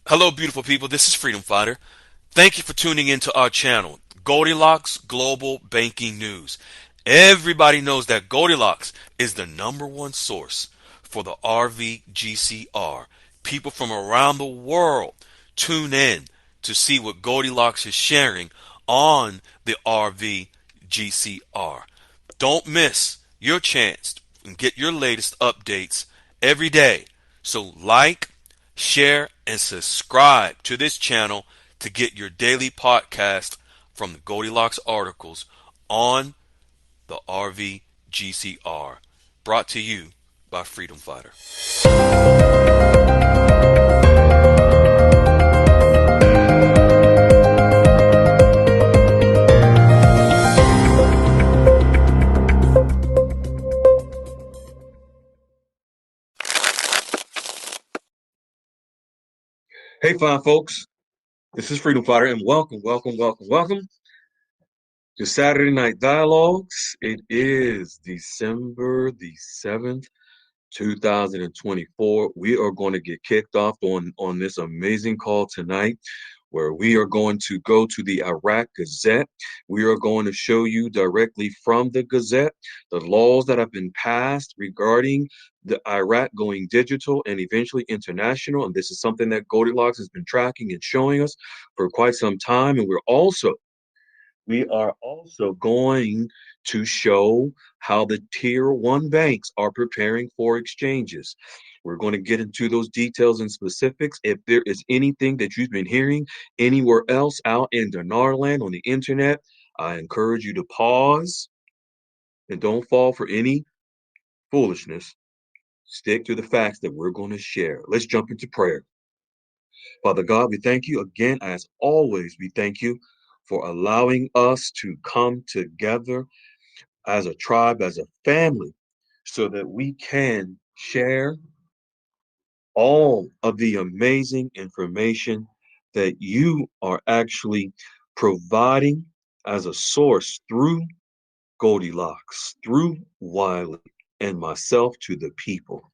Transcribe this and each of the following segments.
Hello, beautiful people. This is Freedom Fighter. Thank you for tuning into our channel, Goldilocks Global Banking News. Everybody knows that Goldilocks is the #1 source for the RVGCR. People from around the world tune in to see what Goldilocks is sharing on the RVGCR. Don't miss your chance and get your latest updates every day. So like, share, and subscribe to this channel to get your daily podcast from the Goldilocks articles on the RVGCR. Brought to you by Freedom Fighter. Hey, fine folks. This is Freedom Fighter, and welcome to Saturday Night Dialogues. It is December the 7th, 2024. We are going to get kicked off on this amazing call tonight, where we are going to go to the Iraq Gazette. We are going to show you directly from the Gazette the laws that have been passed regarding the Iraq going digital and eventually international. And this is something that Goldilocks has been tracking and showing us for quite some time. And we are also going to show how the tier one banks are preparing for exchanges. We're going to get into those details and specifics. If there is anything that you've been hearing anywhere else out in DINAR land on the internet, I encourage you to pause and don't fall for any foolishness. Stick to the facts that we're going to share. Let's jump into prayer. Father God, we thank you again, as always. We thank you for allowing us to come together as a tribe, as a family, so that we can share all of the amazing information that you are actually providing as a source through Goldilocks, through Wiley, and myself to the people.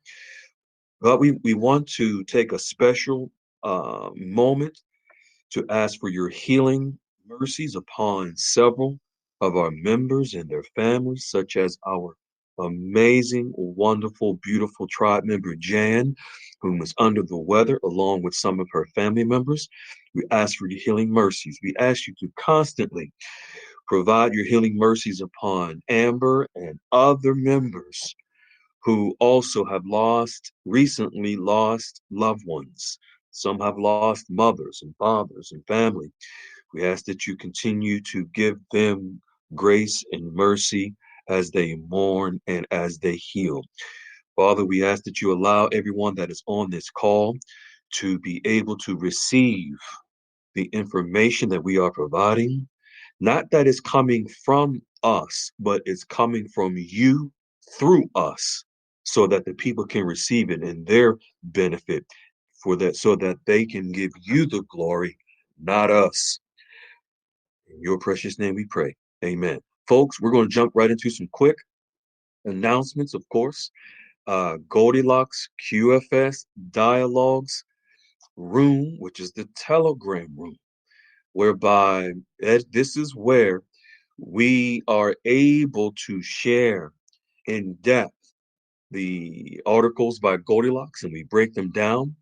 But we want to take a special moment to ask for your healing mercies upon several of our members and their families, such as our amazing, wonderful, beautiful tribe member Jan, whom is under the weather, along with some of her family members. We ask for your healing mercies. We ask you to constantly provide your healing mercies upon Amber and other members who also have recently lost loved ones. Some have lost mothers and fathers and family. We ask that you continue to give them grace and mercy as they mourn and as they heal. Father, we ask that you allow everyone that is on this call to be able to receive the information that we are providing, not that it's coming from us, but it's coming from you through us, so that the people can receive it in their benefit for that, so that they can give you the glory, not us. In your precious name we pray. Amen. Folks, we're going to jump right into some quick announcements, of course. Goldilocks QFS Dialogues Room, which is the Telegram room, whereby this is where we are able to share in depth the articles by Goldilocks and we break them down.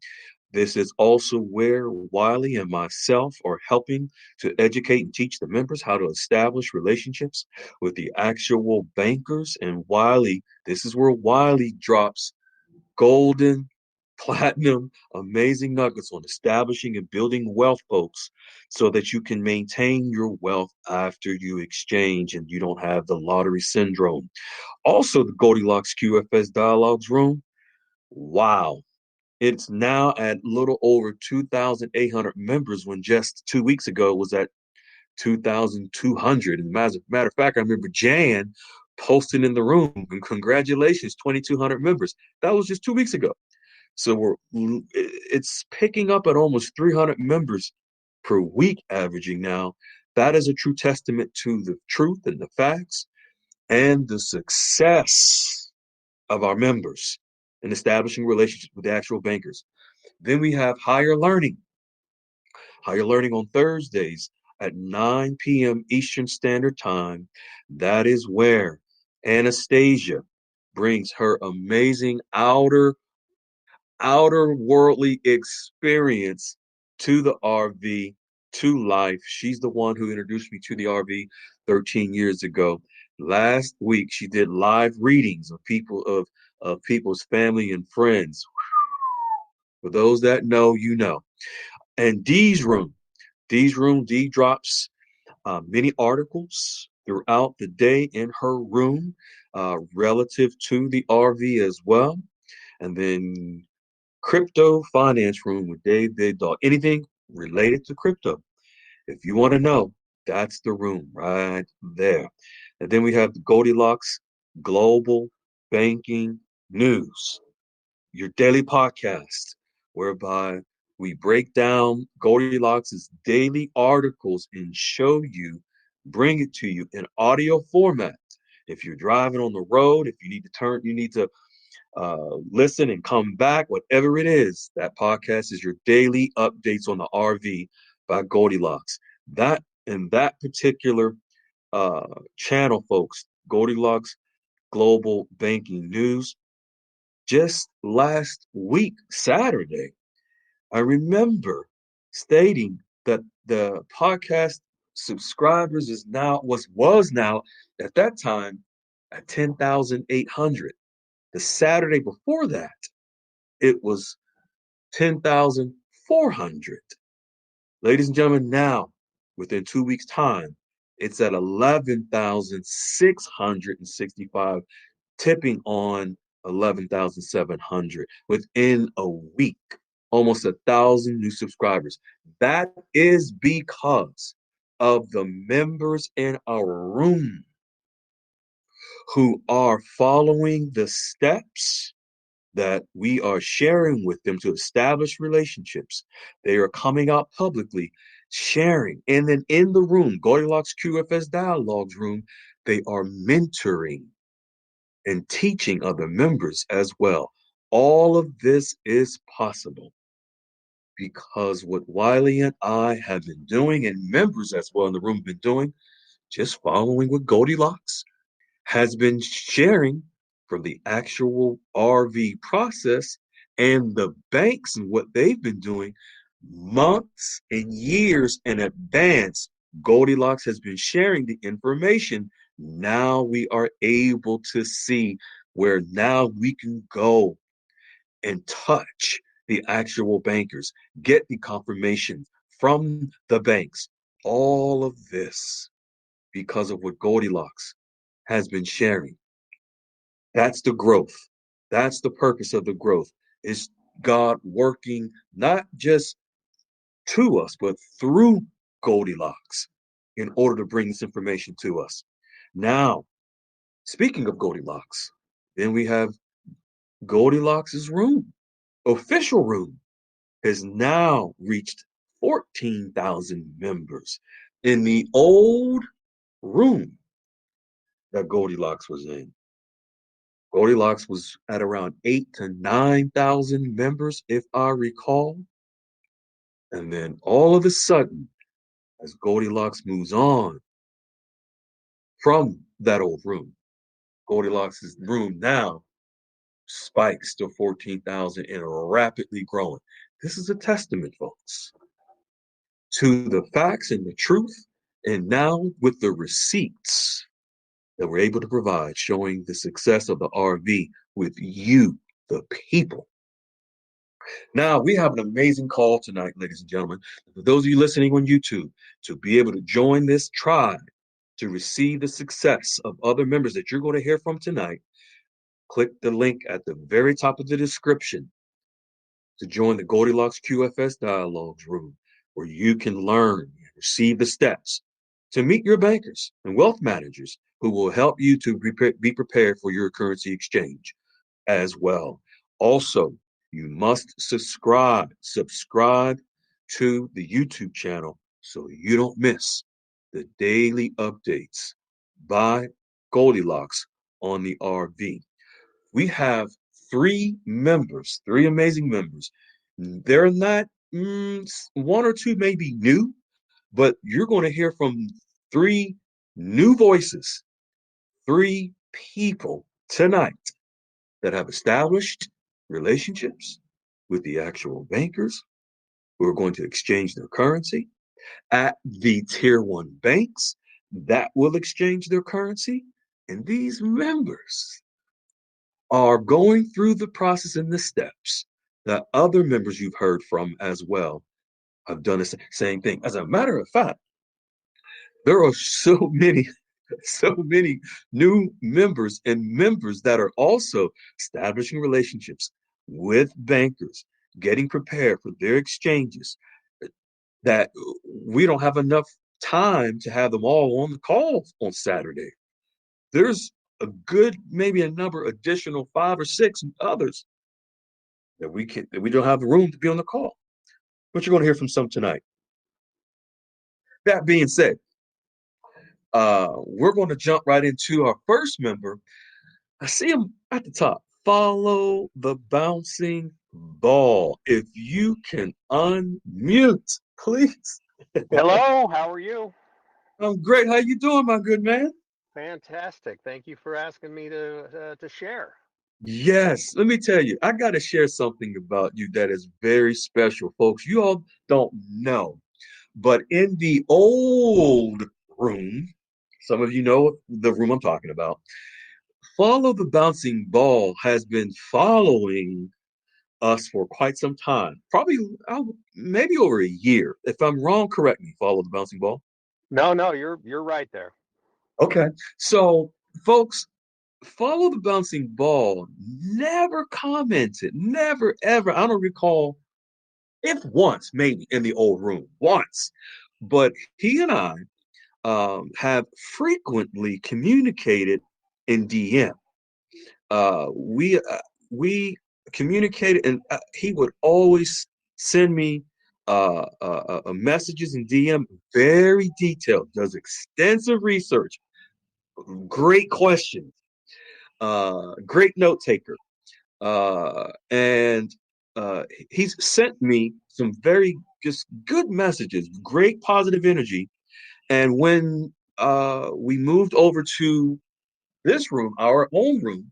This is also where Wiley and myself are helping to educate and teach the members how to establish relationships with the actual bankers. And Wiley, this is where Wiley drops golden, platinum, amazing nuggets on establishing and building wealth, folks, so that you can maintain your wealth after you exchange and you don't have the lottery syndrome. Also, the Goldilocks QFS Dialogues Room. Wow. It's now at little over 2,800 members when just 2 weeks ago it was at 2,200. And matter of fact, I remember Jan posting in the room, and congratulations, 2,200 members. That was just 2 weeks ago. So it's picking up at almost 300 members per week averaging now. That is a true testament to the truth and the facts and the success of our members in establishing relationships with the actual bankers. Then we have higher learning. Higher Learning on Thursdays at 9 p.m. Eastern Standard Time. That is where Anastasia brings her amazing outer worldly experience to the RV, to life. She's the one who introduced me to the RV 13 years ago. Last week she did live readings of people's family and friends. For those that know, you know. And Dee drops many articles throughout the day in her room relative to the RV as well. And then Crypto Finance Room with Dave Big Dog. Anything related to crypto. If you want to know, that's the room right there. And then we have the Goldilocks Global Banking News, your daily podcast, whereby we break down Goldilocks' daily articles and show you, bring it to you in audio format. If you're driving on the road, if you need to you need to listen and come back, whatever it is, that podcast is your daily updates on the RV by Goldilocks. That particular channel, folks, Goldilocks Global Banking News, just last week, Saturday, I remember stating that the podcast subscribers was now at that time at 10,800. The Saturday before that, it was 10,400. Ladies and gentlemen, now within 2 weeks' time, it's at 11,665, tipping on 11,700 within a week. Almost 1,000 new subscribers. That is because of the members in our room who are following the steps that we are sharing with them to establish relationships. They are coming out publicly, sharing. And then in the room, Goldilocks QFS Dialogues room, they are mentoring and teaching other members as well. All of this is possible because what Wiley and I have been doing, and members as well in the room have been doing, just following what Goldilocks has been sharing from the actual RV process and the banks and what they've been doing months and years in advance. Goldilocks has been sharing the information. Now we are able to see where now we can go and touch the actual bankers, get the confirmation from the banks. All of this because of what Goldilocks has been sharing. That's the growth. That's the purpose of the growth. Is God working not just to us, but through Goldilocks in order to bring this information to us. Now, speaking of Goldilocks, then we have Goldilocks's room, official room, has now reached 14,000 members. In the old room that Goldilocks was in, Goldilocks was at around 8 to 9,000 members, if I recall. And then all of a sudden, as Goldilocks moves on from that old room, Goldilocks' room now spikes to 14,000 and rapidly growing. This is a testament, folks, to the facts and the truth. And now with the receipts that we're able to provide, showing the success of the RV with you, the people. Now, we have an amazing call tonight, ladies and gentlemen. For those of you listening on YouTube, to be able to join this tribe, to receive the success of other members that you're going to hear from tonight, click the link at the very top of the description to join the Goldilocks QFS Dialogues room, where you can learn and receive the steps to meet your bankers and wealth managers who will help you to be prepared for your currency exchange as well. Also, you must subscribe to the YouTube channel so you don't miss the daily updates by Goldilocks on the RV. We have three amazing members. They're not one or two may be new, but you're going to hear from three new voices, three people tonight that have established relationships with the actual bankers who are going to exchange their currency at the tier one banks that will exchange their currency. And these members are going through the process and the steps that other members you've heard from as well have done the same thing. As a matter of fact, there are so many, so many new members and members that are also establishing relationships with bankers, getting prepared for their exchanges, that we don't have enough time to have them all on the call on Saturday. There's a good, maybe a number additional five or six others that we don't have the room to be on the call. But you're going to hear from some tonight. That being said, we're going to jump right into our first member. I see him at the top. Follow the bouncing ball. If you can unmute, please. Hello, how are you? I'm great. How you doing, my good man? Fantastic. Thank you for asking me to share. Yes, let me tell you, I got to share something about you that is very special, folks. You all don't know, but in the old room, some of you know the room I'm talking about. Follow the Bouncing Ball has been following us for quite some time, probably maybe over a year. If I'm wrong, correct me. Follow the Bouncing Ball. No, no, you're right there. Okay, so folks, Follow the Bouncing Ball never commented, never ever. I don't recall if once, maybe in the old room, once, but he and I have frequently communicated in DM. We communicated, and he would always send me messages in DM, very detailed, does extensive research, great questions, great note taker, and he's sent me some very just good messages, great positive energy. And when we moved over to this room, our own room,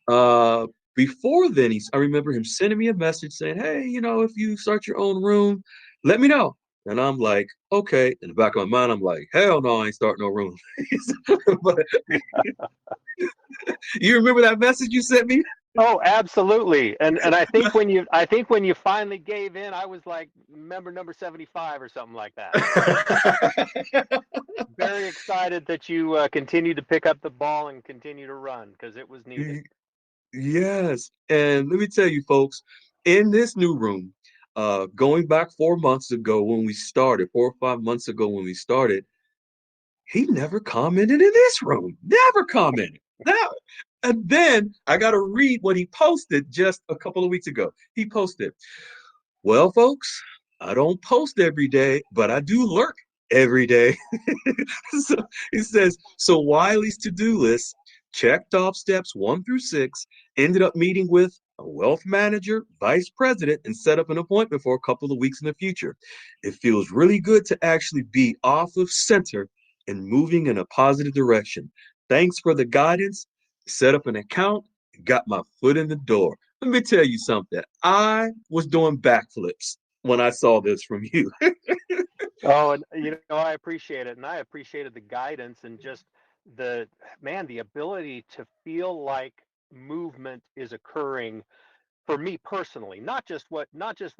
uh, before then, I remember him sending me a message saying, "Hey, if you start your own room, let me know." And I'm like, "Okay." In the back of my mind, I'm like, "Hell no, I ain't starting no room." But you remember that message you sent me? Oh, absolutely. And I think when you finally gave in, I was like member number 75 or something like that. Very excited that you continue to pick up the ball and continue to run because it was needed. Yes. And let me tell you, folks, in this new room, going back 4 months ago when we started, 4 or 5 months ago when we started, he never commented in this room. Never commented. Now, and then I got to read what he posted just a couple of weeks ago. He posted, "Well, folks, I don't post every day, but I do lurk every day." So he says, "So Wiley's to-do list checked off steps 1 through 6, ended up meeting with a wealth manager, vice president, and set up an appointment for a couple of weeks in the future. It feels really good to actually be off of center and moving in a positive direction. Thanks for the guidance. Set up an account, got my foot in the door." Let me tell you something. I was doing backflips when I saw this from you. Oh, and I appreciate it, and I appreciated the guidance and just the the ability to feel like movement is occurring for me personally, not just what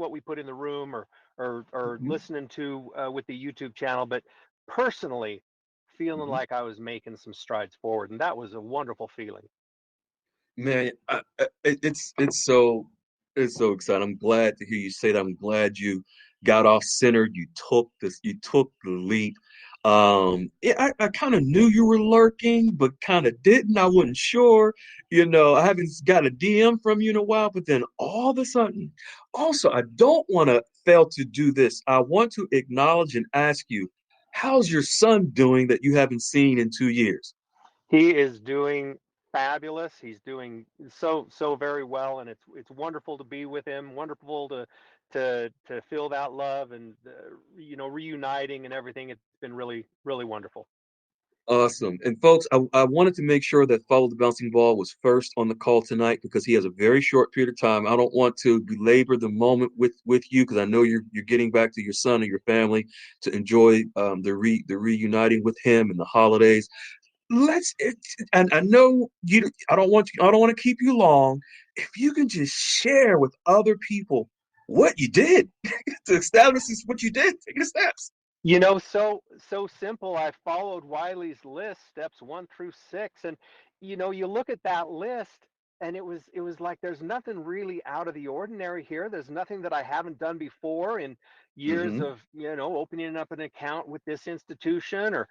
we put in the room or listening to with the YouTube channel, but personally feeling like I was making some strides forward, and that was a wonderful feeling. Man, it's so exciting. I'm glad to hear you say that. I'm glad you got off center. You took the leap. Yeah, I kind of knew you were lurking, but kind of didn't. I wasn't sure. I haven't got a DM from you in a while, but then all of a sudden, also, I don't want to fail to do this. I want to acknowledge and ask you, how's your son doing that you haven't seen in 2 years? He is doing fabulous. He's doing so very well, and it's wonderful to be with him. Wonderful to feel that love and reuniting and everything. It's been really wonderful. Awesome. And folks, I wanted to make sure that Follow the Bouncing Ball was first on the call tonight because he has a very short period of time. I don't want to belabor the moment with you because I know you're getting back to your son and your family to enjoy the reuniting with him and the holidays. And I know you. I don't want to keep you long. If you can just share with other people what you did to establish this, what you did, take the steps. So simple. I followed Wiley's list, steps 1 through 6, and you look at that list, and it was like there's nothing really out of the ordinary here. There's nothing that I haven't done before in years Mm-hmm. of opening up an account with this institution, or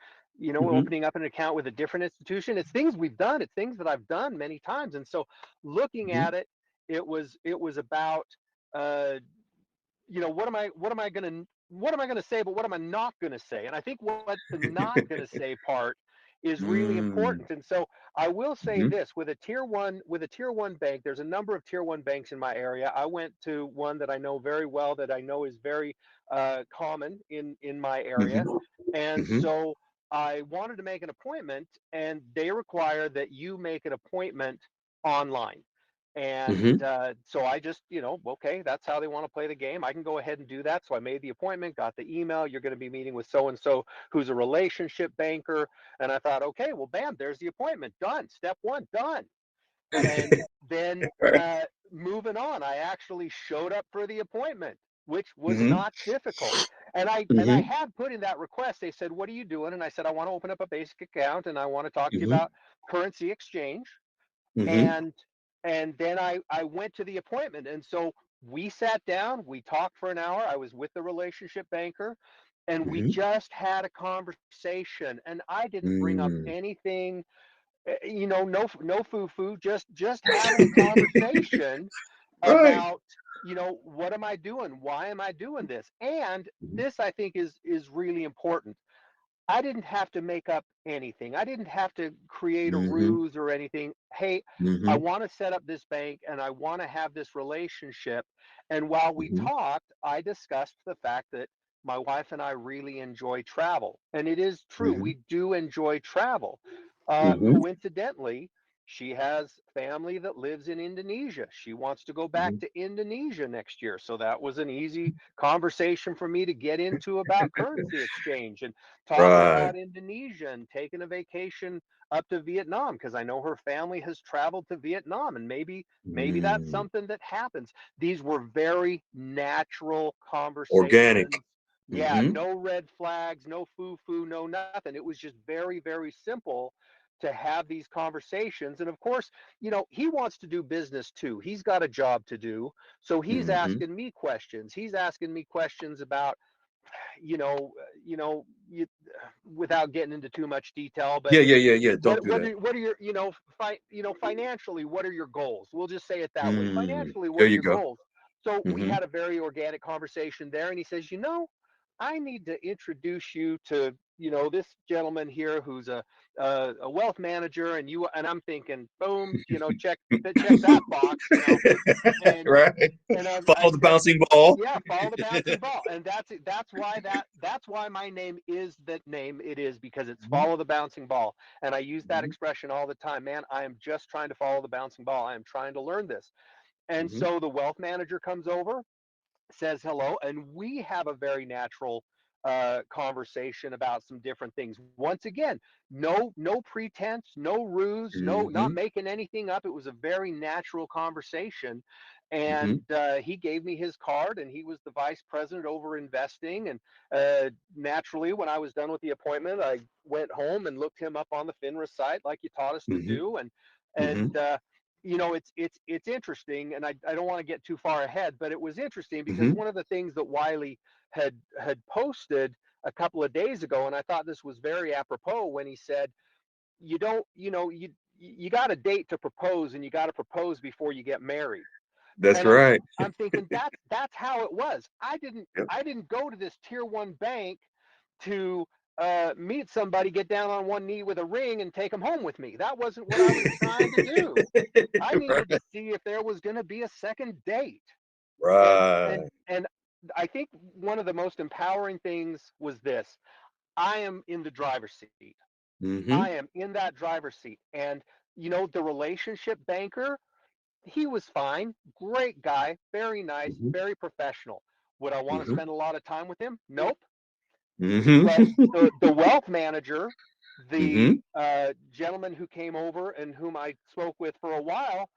Mm-hmm. opening up an account with a different institution. It's things we've done. It's things that I've done many times, and so looking Mm-hmm. at it, it was about. Uh, what am I going to say, but what am I not going to say? And I think what the not going to say part is really Mm. important. And so I will say Mhm, this, with a tier 1 bank, there's a number of tier 1 banks in my area. I went to one that I know very well, that I know is very common in my area. mhm, And mhm, so I wanted to make an appointment, and they require that you make an appointment online. And mhm, so I just, okay, that's how they want to play the game. I can go ahead and do that. So I made the appointment, got the email. You're going to be meeting with so and so, who's a relationship banker. And I thought, okay, well, bam, there's the appointment. Done. Step 1, done. And then right. moving on, I actually showed up for the appointment, which was Mhm, not difficult. And I mhm, had put in that request. They said, "What are you doing?" And I said, "I want to open up a basic account, and I want to talk to you mhm, about currency exchange." mhm, And then I went to the appointment, and so we sat down, we talked for an hour. I was with the relationship banker, and we mhm, just had a conversation, and I didn't bring up mm. anything, no foo-foo, just having a conversation Right. about, what am I doing, why am I doing this. And Mhm, this, I think, is really important. I didn't have to make up anything. I didn't have to create a mhm, ruse or anything. Hey, I mhm, want to set up this bank, and I want to have this relationship. And while we mhm, talked, I discussed the fact that my wife and I really enjoy travel. And it is true, mhm, we do enjoy travel. mhm, Coincidentally, she has family that lives in Indonesia. She wants to go back mhm, to Indonesia next year. So that was an easy conversation for me to get into about currency exchange and talking right. about Indonesia and taking a vacation up to Vietnam, because I know her family has traveled to Vietnam, and maybe that's Mm. something that happens. These were very natural Organic. conversations. Yeah, Mhm, no red flags, no foo-foo, no nothing. It was just very simple to have these conversations. And of course, he wants to do business too. He's got a job to do. So he's mhm. asking me questions. He's asking me questions about, you know, you, without getting into too much detail, but Yeah, yeah, yeah, yeah. Don't what do what that. are what are your financially, what are your goals? We'll just say it that way. Mm. Financially, what There are you your go. goals? So we Mhm, had a very organic conversation there, and he says, I need to introduce you to this gentleman here who's a wealth manager, and I'm thinking, boom, check that box, and right. I Follow the said, bouncing ball. yeah, follow the bouncing ball. And that's why my name is the name it is, because it's Mhm, follow the bouncing ball. And I use that mhm, expression all the time. Man, I am just trying to follow the bouncing ball. I am trying to learn this. And mhm, so the wealth manager comes over, says hello, and we have a very natural conversation about some different things. Once again, no pretense, no ruse, no, not mhm, making anything up. It was a very natural conversation. And mhm, he gave me his card, and he was the vice president over investing. And naturally, when I was done with the appointment, I went home and looked him up on the FINRA site, like you taught us to mhm, do. And and mhm, uh, it's interesting, and I don't want to get too far ahead, but it was interesting because mhm. one of the things that Wiley had posted a couple of days ago, and I thought this was very apropos, when he said, you don't you got a date to propose, and you got to propose before you get married. That's And I'm right. I'm thinking that's how it was. I didn't Yep. I didn't go to this tier 1 bank to meet somebody, get down on one knee with a ring, and take them home with me. That wasn't what I was trying to do. I needed to see if there was going to be a second date. And Right. I think one of the most empowering things was this. I am in the driver's seat. Mm-hmm. I am in that driver's seat. And the relationship banker, he was fine. Great guy, very nice, Mm-hmm. very professional. Would I want to Mm-hmm. spend a lot of time with him? Nope. But Mm-hmm. the wealth manager, Mm-hmm. the gentleman who came over and whom I spoke with for a while,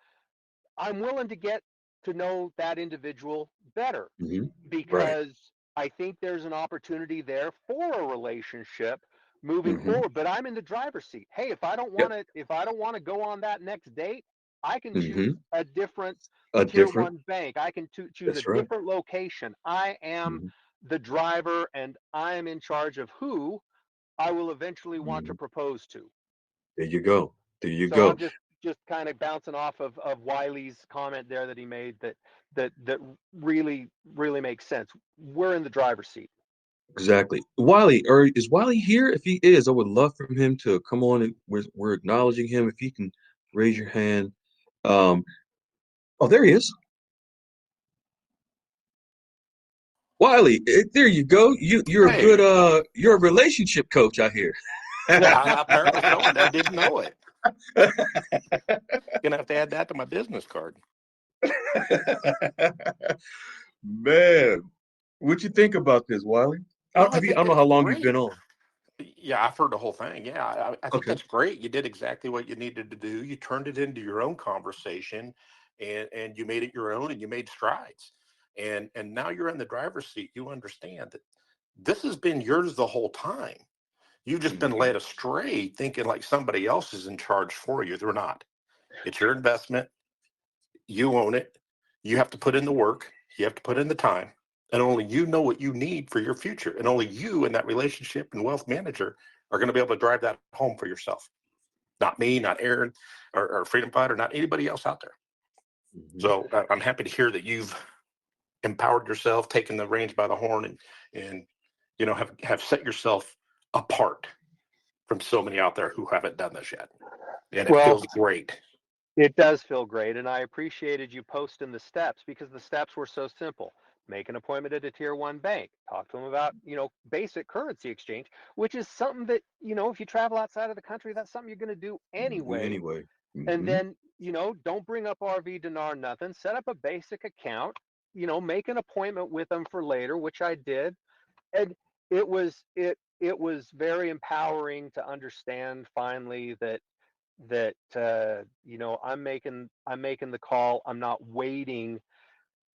I'm willing to get to know that individual better Mm-hmm. Right. because I think there's an opportunity there for a relationship moving Mm-hmm. forward. But I'm in the driver's seat. Hey, Yep. if I don't want to go on that next date, I can choose Mm-hmm. a different A tier different. one bank. I can choose a That's right. different location. I am Mm-hmm. the driver and I am in charge of who I will eventually want to Mm-hmm. propose to. There you go. There you So I'm go. just kind of bouncing off of Wiley's comment there that he made that really makes sense. We're in the driver's seat. Exactly. Wiley, or is Wiley here? If he is, I would love for him to come on and we're acknowledging him. If he can raise your hand. Um, oh, there he is. Wiley, there you go. You're a good Hey, you're a relationship coach, I hear. apparently so, and I didn't know it. Gonna have to add that to my business card. Man, what you think about this, Wiley? No, I I think don't know that's how long you've been great. on. Yeah, I've heard the whole thing. Yeah, I think Okay. that's great. You did exactly what you needed to do. You turned it into your own conversation, and you made it your own, and you made strides. And now you're in the driver's seat. You understand that this has been yours the whole time. You've just been Hmm. led astray, thinking like somebody else is in charge for you. They're not. It's your investment. You own it. You have to put in the work. You have to put in the time. And only you know what you need for your future. And only you and that relationship and wealth manager are going to be able to drive that home for yourself. Not me, not Aaron or Freedom Fighter, not anybody else out there. Hmm. So I'm happy to hear that you've empowered yourself, taken the reins by the horn, and have set yourself apart from so many out there who haven't done this yet. And it Well, feels great. it does feel great, and I appreciated you posting the steps because the steps were so simple. Make an appointment at a tier one bank. Talk to them about, basic currency exchange, which is something that, if you travel outside of the country, that's something you're going to do Do anyway. anyway. And Hmm. then, don't bring up RV dinar nothing. Set up a basic account, make an appointment with them for later, which I did. And it was very empowering to understand finally that I'm making the call. I'm not waiting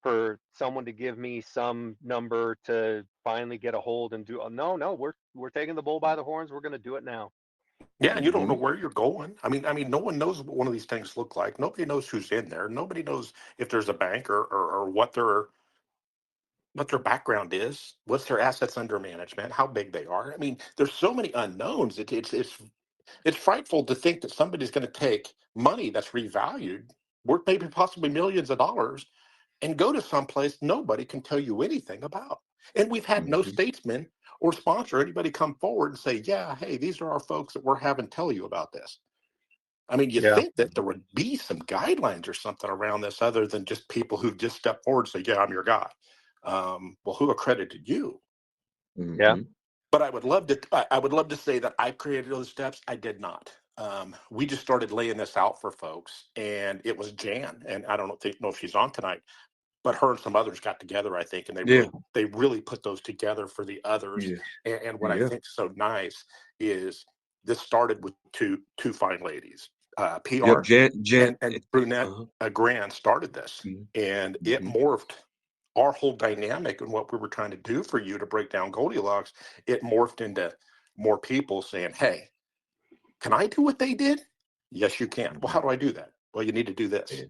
for someone to give me some number to finally get a hold and do. Oh, no, we're taking the bull by the horns. We're going to do it now. Yeah, and you don't know Hmm. where you're going. I mean, no one knows what one of these things look like. Nobody knows who's in there. Nobody knows if there's a bank or what their background is, what's their assets under management, how big they are. I mean, there's so many unknowns. It's frightful to think that somebody's going to take money that's revalued, worth maybe possibly millions of dollars, and go to someplace nobody can tell you anything about. And we've had no Hmm. statesman or sponsor anybody come forward and say, yeah, hey, these are our folks that we're having tell you about this. I mean, you Yeah. think that there would be some guidelines or something around this other than just people who just step forward and say, yeah, I'm your guy. Well, who accredited you? Yeah. Hmm. But I would love to say that I created those steps. I did not. We just started laying this out for folks, and it was Jan, and I don't know if she's on tonight, but her and some others got together, I think, and they Yeah. really they really put those together for the others. Yeah. And what I Yeah. think is so nice is this started with two fine ladies, Yep. PR Jan. and Brunette Uh-huh. Grand started this, and it Hmm. morphed our whole dynamic and what we were trying to do for you to break down Goldilocks. It morphed into more people saying, "Hey, can I do what they did?" Yes, you can. Well, Hmm. how do I do that? Well, you need to do this. Yeah.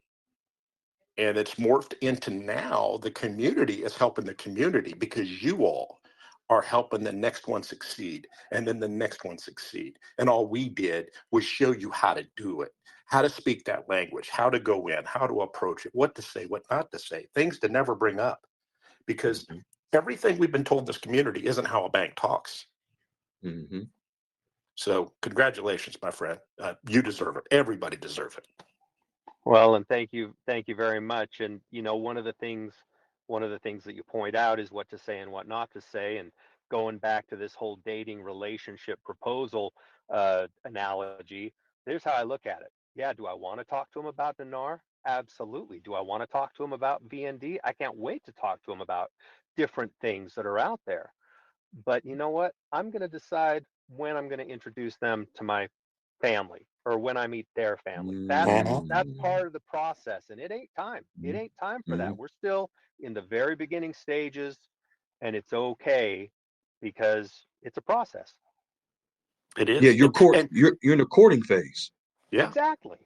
And it's morphed into now the community is helping the community because you all are helping the next one succeed and then the next one succeed. And all we did was show you how to do it, how to speak that language, how to go in, how to approach it, what to say, what not to say, things to never bring up because Hmm. everything we've been told in this community isn't how a bank talks. Mm-hmm. So congratulations, my friend. You deserve it. Everybody deserves it. Well, and thank you very much. And one of the things that you point out is what to say and what not to say. And going back to this whole dating relationship proposal analogy, here's how I look at it. Yeah, do I want to talk to him about Dinar? Absolutely. Do I want to talk to him about VND? I can't wait to talk to him about different things that are out there. But you know what? I'm going to decide when I'm going to introduce them to my family or when I meet their family. That's Mm-hmm. part of the process, and it ain't time. It ain't time for Mm-hmm. that. We're still in the very beginning stages, and it's okay because it's a process. It Yeah, is. And you're in the courting phase. yeah. Exactly.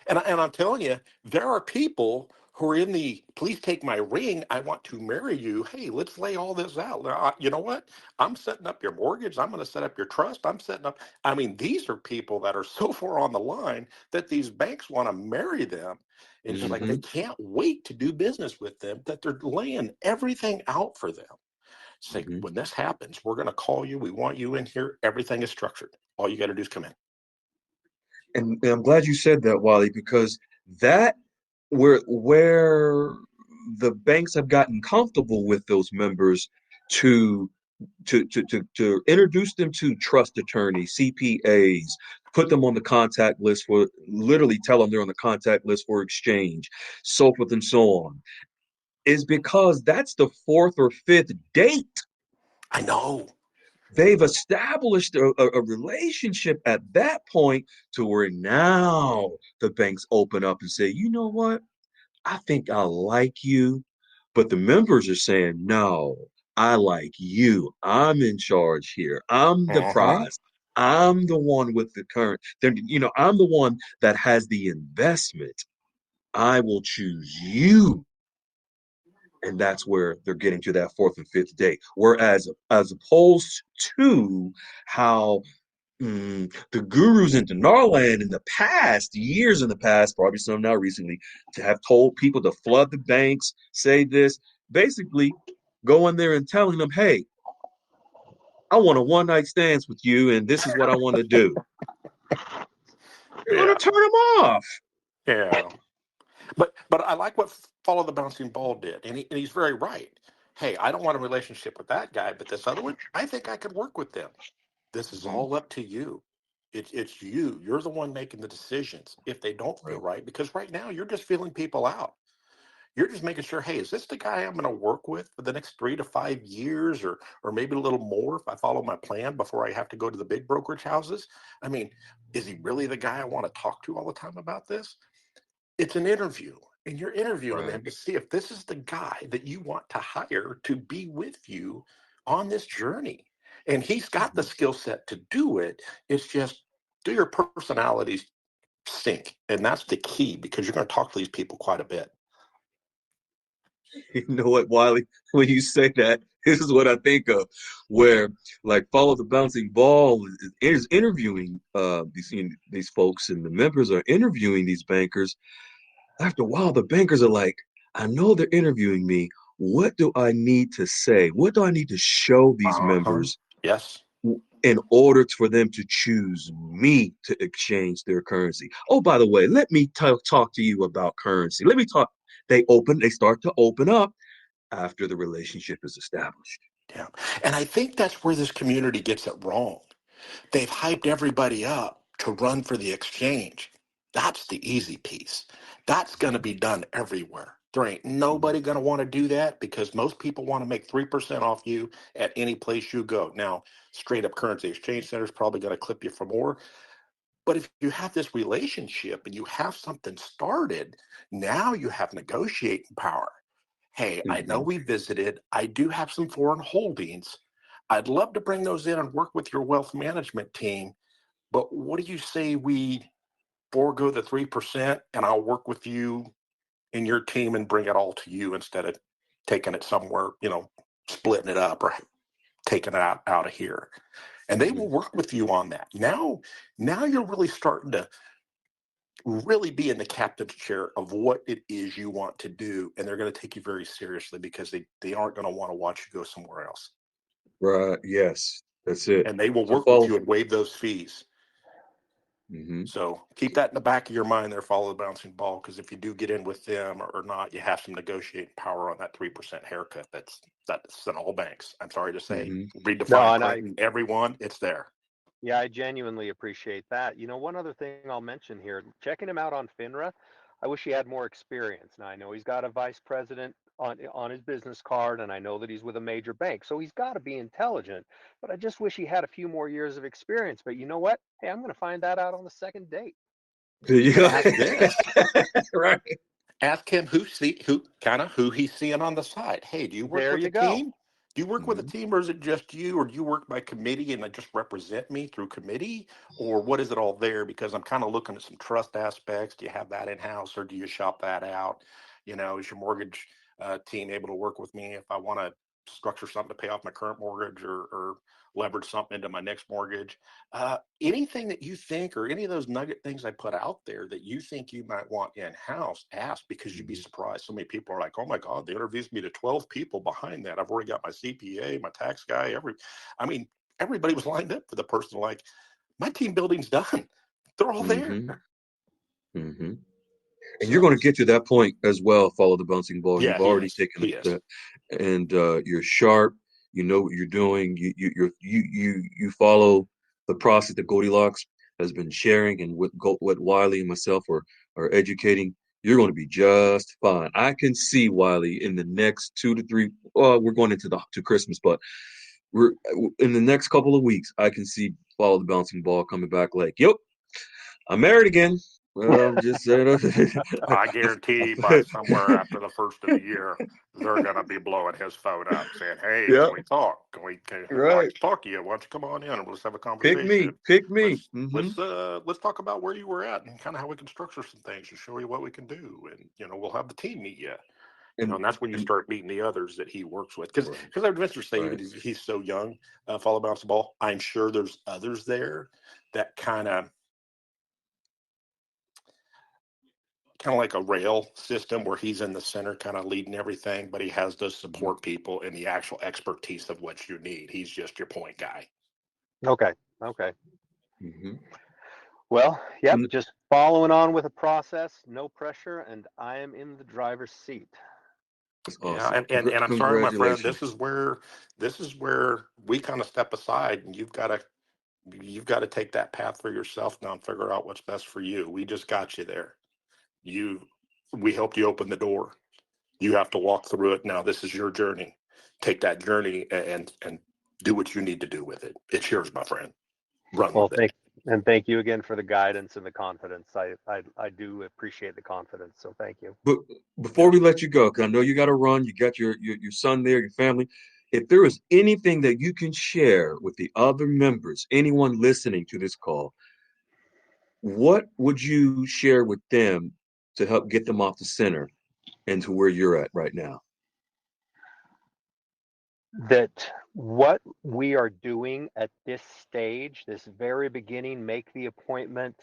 And I'm telling you, there are people who are in the please take my ring. I want to marry you. Hey, let's lay all this out. Now, you know what? I'm setting up your mortgage. I'm going to set up your trust. I'm setting up. I mean, these are people that are so far on the line that these banks want to marry them. And it's like Mm-hmm. they can't wait to do business with them, that they're laying everything out for them. Say, Mm-hmm. when this happens, we're going to call you. We want you in here. Everything is structured. All you got to do is come in. And I'm glad you said that, Wally, because that where the banks have gotten comfortable with those members to to introduce them to trust attorneys, CPAs, put them on the contact list for literally tell them they're on the contact list for exchange, so forth and so on, is because that's the fourth or fifth date. I know. They've established a relationship at that point to where now the banks open up and say, you know what? I think I like you. But the members are saying, no, I like you. I'm in charge here. I'm the Uh-huh. prize. I'm the one with the current. I'm the one that has the investment. I will choose you. And that's where they're getting to that fourth and fifth day. Whereas, as opposed to how the gurus in Dinar land in the past, years in the past, probably some now recently, to have told people to flood the banks, say this, basically go in there and telling them, hey, I want a one night stands with you, and this is what I want to do. You're going to Yeah. turn them off. Yeah. But I like what Follow the Bouncing Ball did, and he's very right. Hey, I don't want a relationship with that guy, but this other one, I think I could work with them. This is Mm-hmm. all up to you. It's you. You're the one making the decisions if they don't feel Right. right. Because right now you're just feeling people out. You're just making sure, hey, is this the guy I'm going to work with for the next 3 to 5 years, or maybe a little more if I follow my plan before I have to go to the big brokerage houses? I mean, is he really the guy I want to talk to all the time about this? It's an interview, and you're interviewing Right. them to see if this is the guy that you want to hire to be with you on this journey. And he's got the Mm-hmm. skill set to do it. It's just, do your personalities sync? And that's the key, because you're going to talk to these people quite a bit. You know what, Wiley? When you say that, this is what I think of, where like Follow the Bouncing Ball is interviewing these folks, and the members are interviewing these bankers. After a while, the bankers are like, I know they're interviewing me. What do I need to say? What do I need to show these Uh-huh. members Yes. in order for them to choose me to exchange their currency? Oh, by the way, let me talk to you about currency. Let me talk. They start to open up after the relationship is established. Yeah. And I think that's where this community gets it wrong. They've hyped everybody up to run for the exchange. That's the easy piece. That's going to be done everywhere. There ain't Mhm. nobody going to want to do that, because most people want to make 3% off you at any place you go. Now, straight up currency exchange center is probably going to clip you for more. But if you have this relationship and you have something started, now you have negotiating power. Hey, I know Mhm. we visited. I do have some foreign holdings. I'd love to bring those in and work with your wealth management team. But what do you say we forego the 3% and I'll work with you and your team and bring it all to you instead of taking it somewhere, splitting it up or taking it out of here. And they will Mhm. work with you on that. Now you're really starting to really be in the captain's chair of what it is you want to do, and they're going to take you very seriously, because they aren't going to want to watch you go somewhere else. Right. Yes. That's it. and they will So work with follow. you and waive those fees. Mm-hmm. So keep that in the back of your mind there, follow the bouncing ball, because if you do get in with them or not, you have some negotiating power on that 3% haircut. That's in all banks. I'm sorry to say, Mm-hmm. read the No, fine and print, and everyone, it's there. yeah, I genuinely appreciate that. One other thing I'll mention here, checking him out on FINRA, I wish he had more experience. Now I know he's got a vice president on his business card, and I know that he's with a major bank, so he's got to be intelligent. But I just wish he had a few more years of experience. But you know what? Hey, I'm going to find that out on the second date. There you And go. ask this. Right. Ask him who he's seeing on the side. Hey, do you work There with a you go. team? Do you work with a Mm-hmm. team, or is it just you, or do you work by committee and just represent me through committee, or what is it all there? Because I'm kind of looking at some trust aspects. Do you have that in house, or do you shop that out? Is your mortgage team able to work with me if I want to structure something to pay off my current mortgage, or leverage something into my next mortgage? Anything that you think, or any of those nugget things I put out there that you think you might want in house, ask, because you'd be Mm-hmm. surprised. So many people are like, "Oh my God, they introduced me to 12 people behind that. I've already got my CPA, my tax guy, I mean, everybody was lined up for the person. Like, my team building's done. They're all there." Mm-hmm. Mm-hmm. And you're going So to get to that point as well. Follow the bouncing ball. yeah, You've he already is. taken a He is. step, and you're sharp. You know what you're doing. You follow the process that Goldilocks has been sharing, and what Wiley and myself are educating. You're going to be just fine. I can see Wiley in the next 2 to 3. Well, we're going into to Christmas, but we're in the next couple of weeks. I can see follow the bouncing ball coming back like, yep, I'm married again. Well, just saying. I guarantee by somewhere after the first of the year, they're going to be blowing his phone up saying, "Hey, Yeah, can we talk? I'd like right. to talk to you. Why don't you come on in and let's have a Pick conversation. me, pick me. Let's Hmm. let's talk about where you were at and kind of how we can structure some things and show you what we can do. And we'll have the team meet you. And And that's when you and start meeting the others that he works with. right, Because I would venture to say, even right. as he's so young, follow bounce the ball. I'm sure there's others there that kind of like a rail system where he's in the center, kind of leading everything, but he has those Hmm. support people and the actual expertise of what you need. He's just your point guy. Okay. Okay. Hmm. Well, yep, So just following on with a process, no pressure, and I am in the driver's seat. that's Yeah, awesome. and I'm sorry, my friend. This Congratulations. is where we kind of step aside, and you've got to take that path for yourself now and figure out what's best for you. We just got you there. You, we helped you open the door. You have to walk through it. Now this is your journey. Take that journey and do what you need to do with it. It's yours, my friend. Run Well, with it. thank you again for the guidance and the confidence. I do appreciate the confidence. So thank you. But before we let you go, because I know you got to run, you got your son there, your family. If there is anything that you can share with the other members, anyone listening to this call, what would you share with them to help get them off the center and to where you're at right now? That what we are doing at this stage, this very beginning, make the appointment,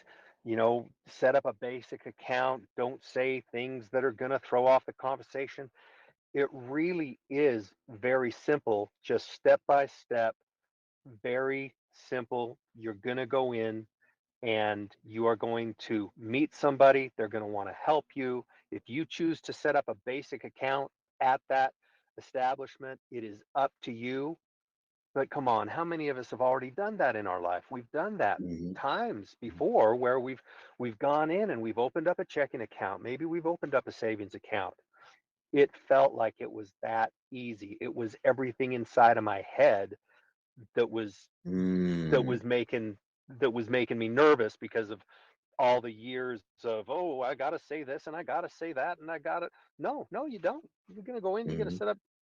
set up a basic account, don't say things that are going to throw off the conversation. It really is very simple, just step by step, very simple. You're going to go in and you are going to meet somebody. They're going to want to help you. If you choose to set up a basic account at that establishment, it is up to you. But come on, how many of us have already done that in our life? We've done that Hmm. times before where we've gone in and we've opened up a checking account. Maybe we've opened up a savings account. It felt like it was that easy. It was everything inside of my head that was that Mm. was making that was making me nervous because of all the years of, oh, I gotta say this and I gotta say that and I gotta. No, you don't. You're gonna go in, you're gonna Hmm.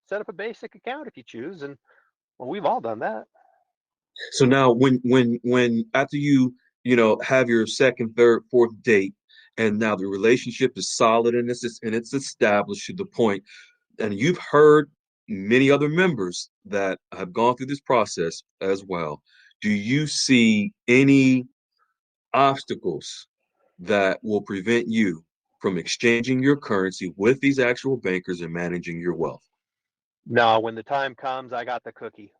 set up a basic account if you choose, and well, we've all done that. So now, when after have your second, third, fourth date, and now the relationship is solid and it's established to the point, and you've heard many other members that have gone through this process as well. Do you see any obstacles that will prevent you from exchanging your currency with these actual bankers and managing your wealth? No, when the time comes, I got the cookie.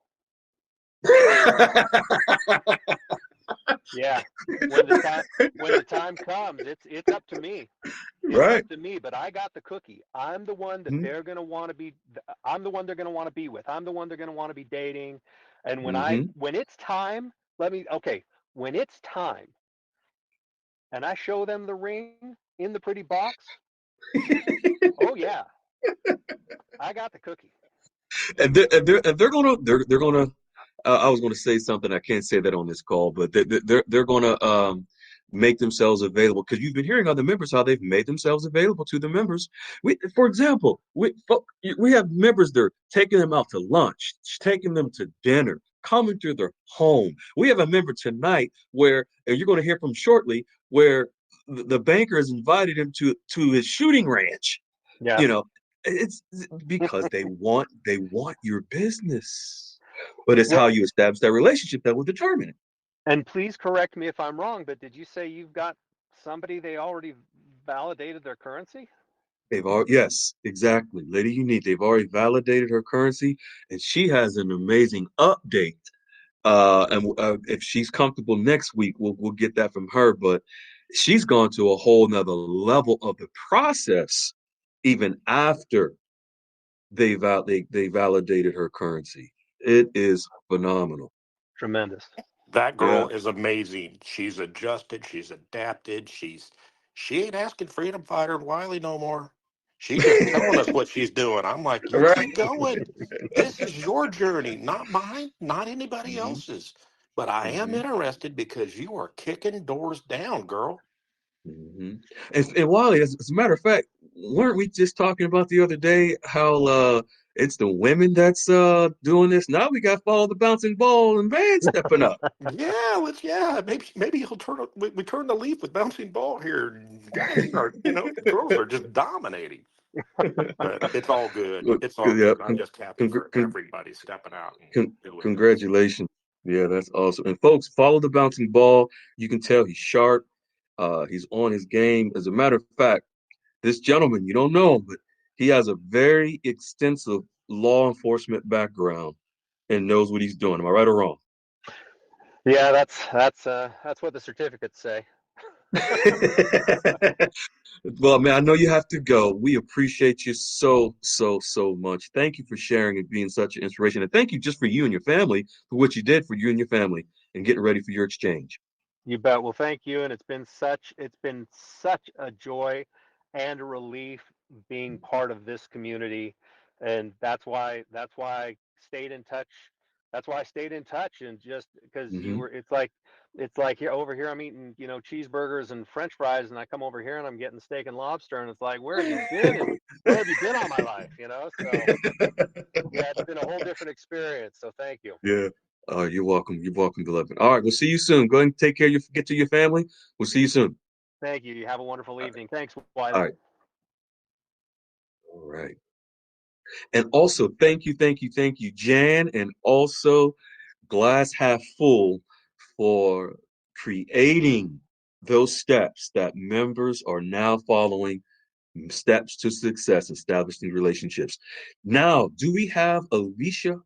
Yeah. When the time comes, it's up to me. It's Right. up to me, but I got the cookie. I'm the one that Mm-hmm. they're going to want to be I'm the one they're going to want to be with. I'm the one they're going to want to be dating. And Mm-hmm. when it's time, okay, when it's time and I show them the ring in the pretty box, oh yeah, I got the cookie. They're gonna. I was gonna say something. I can't say that on this call, but they're gonna make themselves available because you've been hearing other members how they've made themselves available to the members. For example, we have members that are taking them out to lunch, taking them to dinner, coming to their home. We have a member tonight where, and you're going to hear from shortly, where the banker has invited him to his shooting ranch. Yeah. You know, it's because they want your business, but it's Well, how you establish that relationship that will determine it. and please correct me if I'm wrong, but did you say you've got somebody they already validated their currency? They've already, yes, exactly, Lady Unique. They've already validated her currency, and she has an amazing update. And if she's comfortable next week, we'll get that from her. But she's gone to a whole nother level of the process, even after they validated her currency. It is phenomenal. Tremendous. That Yeah. girl is amazing. She's adjusted. She's adapted. She ain't asking freedom fighter Wiley no more. She's just telling us what she's doing. I'm like, you Right. keep going. This is your journey, not mine, not anybody Hmm. else's. But I am Hmm. interested because you are kicking doors down, girl. Hmm. And Wally, as a matter of fact, weren't we just talking about the other day how it's the women that's doing this? Now we got follow the bouncing ball and Van stepping up. Yeah, maybe he'll we turn the leaf with bouncing ball here. Guys are, girls are just dominating. But it's all good. Look, It's all yeah, good. I'm just happy con for con everybody stepping out and con doing this. congratulations. Yeah, that's awesome. And folks, follow the bouncing ball. You can tell he's sharp. He's on his game. As a matter of fact, this gentleman, you don't know him, but he has a very extensive law enforcement background and knows what he's doing. Am I right or wrong? Yeah, that's what the certificates say. Well, man, I know you have to go. We appreciate you so, so, so much. Thank you for sharing and being such an inspiration. And thank you just for you and your family for what you did for you and your family and getting ready for your exchange. You bet. Well, thank you, and it's been such a joy and a relief being part of this community, and that's why I stayed in touch. That's why I stayed in touch, and just because Hmm. it's like here over here I'm eating cheeseburgers and French fries, and I come over here and I'm getting steak and lobster, and it's like where have you been and where have you been all my life? So yeah, it's been a whole different experience. So thank you. Yeah. You're welcome. You're welcome, beloved. All right. We'll see you soon. Go ahead and take care of get to your family. We'll see you soon. Thank you. You have a wonderful All evening. Thanks, right. Wiley. All right. All right. And also, thank you, Jan, and also Glass Half Full for creating those steps that members are now following, steps to success, establishing relationships. Now, do we have Alicia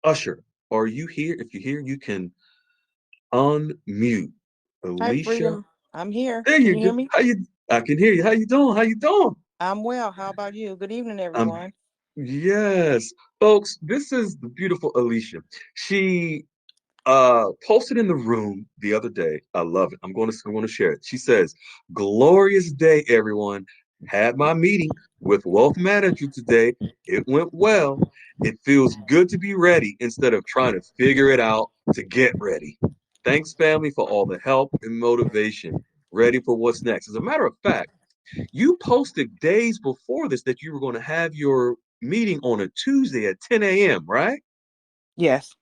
Usher? Are you here? If you're here, you can unmute. Hi, Alicia, Freedom. I'm here. there Can you you go. hear me? How you? I can hear you. How you doing? How you doing? I'm well. How about you? Good evening, I'm everyone. yes, folks. This is the beautiful Alicia. She posted in the room the other day. I love it. I'm going to share it. She says, "Glorious day, everyone. Had my meeting with wealth manager today. It went well. It feels good to be ready instead of trying to figure it out to get ready. Thanks, family, for all the help and motivation. Ready for what's next." As a matter of fact, you posted days before this that you were going to have your meeting on a Tuesday at 10 a.m., right? Yes.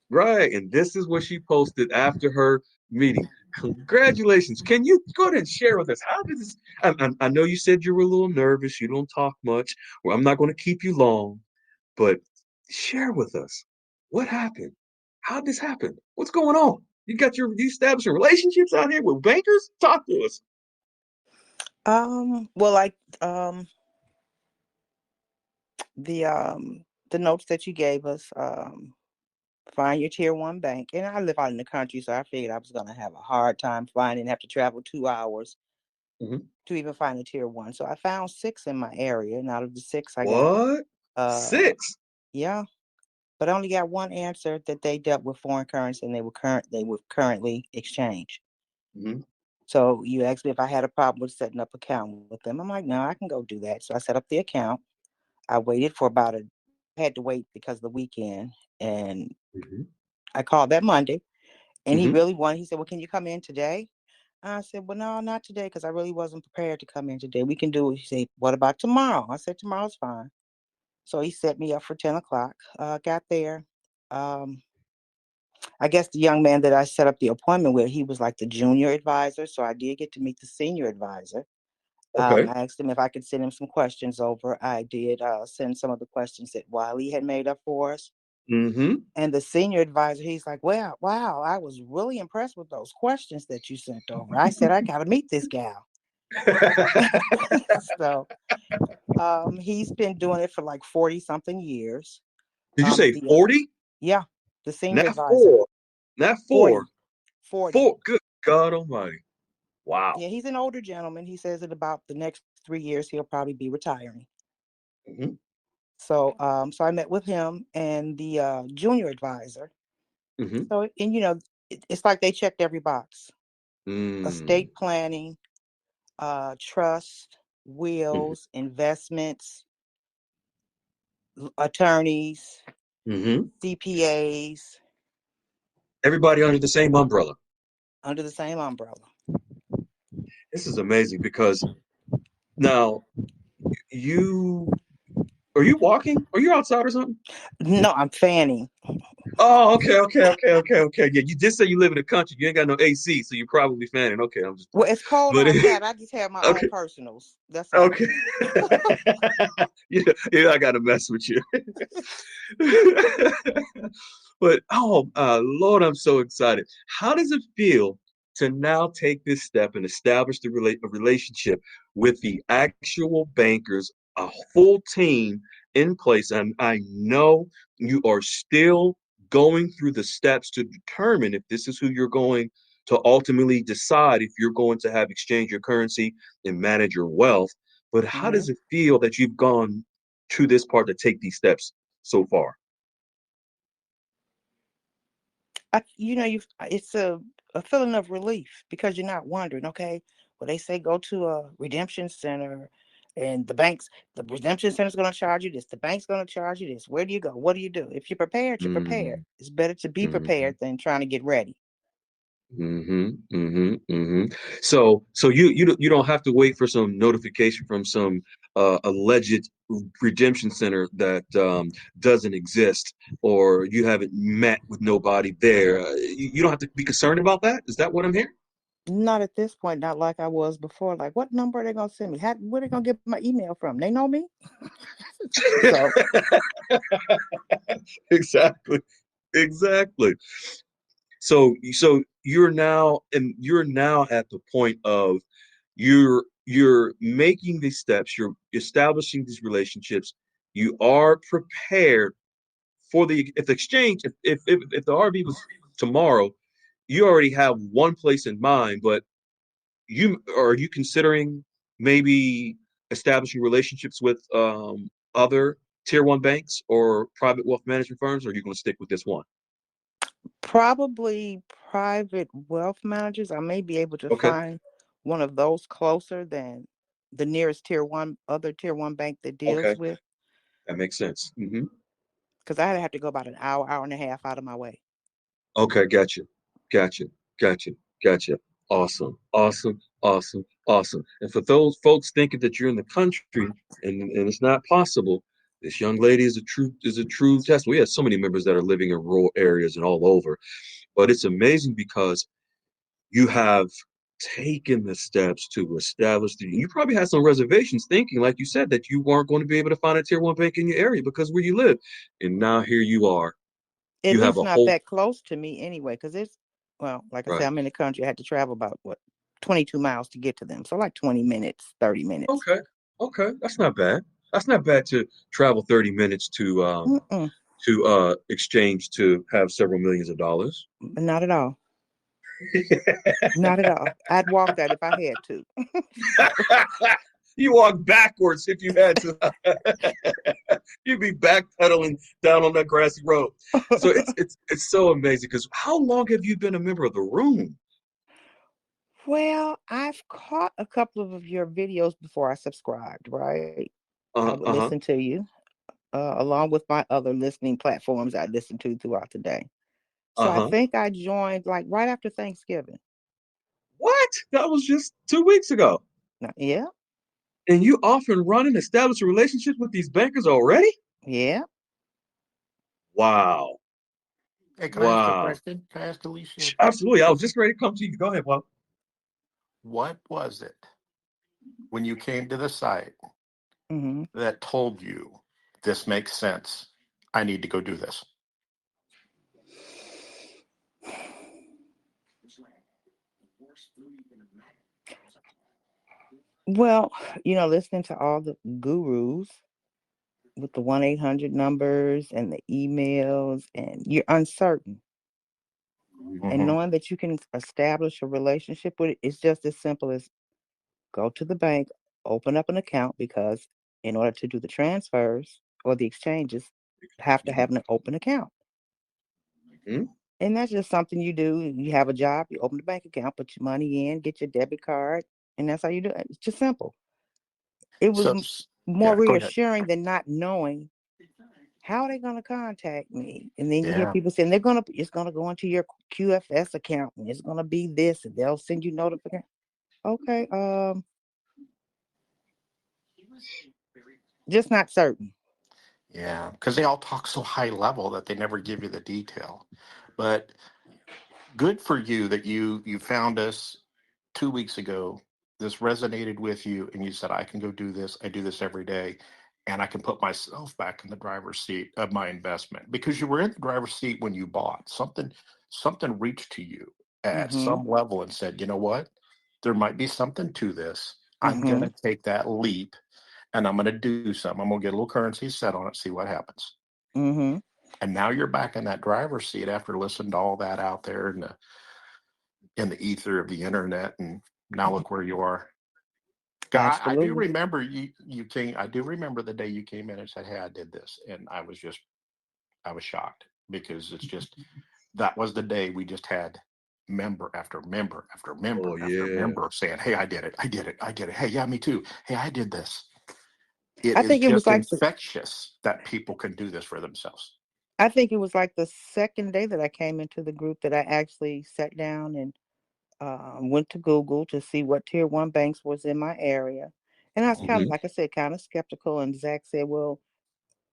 Right. And this is what she posted after her meeting. Congratulations. Can you go ahead and share with us? How did this? I know you said you were a little nervous. You don't talk much. Well, I'm not going to keep you long, but share with us what happened. How did this happen? What's going on? You establishing relationships out here with bankers? Talk to us. Well, like the notes that you gave us, find your tier one bank. And I live out in the country, so I figured I was going to have a hard time finding, have to travel 2 hours Mhm. to even find a tier one. So I found 6 in my area. And out of the 6, I got, What? uh, 6? yeah, but I only got one answer that they dealt with foreign currency and they would currently exchange. Mhm. So you asked me if I had a problem with setting up an account with them. I'm like, no, I can go do that. So I set up the account. I waited for I had to wait because of the weekend. And Mhm. I called that Monday and he Mhm. really wanted, he said, well, can you come in today? I said, well, no, not today because I really wasn't prepared to come in today. We can do it. He said, what about tomorrow? I said, tomorrow's fine. So he set me up for 10 o'clock. Got there. Um, I guess the young man that I set up the appointment with, he was like the junior advisor. So I did get to meet the senior advisor. Okay. I asked him if I could send him some questions over. I did send some of the questions that Wiley had made up for us. Mhm. And the senior advisor, he's like, well, wow, I was really impressed with those questions that you sent over. I said, I got to meet this gal. So he's been doing it for like 40 something years. Did you say The 40? Yeah, the senior Not advisor, 4. Not 4. 40, 40. 4. Good God Almighty. Wow. Yeah, he's an older gentleman. He says in about the next 3 years, he'll probably be retiring. Mhm. So I met with him and the junior advisor. Mhm. So, and it's like they checked every box: Mm. estate planning, trust, Mhm. wills, investments, attorneys, Mhm. CPAs, Everybody under the same umbrella. under the same umbrella. This is amazing because now you are you walking? Are you outside or something? No, I'm fanning. Oh, okay. Yeah, you just say you live in the country. You ain't got no AC, so you're probably fanning. Okay, I'm just Well, playing. it's cold But outside. I just have my own okay, personals. That's all. okay. Yeah, I gotta mess with you. But oh, Lord, I'm so excited. How does it feel to now take this step and establish a relationship with the actual bankers, a full team in place? And I know you are still going through the steps to determine if this is who you're going to ultimately decide if you're going to have exchange your currency and manage your wealth. But how Hmm. does it feel that you've gone to this part to take these steps so far? It's a feeling of relief because you're not wondering, okay, well, they say go to a redemption center and the redemption center is going to charge you this, the bank's going to charge you this. Where do you go? What do you do? If you're prepared, you're prepared. Mm, It's better to be mhm, prepared than trying to get ready. So you don't have to wait for some notification from some alleged redemption center that doesn't exist, or you haven't met with nobody there. You don't have to be concerned about that. Is that what I'm hearing? Not at this point, not like I was before. Like, what number are they going to send me? Where are they going to get my email from? They know me. So, Exactly. Exactly. So you're now at the point of you're making these steps, you're establishing these relationships, you are prepared for the if the exchange if the RV was tomorrow, you already have one place in mind, but are you considering maybe establishing relationships with other tier one banks or private wealth management firms, or are you going to stick with this one? probably private wealth managers. I may be able to Okay. find one of those closer than the nearest other tier one bank that deals Okay. with, That makes sense. because I'd have to go about an hour and a half out of my way. Okay, gotcha. Gotcha. Gotcha. Gotcha. Awesome. And for those folks thinking that you're in the country and it's not possible, this young lady is a true test. We have so many members that are living in rural areas and all over, but it's amazing because you have taken the steps to establish you probably had some reservations thinking, like you said, that you weren't going to be able to find a tier one bank in your area because where you live. And now here you are. At You have least a not whole that close to me anyway, because well, like I said, right. I'm in the country. I had to travel about 22 miles to get to them. So like 20 minutes, 30 minutes. Okay. Okay. That's not bad. That's not bad to travel 30 minutes to Mm-mm. to exchange to have several millions of dollars. Not at all. Not at all. I'd walk that if I had to. You walk backwards if you had to. You'd be backpedaling down on that grassy road. So it's so amazing because how long have you been a member of the room? Well, I've caught a couple of your videos before I subscribed, right? I would Uh-huh. listen to you, along with my other listening platforms I listen to throughout the day. So I Uh-huh. think I joined like right after Thanksgiving. What? That was just 2 weeks ago. Now, yeah, And you off and running, establishing relationships with these bankers already? yeah. Wow. Hey, can I ask a Wow. question? Can I ask Alicia? Absolutely. I was just ready to come to you. Go ahead, Bob. What was it when you came to the site Hmm. that told you this makes sense? I need to go do this. Well, listening to all the gurus with the 1-800 numbers and the emails, and you're uncertain. And Mm-hmm. knowing that you can establish a relationship with it, it's just as simple as go to the bank, open up an account, because in order to do the transfers or the exchanges, you have to have an open account. Hmm. And that's just something you do. You have a job, you open the bank account, put your money in, get your debit card, and that's how you do it. It's just simple. It was So, more yeah, go ahead. reassuring than not knowing how are they going to contact me. And then you hear Yeah. people saying it's going to go into your QFS account and it's going to be this and they'll send you notification. Okay, just not certain. Yeah, because they all talk so high level that they never give you the detail. But good for you that you found us 2 weeks ago. This resonated with you, and you said, "I can go do this. I do this every day, and I can put myself back in the driver's seat of my investment." Because you were in the driver's seat when you bought something. Something reached to you at Mm-hmm. some level and said, "You know what? There might be something to this. I'm Mm-hmm. gonna take that leap, and I'm gonna do something. I'm gonna get a little currency set on it, see what happens." Mm-hmm. And now you're back in that driver's seat after listening to all that out there in the ether of the internet, and now look where you are. God, I do Absolutely. remember you came. I do remember the day you came in and said, "Hey, I did this," and I was shocked because it's just that was the day we just had member after member after Oh member after yeah. member saying, "Hey, I did it. I did it. I did it. Hey, yeah, me too. Hey, I did this." It I is think it was just like the infectious that people can do this for themselves. I think it was like the second day that I came into the group that I actually sat down and went to Google to see what tier one banks was in my area. And I was kind of, Hmm. like I said, kind of skeptical. And Zach said, well,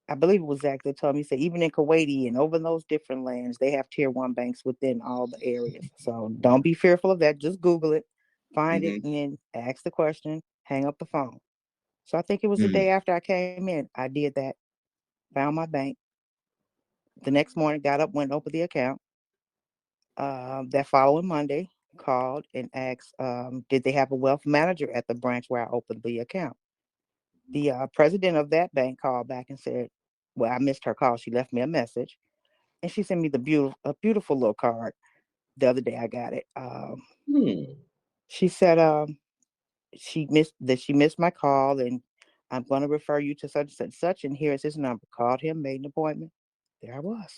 I believe it was Zach that told me, he said, even in Kuwaiti and over in those different lands, they have tier one banks within all the areas. So don't be fearful of that. Just Google it, find it, Hmm. and then ask the question, hang up the phone. So I think it was the Hmm. day after I came in, I did that, found my bank. The next morning, got up, went over the account. That following Monday, called and asked, did they have a wealth manager at the branch where I opened the account? The president of that bank called back and said, well, I missed her call. She left me a message, and she sent me a beautiful little card the other day. I got it. Hmm. She said she missed my call, and I'm going to refer you to such and such, and here's his number. Called him, made an appointment. There I was.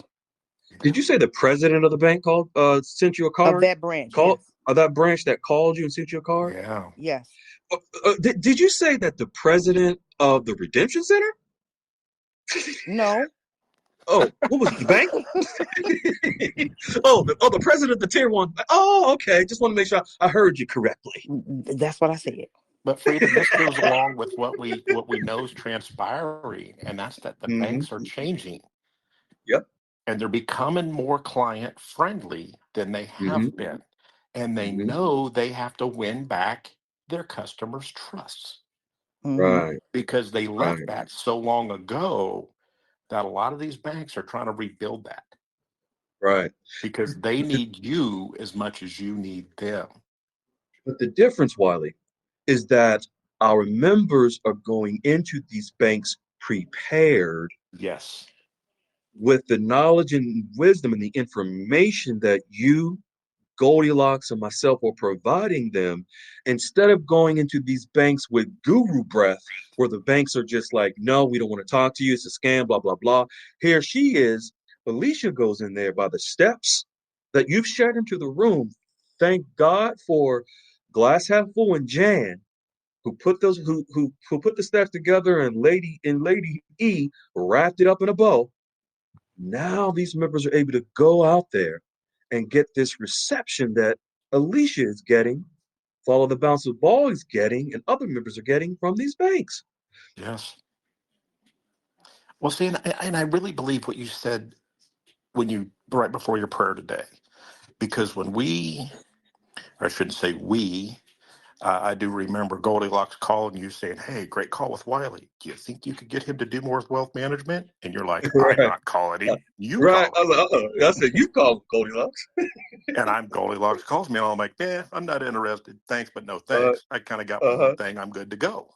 Did you say the president of the bank called sent you a Of card? that branch, Called yes. that branch that called you and sent you a card? Yeah. Yes. Did you say that the president of the Redemption Center? No. Oh, what was it, the bank? The president of the tier one. Oh, okay. Just want to make sure I heard you correctly. That's what I said. But Freedom, this goes along with what we know is transpiring, and that's that the Hmm. banks are changing Yep. and they're becoming more client friendly than they Hmm. have been. And they Hmm. know they have to win back their customers' trusts Hmm. Right. because they left Right. that so long ago that a lot of these banks are trying to rebuild that Right. because they need you as much as you need them. But the difference, Wiley, is that our members are going into these banks prepared Yes. with the knowledge and wisdom and the information that you, Goldilocks, and myself are providing them, instead of going into these banks with guru breath, where the banks are just like, no, we don't want to talk to you, it's a scam, blah, blah, blah. Here she is. Alicia goes in there by the steps that you've shared into the room. Thank God for Glass Half Full and Jan, who put those who put the steps together, and Lady E wrapped it up in a bow. Now these members are able to go out there and get this reception that Alicia is getting, Follow the Bounce of Ball is getting, and other members are getting from these banks. Yes. Well, see, and I really believe what you said when you right before your prayer today, because when we, or I shouldn't say we, I do remember Goldilocks calling you saying, "Hey, great call with Wiley. Do you think you could get him to do more with wealth management?" And you're like, "I'm Right. not calling him. You Right. call him." I said, you call Goldilocks. And I'm Goldilocks calls me, and I'm like, I'm not interested. Thanks, but no Uh, thanks. I kind of got my own uh-huh. thing. I'm good to go.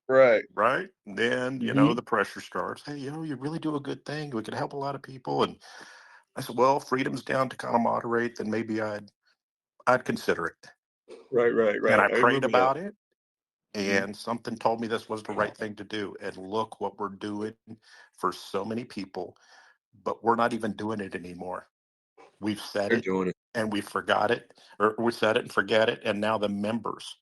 Right. Right. And then, Mm-hmm. the pressure starts. Hey, you really do a good thing. We could help a lot of people. And I said, well, freedom's down to kind of moderate, then maybe I'd consider it. And Right. I I prayed remember that. about it, Mm-hmm. and something told me this was the right thing to do. And look what we're doing for so many people, but we're not even doing it anymore. We've said They're it doing it. and we forgot it, or we said it and forget it. And now the members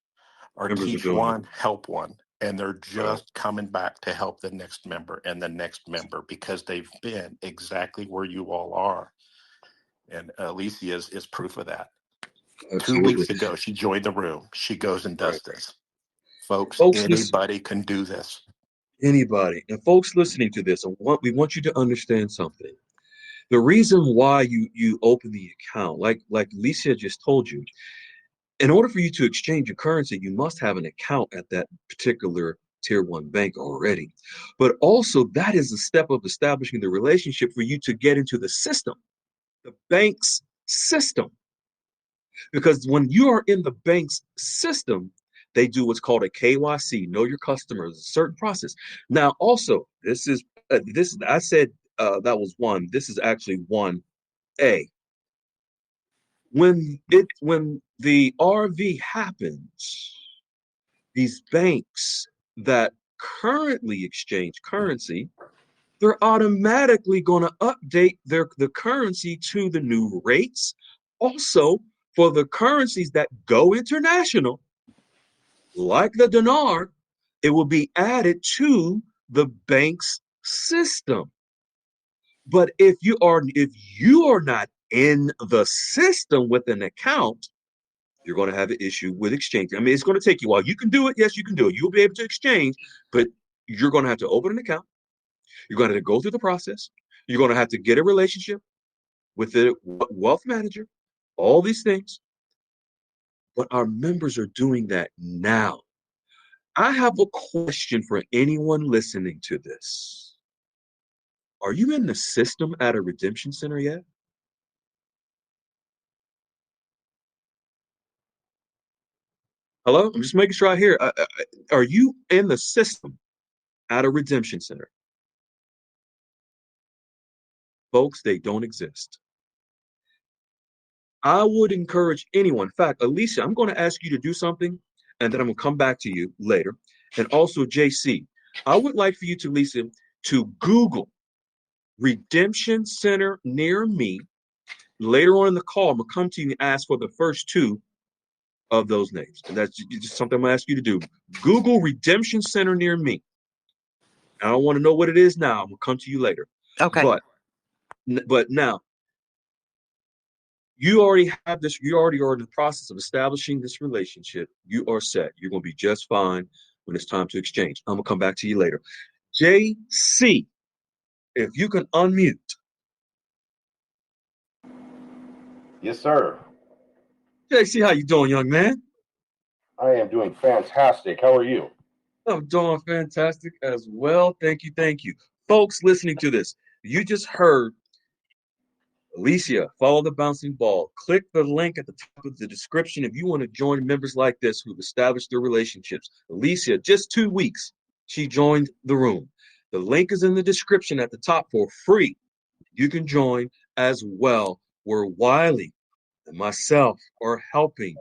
are Members are teach doing it. one, help one. And they're Right. just coming back to help the next member and the next member because they've been exactly where you all are. And Alicia is proof of that. Two Absolutely. weeks ago, she joined the room. She goes and Right. does this. Folks, Folks, listen. anybody can do this. Anybody. And folks listening to this, we want you to understand something. The reason why you open the account, like Lisa just told you, in order for you to exchange your currency, you must have an account at that particular tier one bank already. But also, that is a step of establishing the relationship for you to get into the system, the bank's system. Because when you are in the bank's system, they do what's called a KYC, know your customers, a certain process. Now, also, this I said that was one. This is actually 1A. When the RV happens, these banks that currently exchange currency, they're automatically going to update the currency to the new rates. Also, for the currencies that go international, like the dinar, it will be added to the bank's system. But if you are not in the system with an account, you're going to have an issue with exchange. I mean, it's going to take you a while. You can do it. Yes, you can do it. You'll be able to exchange, but you're going to have to open an account. You're going to have to go through the process. You're going to have to get a relationship with the wealth manager, all these things. But our members are doing that now. I have a question for anyone listening to this. Are you in the system at a redemption center yet? Hello? I'm just making sure I hear. Are you in the system at a redemption center? Folks, they don't exist. I would encourage anyone. In fact, Alicia, I'm going to ask you to do something, and then I'm going to come back to you later. And also, JC, I would like for you to, Lisa, to Google Redemption Center near me. Later on in the call, I'm going to come to you and ask for the first two of those names. And that's just something I'm going to ask you to do. Google Redemption Center near me. I don't want to know what it is now. I'm going to come to you later. Okay. But now, you already have this, you already are in the process of establishing this relationship. You are set. You're going to be just fine when it's time to exchange. I'm going to come back to you later. JC, if you can unmute. Yes, sir. JC, how you doing, young man? I am doing fantastic. How are you? I'm doing fantastic as well. Thank you. Thank you. Folks listening to this, you just heard Alicia, follow the bouncing ball. Click the link at the top of the description if you want to join members like this who've established their relationships. Alicia, just 2 weeks, she joined the room. The link is in the description at the top for free. you can join as well, where Wiley and myself are helping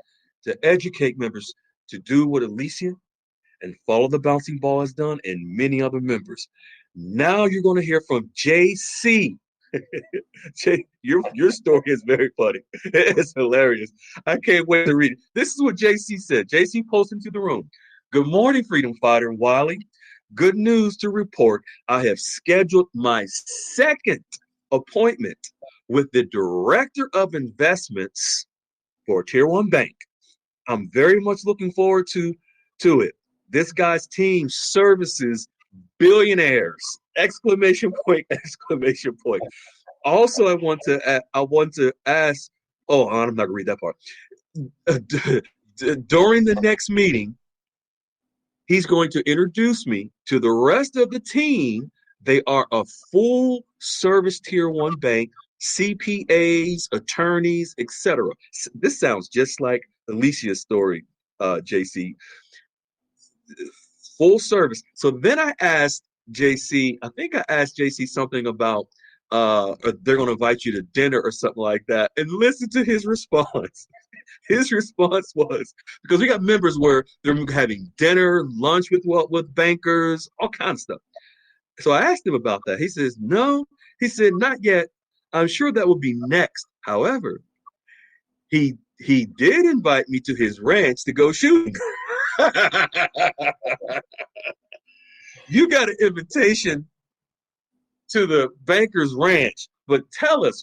to educate members to do what Alicia and Follow the Bouncing Ball has done, and many other members. Now you're going to hear from JC. Your story is very funny. It's hilarious. I can't wait to read it. This is what JC said. JC posted into the room. Good morning, Freedom Fighter and Wiley. Good news to report. I have scheduled my second appointment with the Director of Investments for a Tier 1 bank. I'm very much looking forward to it. This guy's team services billionaires! Exclamation point! Exclamation point! Also, I want to ask. Oh, I'm not gonna read that part. During the next meeting, he's going to introduce me to the rest of the team. They are a full service Tier 1 bank, CPAs, attorneys, etc. This sounds just like Alicia's story, JC. Full service. So then I asked JC, I think I asked JC something about they're going to invite you to dinner or something like that. And listen to his response. His response was, because we got members where they're having dinner, lunch with bankers, all kinds of stuff. So I asked him about that. He says, no. He said, not yet. I'm sure that will be next. However, he did invite me to his ranch to go shooting. You got an invitation to the banker's ranch, but tell us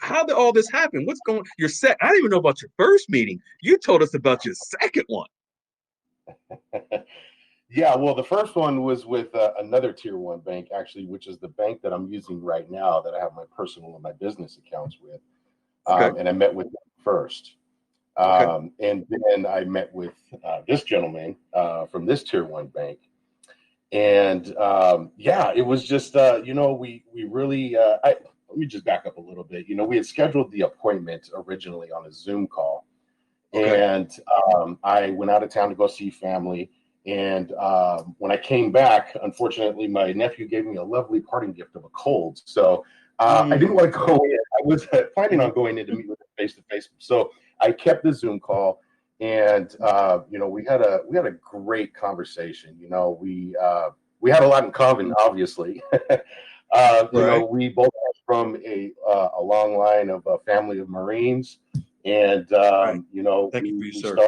how did all this happen? What's going? I didn't even know about your first meeting. You told us about your second one. Yeah, well, the first one was with another Tier 1 bank, actually, which is the bank that I'm using right now that I have my personal and my business accounts with. Okay. And I met with them first. Okay. And then I met with this gentleman from this Tier 1 bank. And yeah, it was just, we really, let me just back up a little bit. We had scheduled the appointment originally on a Zoom call. Okay. And I went out of town to go see family. And when I came back, unfortunately, my nephew gave me a lovely parting gift of a cold. So I didn't want to go in. I was planning on going in to meet with him face to face. So I kept the Zoom call, and we had a great conversation. We had a lot in common, obviously. Right. We both are from a long line of a family of Marines, and Right. Thank you for we your service.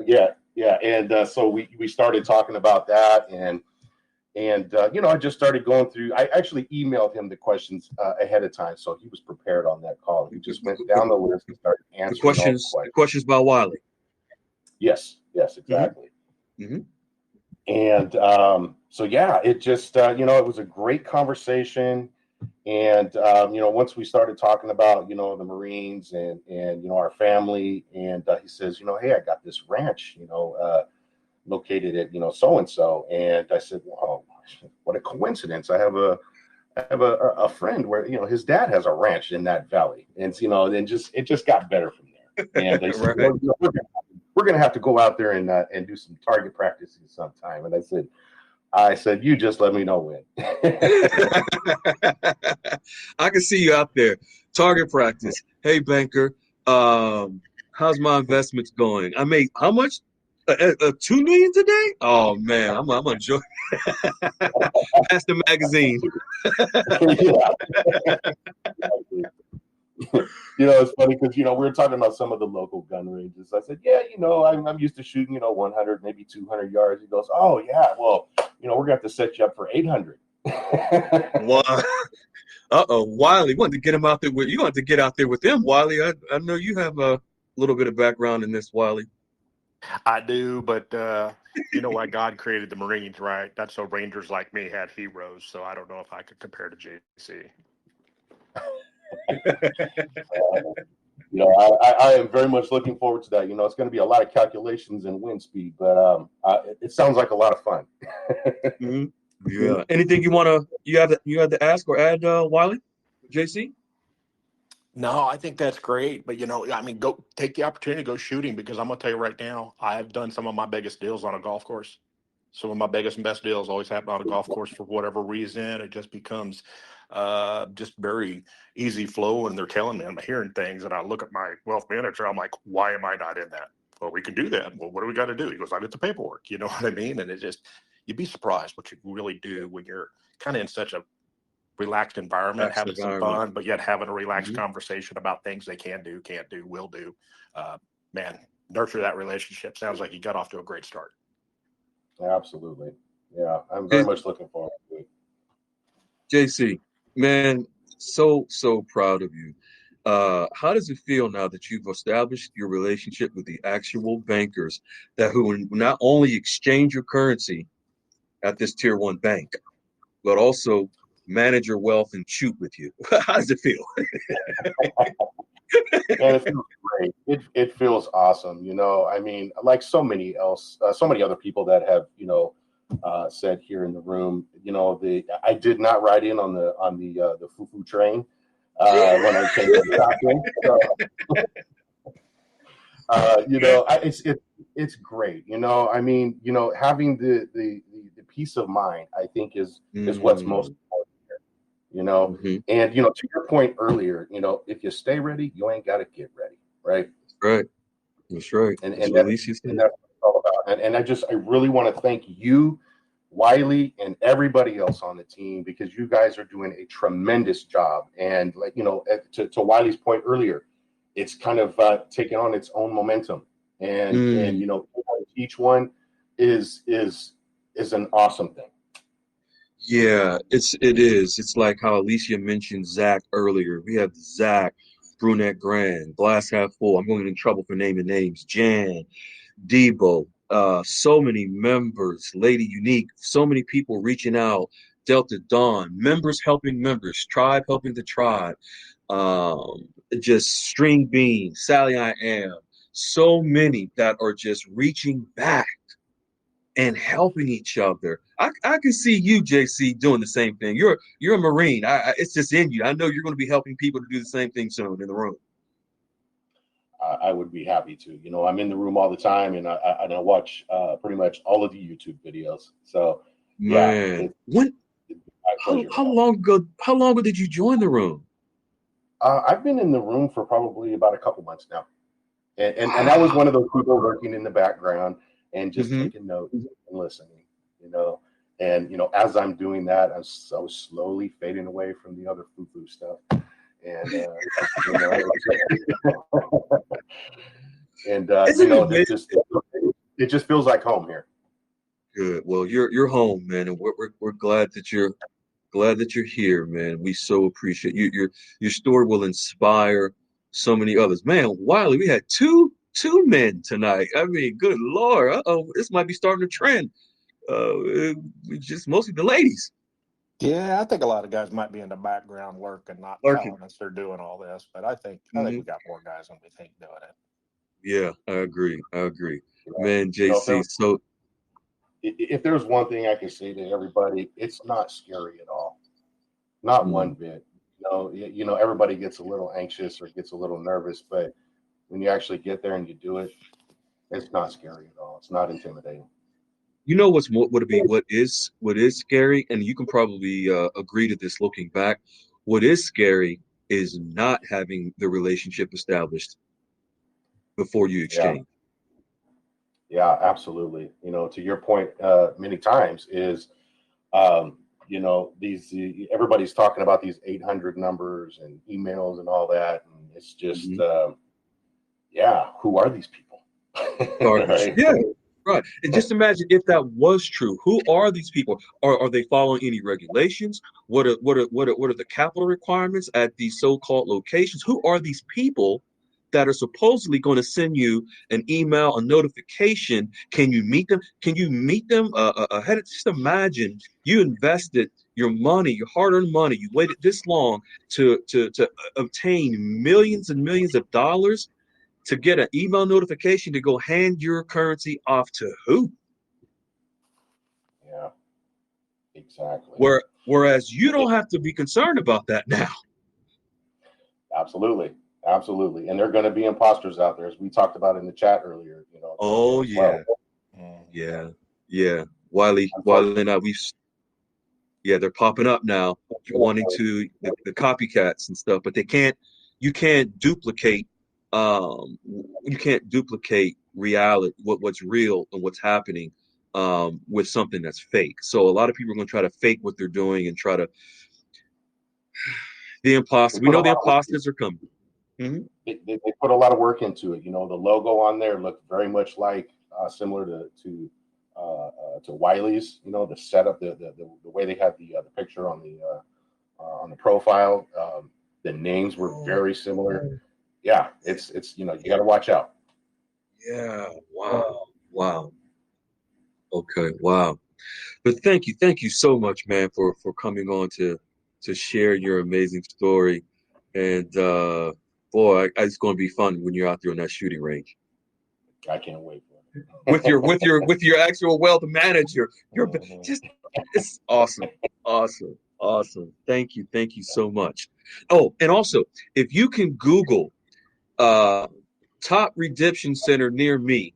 started. Yeah, and so we started talking about that, and I just started going through. I actually emailed him the questions ahead of time, so he was prepared on that call. He just went down the list and started answering all the questions. The questions by Wiley. Yes, exactly. Mm-hmm. And so yeah, it just it was a great conversation. And once we started talking about the Marines and our family, and he says, hey, I got this ranch, located at so and so, and I said, wow, what a coincidence! I have a friend where his dad has a ranch in that valley, and it just got better from there. And they said, Right. well, we're gonna have to go out there and do some target practices sometime. And I said, you just let me know when. I can see you out there. Target practice. Hey, banker, how's my investments going? I made how much? $2 million today? Oh man, I'm enjoying. Pass the magazine. It's funny because we were talking about some of the local gun ranges. I said, yeah, I'm used to shooting 100, maybe 200 yards. He goes, oh yeah, well, we're gonna have to set you up for 800. Wow. Wiley, you want to get him out there with you. Want to get out there with him, Wiley. I know you have a little bit of background in this, Wiley. I do, but you know why God created the Marines, right? That's so Rangers like me had heroes. So I don't know if I could compare to JC. I am very much looking forward to that. It's going to be a lot of calculations and wind speed, but it sounds like a lot of fun. Mm-hmm. Yeah. Anything you have to ask or add, Wiley, JC? No, I think that's great. But, go take the opportunity to go shooting, because I'm going to tell you right now, I've done some of my biggest deals on a golf course. Some of my biggest and best deals always happen on a golf course for whatever reason. It just becomes just very easy flow. And they're telling me, I'm hearing things, and I look at my wealth manager. I'm like, why am I not in that? Well, we can do that. Well, what do we got to do? He goes, I did the paperwork. You know what I mean? And it just, you'd be surprised what you really do when you're kind of in such a relaxed environment, That's the having some environment. fun, but yet having a relaxed Mhm. conversation about things they can do, can't do, will do. Man, nurture that relationship. Sounds like you got off to a great start. Absolutely. Yeah, I'm very J- much looking forward to it. JC, man, so proud of you. How does it feel now that you've established your relationship with the actual bankers that who not only exchange your currency at this tier one bank, but also manage your wealth and shoot with you? How does it feel? And it feels great. It feels awesome. You know, I mean, like so many other people that have, said here in the room, I did not ride in on the foo-foo train when I came to the doctor. So, it's great. I mean, having the peace of mind, I think is what's most Mm, important here. mhm. And to your point earlier, if you stay ready, you ain't got to get ready, right? Right. That's right. and That's and what that Alicia and said. that's what it's all about. And I really want to thank you, Wiley, and everybody else on the team, because you guys are doing a tremendous job. And to Wiley's point earlier, it's kind of taking on its own momentum. And Mm, each one is an awesome thing. yeah, it is. It's like how Alicia mentioned Zach earlier. We have Zach, Brunette Grand, Glass Half Full. I'm going in trouble for naming names. Jan, Debo, so many members, Lady Unique, so many people reaching out, Delta Dawn, members helping members, tribe helping the tribe, just String Bean, Sally I Am, so many that are just reaching back and helping each other. I can see you, JC, doing the same thing. You're a Marine. It's just in you. I know you're going to be helping people to do the same thing soon in the room. I would be happy to. I'm in the room all the time, and I watch pretty much all of the YouTube videos. So yeah, Man, it's when my pleasure to help. how long ago did you join the room? I've been in the room for probably about a couple months now, and I was Wow. one of those people working in the background and just Hmm. taking notes and listening. You know, and as I'm doing that, I was slowly fading away from the other foo-foo stuff, and you know, and Isn't it that amazing? just it just feels like home here. Good. Well, you're home, man, and we're glad that you're here, man. We so appreciate you. Your story will inspire so many others. Man, Wiley, we had two men tonight. I mean, good Lord. Uh-oh, this might be starting a trend. We just mostly the ladies Yeah, I think a lot of guys might be in the background working, not lurking. telling us they're doing all this, but I think Hmm. we got more guys than we think doing it. Yeah, I agree. I agree. You know, Man, if there JC, so if there's one thing I can say to everybody, it's not scary at all. Not one mm, bit. Everybody gets a little anxious or gets a little nervous, but when you actually get there and you do it, it's not scary at all. It's not intimidating. you know what's what would be what is scary, and you can probably agree to this looking back. What is scary is not having the relationship established before you Yeah, exchange. yeah, absolutely. To your point, many times is, these everybody's talking about these 800 numbers and emails and all that, and it's just, Mhm. yeah, who are these people? Garbage. Right? Yeah, right. And just imagine if that was true. Who are these people? Are they following any regulations? What are the capital requirements at these so-called locations? Who are these people that are supposedly going to send you an email, a notification? Can you meet them? Can you meet them ahead? Just imagine you invested your money, your hard-earned money. You waited this long to obtain millions and millions of dollars to get an email notification to go hand your currency off to who? Yeah, exactly. Whereas you It- don't have to be concerned about that now. Absolutely. Absolutely. And there are going to be imposters out there, as we talked about in the chat earlier, Oh as well. yeah, yeah, yeah. Wiley and I, they're popping up now, wanting to the copycats and stuff, but they can't. You can't duplicate. You can't duplicate reality, what's real and what's happening, with something that's fake. So a lot of people are going to try to fake what they're doing and try to the imposters. We know the imposters are coming. Mm-hmm. They put a lot of work into it. You know, the logo on there looked very much like similar to Wiley's. You know, the setup, the way they had the picture on the profile. The names were very similar. Yeah, it's you know, you got to watch out. Yeah. Wow. Okay. Wow. But thank you so much, man, for coming on to share your amazing story. And boy, it's going to be fun when you're out there on that shooting range I can't wait for it. with your actual wealth manager. You're just it's awesome. Thank you so much. Oh, and also, if you can Google top redemption center near me.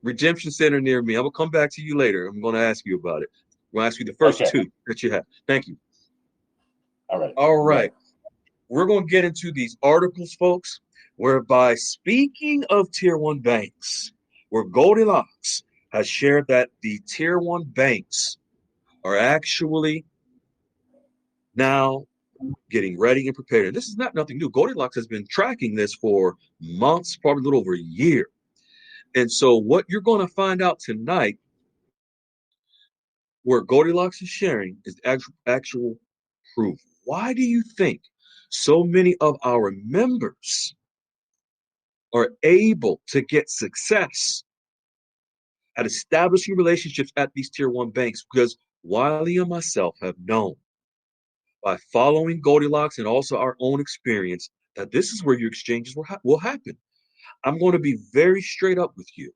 I will come back to you later. I'm going to ask you about it. I'm going to ask you the first two that you have. Thank you. All right. We're going to get into these articles, folks, whereby, speaking of tier one banks, where Goldilocks has shared that the tier one banks are actually now getting ready and prepared. And this is not nothing new. Goldilocks has been tracking this for months, probably a little over a year. And so what you're going to find out tonight, where Goldilocks is sharing, is actual proof. Why do you think so many of our members are able to get success at establishing relationships at these tier one banks? Because Wiley and myself have known by following Goldilocks and also our own experience that this is where your exchanges will happen. I'm going to be very straight up with you.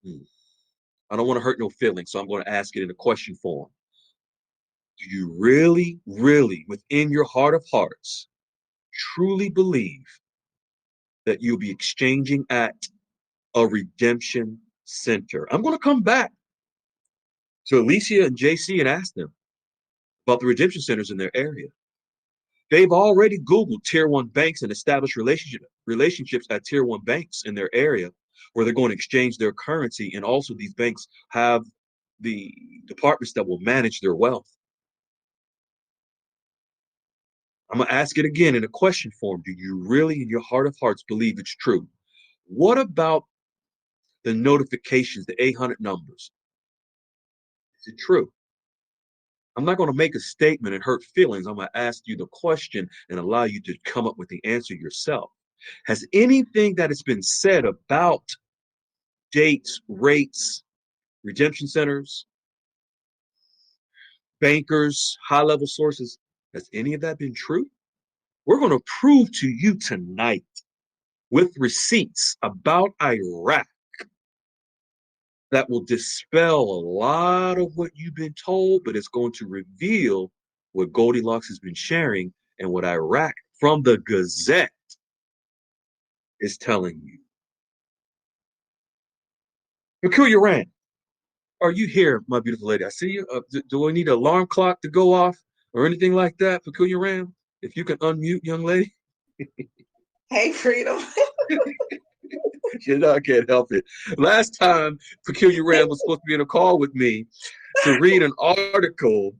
I don't want to hurt no feelings, so I'm going to ask it in a question form. Do you really, really, within your heart of hearts, truly believe that you'll be exchanging at a redemption center? I'm going to come back to Alicia and JC and ask them about the redemption centers in their area. They've already Googled tier one banks and established relationships at tier one banks in their area where they're going to exchange their currency. And also these banks have the departments that will manage their wealth. I'm going to ask it again in a question form. Do you really, in your heart of hearts, believe it's true? What about the notifications, the 800 numbers? Is it true? I'm not going to make a statement and hurt feelings. I'm going to ask you the question and allow you to come up with the answer yourself. Has anything that has been said about dates, rates, redemption centers, bankers, high-level sources, has any of that been true? We're going to prove to you tonight with receipts about Iraq that will dispel a lot of what you've been told, but it's going to reveal what Goldilocks has been sharing and what Iraq from the Gazette is telling you. Peculiar Rand, are you here, my beautiful lady? I see you. Do I need an alarm clock to go off or anything like that, Peculiar Rand? If you can unmute, young lady. Hey, Freedom. You know, I can't help it. Last time, Peculiar Rand was supposed to be in a call with me to read an article.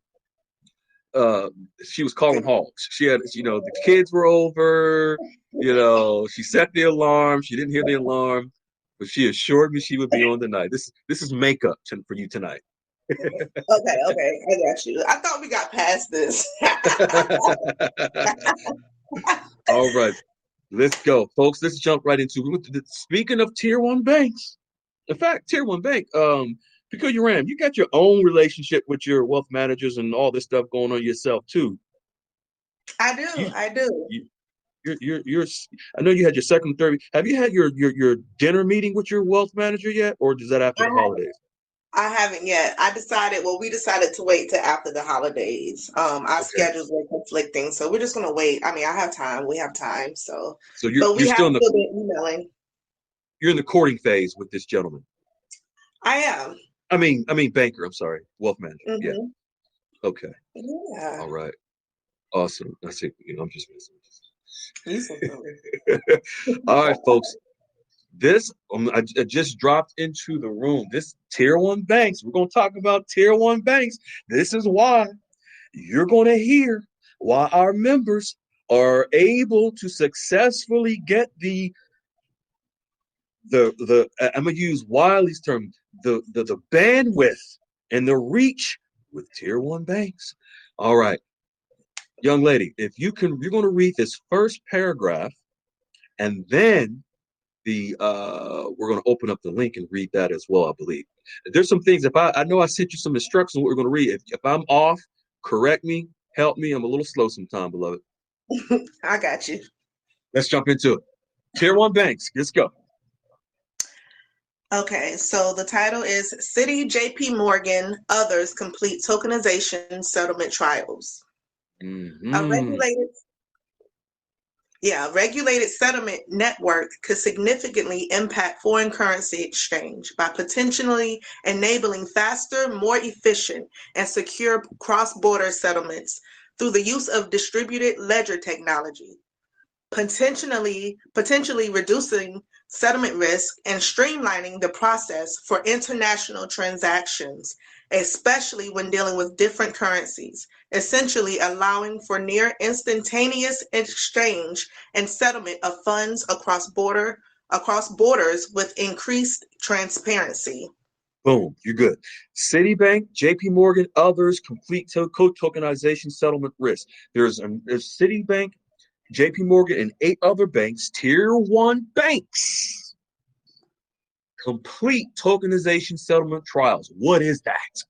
She was calling hogs. She had, the kids were over. She set the alarm. She didn't hear the alarm, but she assured me she would be on tonight. This is makeup for you tonight. Okay, I got you. I thought we got past this. All right, let's go, folks. Let's jump right into it. Speaking of tier one banks, in fact, tier one bank, Peculiar Ram, you got your own relationship with your wealth managers and all this stuff going on yourself too. I do. You're. I know you had your second, third. Have you had your dinner meeting with your wealth manager yet, or is that after the holidays? I haven't yet. We decided to wait till after the holidays. Our schedules were conflicting, so we're just gonna wait. I mean, I have time. We have time. So you're still been emailing. You're in the courting phase with this gentleman. I am. I mean banker. I'm sorry, wealth manager. Yeah. Mm-hmm. Okay. Yeah. All right. Awesome. I see. I'm just messing. You so silly. All right, folks. This I just dropped into the room. This tier one banks. We're going to talk about tier one banks. This is why you're going to hear why our members are able to successfully get the I'm gonna use Wiley's term, the bandwidth and the reach with tier one banks. All right, young lady, if you can, you're going to read this first paragraph, and then we're going to open up the link and read that as well. I believe there's some things. If I know I sent you some instructions, what we're going to read. If I'm off, correct me, help me. I'm a little slow sometimes, beloved. I got you. Let's jump into it. Tier one banks. Let's go. Okay, so the title is Citi, JP Morgan, Others Complete Tokenization Settlement Trials. Mm-hmm. A regulated settlement network could significantly impact foreign currency exchange by potentially enabling faster, more efficient, and secure cross-border settlements through the use of distributed ledger technology, potentially reducing settlement risk and streamlining the process for international transactions, especially when dealing with different currencies, essentially allowing for near instantaneous exchange and settlement of funds across borders with increased transparency. Boom, you're good. Citibank, JP Morgan, others complete tokenization settlement risk. There's Citibank, JP Morgan, and 8 other banks, tier one banks, complete tokenization settlement trials. What is that?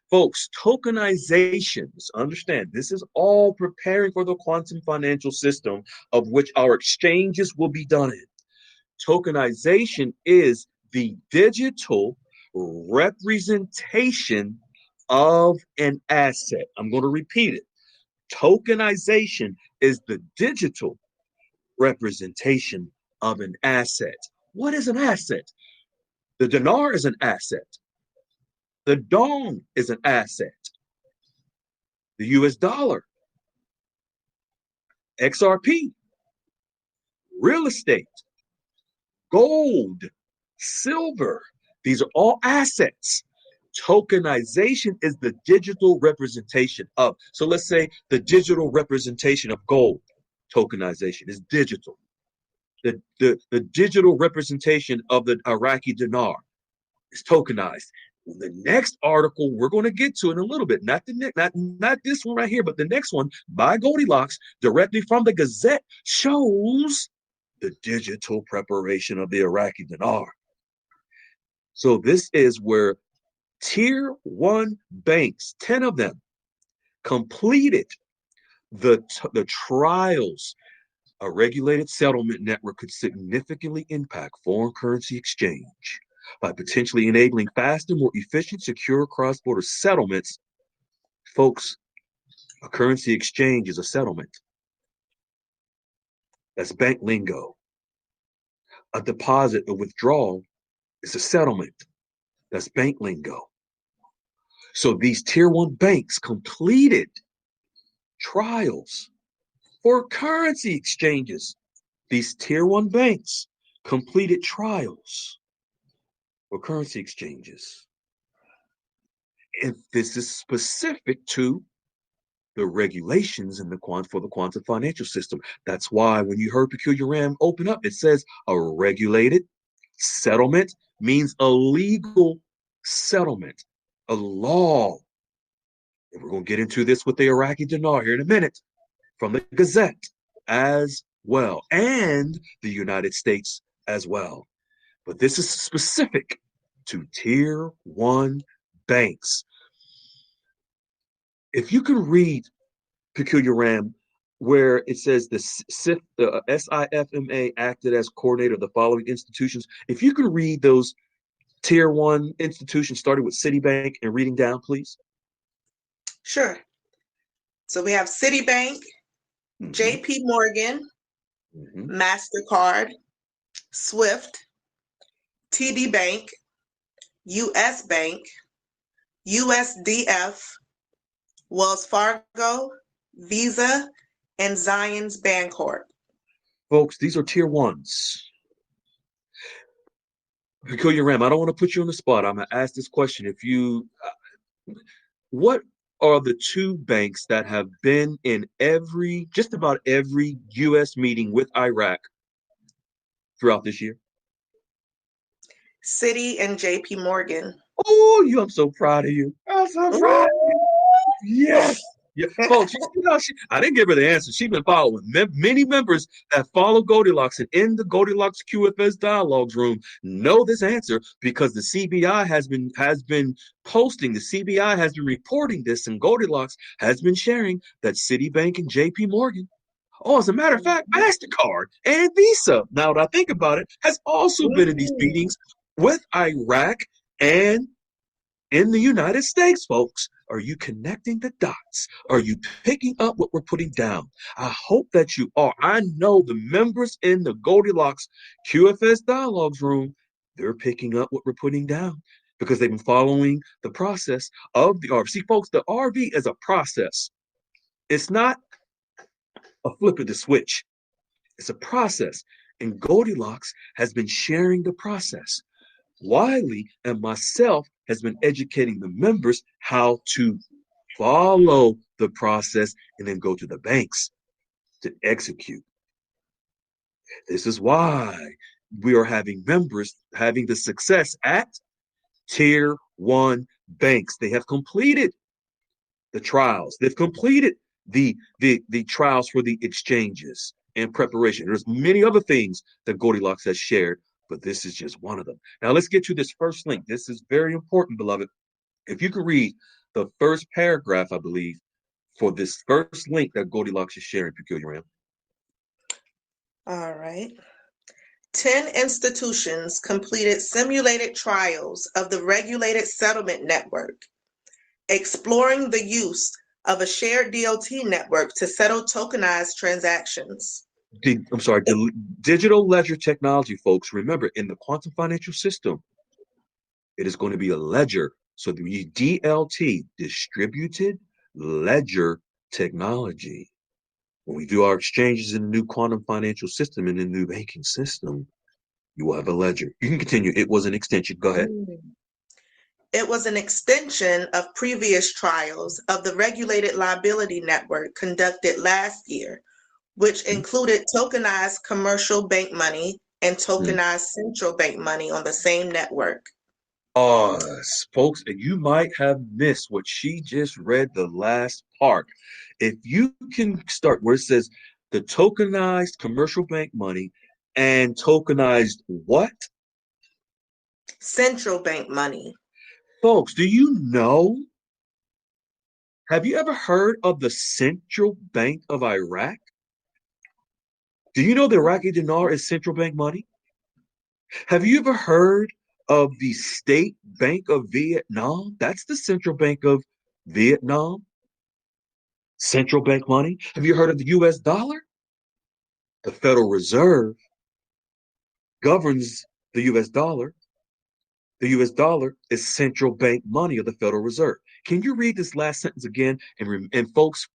Folks, tokenizations, understand, this is all preparing for the quantum financial system of which our exchanges will be done in. Tokenization is the digital representation of an asset. I'm going to repeat it. Tokenization is the digital representation of an asset. What is an asset? The dinar is an asset. The dong is an asset. The US dollar, XRP, real estate, gold, silver. These are all assets. Tokenization is the digital representation of. So let's say the digital representation of gold. Tokenization is digital. The digital representation of the Iraqi dinar is tokenized. The next article we're going to get to in a little bit, not this one right here, but the next one by Goldilocks, directly from the Gazette, shows the digital preparation of the Iraqi dinar. So this is where tier one banks, 10 of them, completed the trials. A regulated settlement network could significantly impact foreign currency exchange by potentially enabling faster, more efficient, secure cross-border settlements. Folks, a currency exchange is a settlement. That's bank lingo. A deposit, a withdrawal is a settlement. That's bank lingo. So these tier one banks completed trials for currency exchanges. These tier one banks completed trials for currency exchanges. And this is specific to the regulations in the quantum financial system. That's why when you heard Peculiar Ram open up, it says a regulated settlement means a legal settlement, a law. And we're going to get into this with the Iraqi dinar here in a minute from the Gazette as well, and the United States as well. But this is specific to tier one banks. If you can read Peculiar Ram, where it says the SIFMA acted as coordinator of the following institutions. If you can read those tier one institutions, starting with Citibank and reading down, please. Sure. So we have Citibank, JP Morgan, MasterCard, Swift, TD Bank, U.S. Bank, USDF, Wells Fargo, Visa, and Zions Bancorp. Folks, these are tier ones. Peculiar Ram, I don't want to put you on the spot. I'm going to ask this question. What are the two banks that have been in just about every U.S. meeting with Iraq throughout this year? Citi and JP Morgan. Oh, I'm so proud of you. I'm so proud of you. Yes. Yeah, folks, I didn't give her the answer. She's been following. Many members that follow Goldilocks and in the Goldilocks QFS dialogues room know this answer because the CBI has been posting. The CBI has been reporting this, and Goldilocks has been sharing that Citibank and JP Morgan. Oh, as a matter of fact, MasterCard and Visa, now that I think about it, has also been in these meetings with Iraq and in the United States, folks. Are you connecting the dots? Are you picking up what we're putting down? I hope that you are. I know the members in the Goldilocks QFS Dialogues room, they're picking up what we're putting down because they've been following the process of the RV. See, folks, the RV is a process. It's not a flip of the switch. It's a process. And Goldilocks has been sharing the process. Wiley and myself has been educating the members how to follow the process and then go to the banks to execute. This is why we are having members having the success at tier one banks. They have completed the trials. They've completed the trials for the exchanges and preparation. There's many other things that Goldilocks has shared, but this is just one of them. Now let's get to this first link. This is very important, beloved. If you could read the first paragraph, I believe, for this first link that Goldilocks is sharing, Peculiar Ram. All right. 10 institutions completed simulated trials of the regulated settlement network, exploring the use of a shared DOT network to settle tokenized transactions. The digital ledger technology, folks. Remember, in the quantum financial system, it is going to be a ledger. So the DLT, distributed ledger technology. When we do our exchanges in the new quantum financial system and in the new banking system, you will have a ledger. You can continue. It was an extension. Go ahead. It was an extension of previous trials of the regulated liability network conducted last year, which included tokenized commercial bank money and tokenized central bank money on the same network. Folks, you might have missed what she just read the last part. If you can start where it says the tokenized commercial bank money and tokenized what? Central bank money. Folks, do you know? Have you ever heard of the Central Bank of Iraq? Do you know the Iraqi dinar is central bank money? Have you ever heard of the State Bank of Vietnam? That's the Central Bank of Vietnam. Central bank money. Have you heard of the US dollar? The Federal Reserve governs the US dollar. The US dollar is central bank money of the Federal Reserve. Can you read this last sentence again? And folks,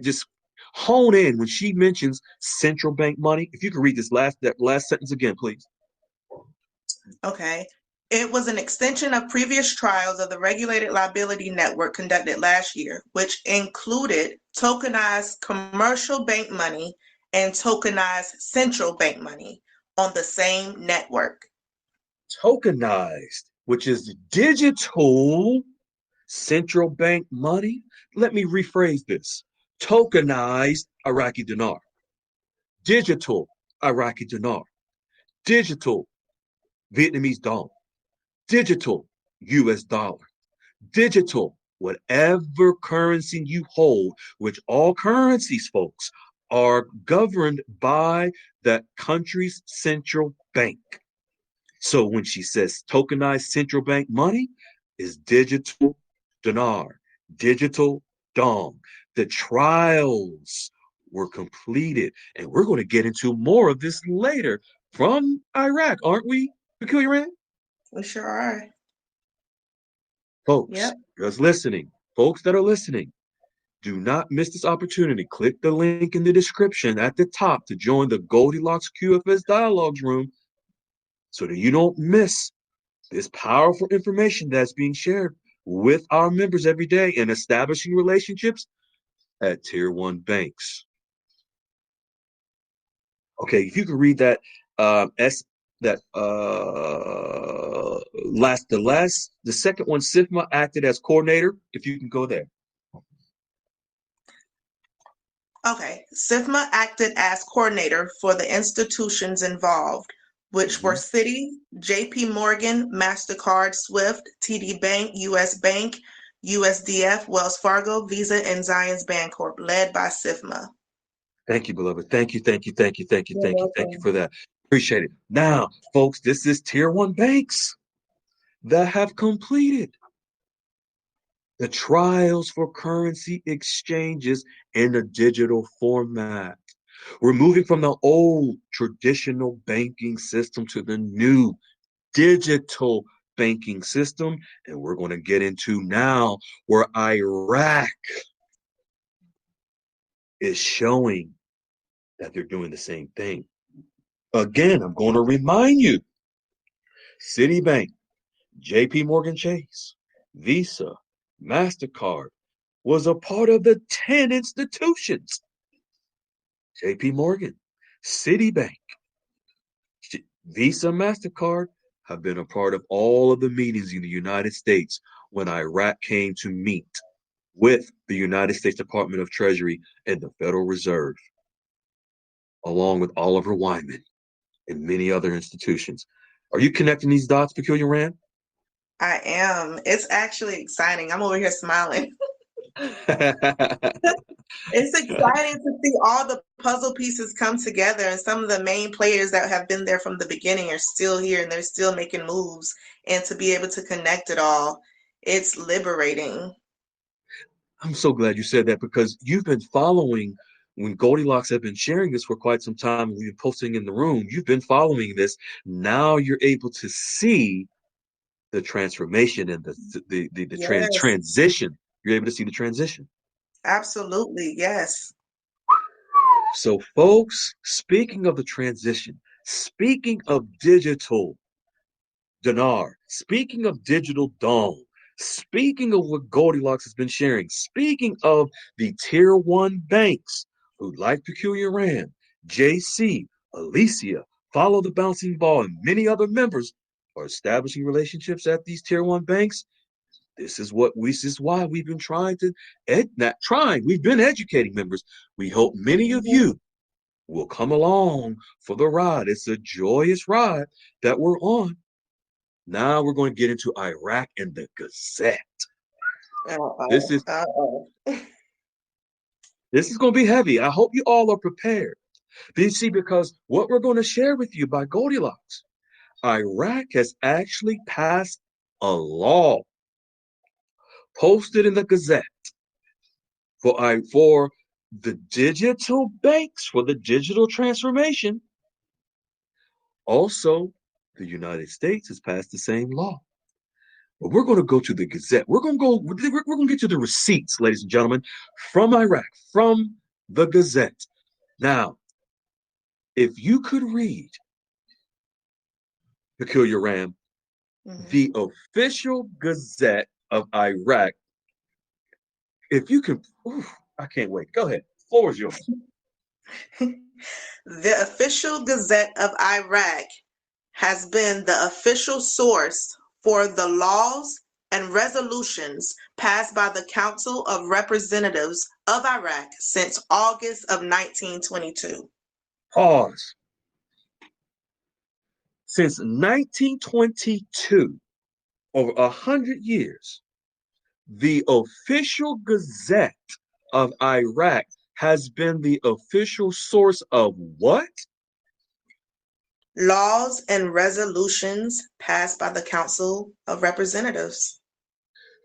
just hone in when she mentions central bank money. If you could read that last sentence again, please. Okay. It was an extension of previous trials of the regulated liability network conducted last year, which included tokenized commercial bank money and tokenized central bank money on the same network. Tokenized, which is digital central bank money. Let me rephrase this. Tokenized Iraqi dinar. Digital Iraqi dinar. Digital Vietnamese dong. Digital US dollar. Digital whatever currency you hold, which all currencies, folks, are governed by that country's central bank. So when she says tokenized central bank money is digital dinar, digital dong. The trials were completed, and we're going to get into more of this later from Iraq, aren't we, Peculiar Rand? We sure are. Folks, Yep. just listening, folks that are listening, do not miss this opportunity. Click the link in the description at the top to join the Goldilocks QFS Dialogues room so that you don't miss this powerful information that's being shared with our members every day in establishing relationships at Tier 1 banks. Okay, if you could read that S that the second one, SIFMA acted as coordinator. If you can go there. Okay. SIFMA acted as coordinator for the institutions involved, which were Citi, JP Morgan, MasterCard, Swift, TD Bank, US Bank, USDF, Wells Fargo, Visa, and Zions Bancorp, led by SIFMA. Thank you, beloved. Thank you, thank you, thank you, thank you, You're thank you, thank you welcome. for that. Appreciate it. Now, folks, this is Tier 1 banks that have completed the trials for currency exchanges in a digital format. We're moving from the old traditional banking system to the new digital banking system. And we're going to get into now where Iraq is showing that they're doing the same thing. Again, I'm going to remind you, Citibank, JP Morgan Chase, Visa, MasterCard was a part of the 10 institutions. JP Morgan, Citibank, Visa, MasterCard have been a part of all of the meetings in the United States when Iraq came to meet with the United States Department of Treasury and the Federal Reserve, along with Oliver Wyman and many other institutions. Are you connecting these dots, Peculiar Rand? I am. It's actually exciting. I'm over here smiling. It's exciting to see all the puzzle pieces come together, and some of the main players that have been there from the beginning are still here and they're still making moves. And to be able to connect it all, it's liberating. I'm so glad you said that because you've been following when Goldilocks have been sharing this for quite some time. We've been posting in the room. You've been following this. Now you're able to see the transformation and the Yes, transition. You're able to see the transition. absolutely. Yes. So, folks, speaking of the transition, speaking of digital dinar, speaking of digital dong, speaking of what Goldilocks has been sharing, speaking of the tier 1 banks who, like Peculiar Rand, JC, Alicia, Follow the Bouncing Ball, and many other members are establishing relationships at these tier 1 banks. This is why we've been we've been educating members. We hope many of Mhm. you will come along for the ride. It's a joyous ride that we're on. Now we're going to get into Iraq and the Gazette. This Uh-oh. is Uh-oh. this is going to be heavy. I hope you all are prepared. You see, because what we're going to share with you by Goldilocks, Iraq has actually passed a law posted in the Gazette for the digital banks, for the digital transformation. Also, the United States has passed the same law. But we're going to go to the Gazette. We're going to get to the receipts, ladies and gentlemen, from Iraq, from the Gazette. Now, if you could read, Peculiar Ram, Mhm. the official Gazette of Iraq, if you can, I can't wait. Go ahead. Floor is yours. The official Gazette of Iraq has been the official source for the laws and resolutions passed by the Council of Representatives of Iraq since August of 1922. Pause. Since 1922, over 100 years, the official Gazette of Iraq has been the official source of what? Laws and resolutions passed by the Council of Representatives.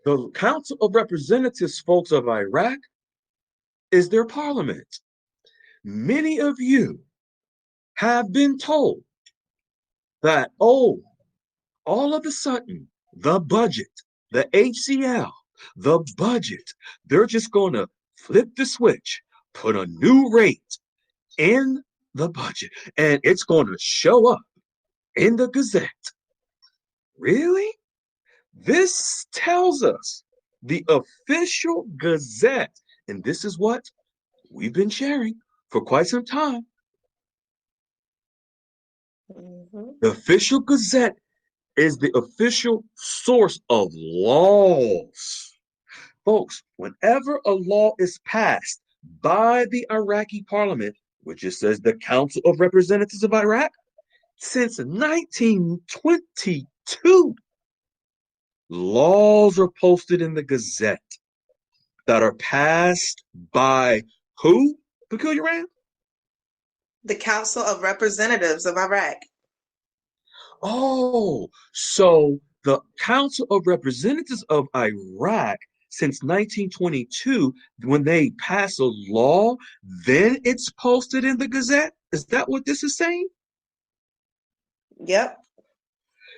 The Council of Representatives, folks, of Iraq is their parliament. Many of you have been told that, oh, all of a sudden, the budget the HCL, the budget, they're just going to flip the switch, put a new rate in the budget, and it's going to show up in the Gazette. Really? This tells us the official Gazette, and this is what we've been sharing for quite some time. The official Gazette is the official source of laws. Folks, whenever a law is passed by the Iraqi parliament, which it says the Council of Representatives of Iraq, since 1922, laws are posted in the Gazette that are passed by who, Peculiar Ram? The Council of Representatives of Iraq. Oh, so the Council of Representatives of Iraq, since 1922, when they pass a law, then it's posted in the Gazette? Is that what this is saying? Yep.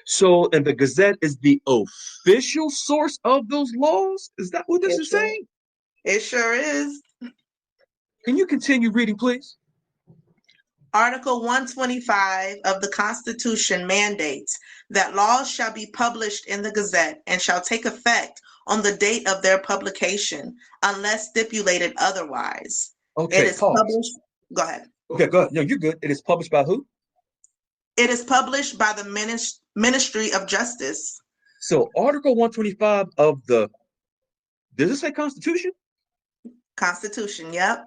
So, and the Gazette is the official source of those laws? Is that what this is saying? It sure is. Can you continue reading, please? Article 125 of the Constitution mandates that laws shall be published in the Gazette and shall take effect on the date of their publication, unless stipulated otherwise. Okay, it is pause. Published. Go ahead. Okay, go ahead. No, you're good. It is published by who? It is published by the Ministry of Justice. So, Article 125 of the, does it say Constitution? Constitution, yep.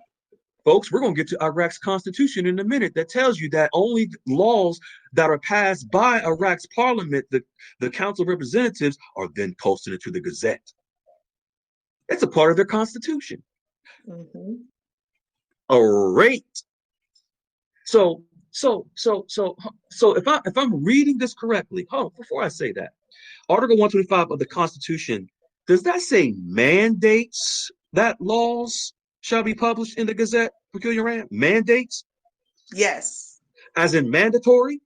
Folks, we're going to get to Iraq's constitution in a minute that tells you that only laws that are passed by Iraq's parliament, the Council of Representatives, are then posted into the Gazette. It's a part of their constitution. A rate. So if I'm reading this correctly, before I say that, Article 125 of the Constitution, does that say mandates that laws shall be published in the Gazette, Peculiar Ram? Mandates? Yes. As in mandatory?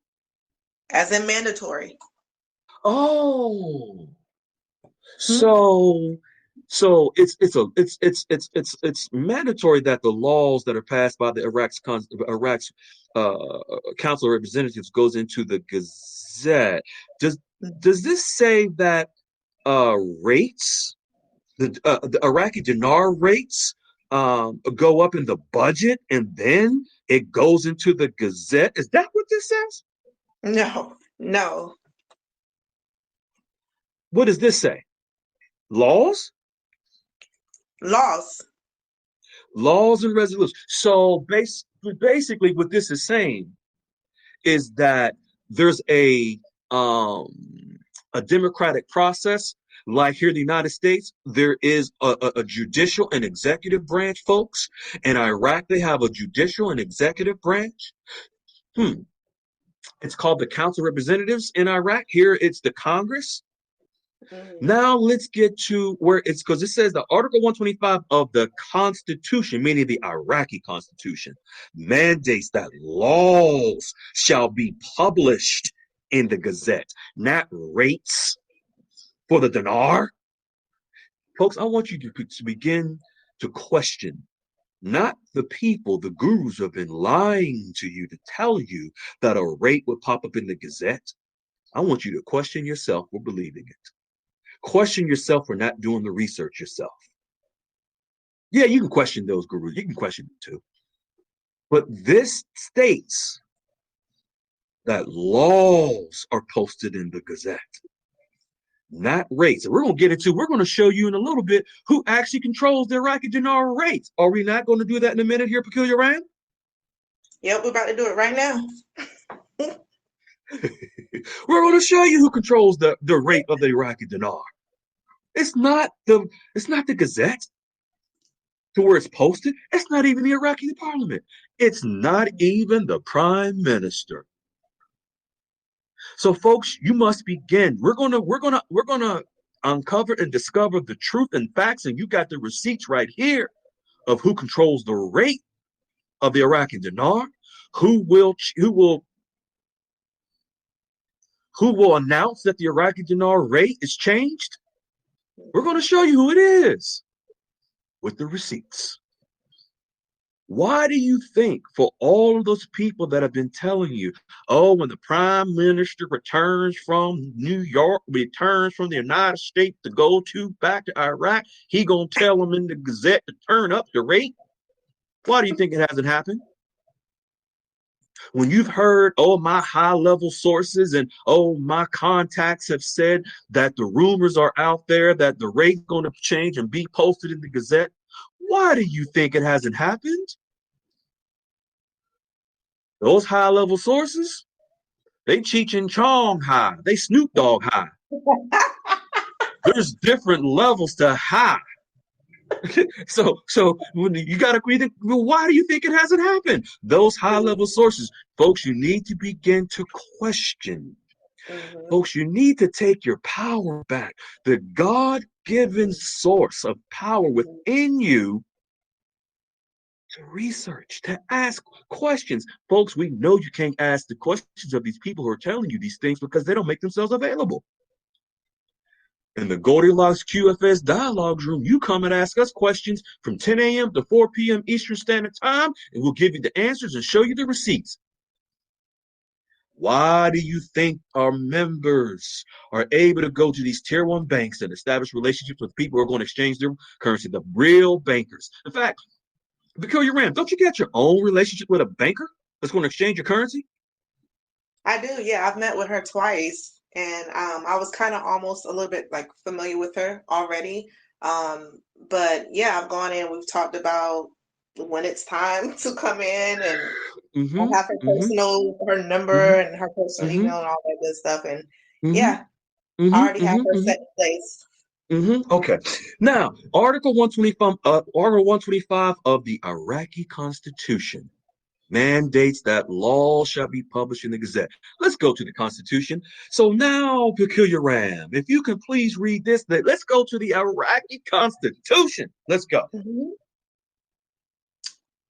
As in mandatory. Oh. So it's mandatory that the laws that are passed by the Iraq's Council of Representatives goes into the Gazette. Does this say that rates, the Iraqi dinar rates, go up in the budget and then it goes into the Gazette? Is that what this says? No. What does this say? Laws? Laws and resolutions. So basically what this is saying is that there's a democratic process. Like here in the United States, there is a judicial and executive branch, folks. In Iraq, they have a judicial and executive branch. It's called the Council of Representatives in Iraq. Here, it's the Congress. Now let's get to where it's, because it says the Article 125 of the Constitution, meaning the Iraqi Constitution, mandates that laws shall be published in the Gazette, not rates for the dinar. Folks, I want you to begin to question not the people, the gurus who have been lying to you to tell you that a rate would pop up in the Gazette. I want you to question yourself for believing it. Question yourself for not doing the research yourself. Yeah, you can question those gurus. You can question them too. But this states that laws are posted in the Gazette, not rates. And we're going to show you in a little bit who actually controls the Iraqi dinar rates. Are we not going to do that in a minute here, Peculiar Rand? Yep, we're about to do it right now. We're going to show you who controls the rate of the Iraqi dinar. It's not the Gazette to where it's posted. It's not even the Iraqi parliament. It's not even the prime minister. So, folks, you must begin. We're gonna uncover and discover the truth and facts, and you got the receipts right here of who controls the rate of the Iraqi dinar, who will announce that the Iraqi dinar rate is changed, We're going to show you who it is with the receipts. Why do you think, for all of those people that have been telling you, oh, when the prime minister returns from New York, returns from the United States to go to back to Iraq, he gonna tell them in the Gazette to turn up the rate? Why do you think it hasn't happened? When you've heard, oh, my high level sources and oh, my contacts have said that the rumors are out there that the rate's going to change and be posted in the Gazette, why do you think it hasn't happened? Those high level sources, they Cheech and Chong high, they Snoop Dogg high. There's different levels to high. So when you got to think, well, why do you think it hasn't happened? Those high level sources, folks, you need to begin to question. Folks, you need to take your power back. The God given source of power within you to research, to ask questions. Folks, we know you can't ask the questions of these people who are telling you these things because they don't make themselves available. In the Goldilocks QFS Dialogues Room, you come and ask us questions from 10 a.m. to 4 p.m. Eastern Standard Time, and we'll give you the answers and show you the receipts. Why do you think our members are able to go to these tier one banks and establish relationships with people who are going to exchange their currency, the real bankers? In fact, Peculiar Ram, don't you get your own relationship with a banker that's going to exchange your currency? I do, yeah. I've met with her twice, and I was kind of almost a little bit like familiar with her already. But yeah, I've gone in, we've talked about when it's time to come in, and I have her number and her personal email and all that good stuff. And yeah, I already have her set in place. Okay. Now, Article 125 of the Iraqi Constitution mandates that laws shall be published in the Gazette. Let's go to the Constitution. So now, Peculiar Ram, if you can please read this, let's go to the Iraqi Constitution. Let's go.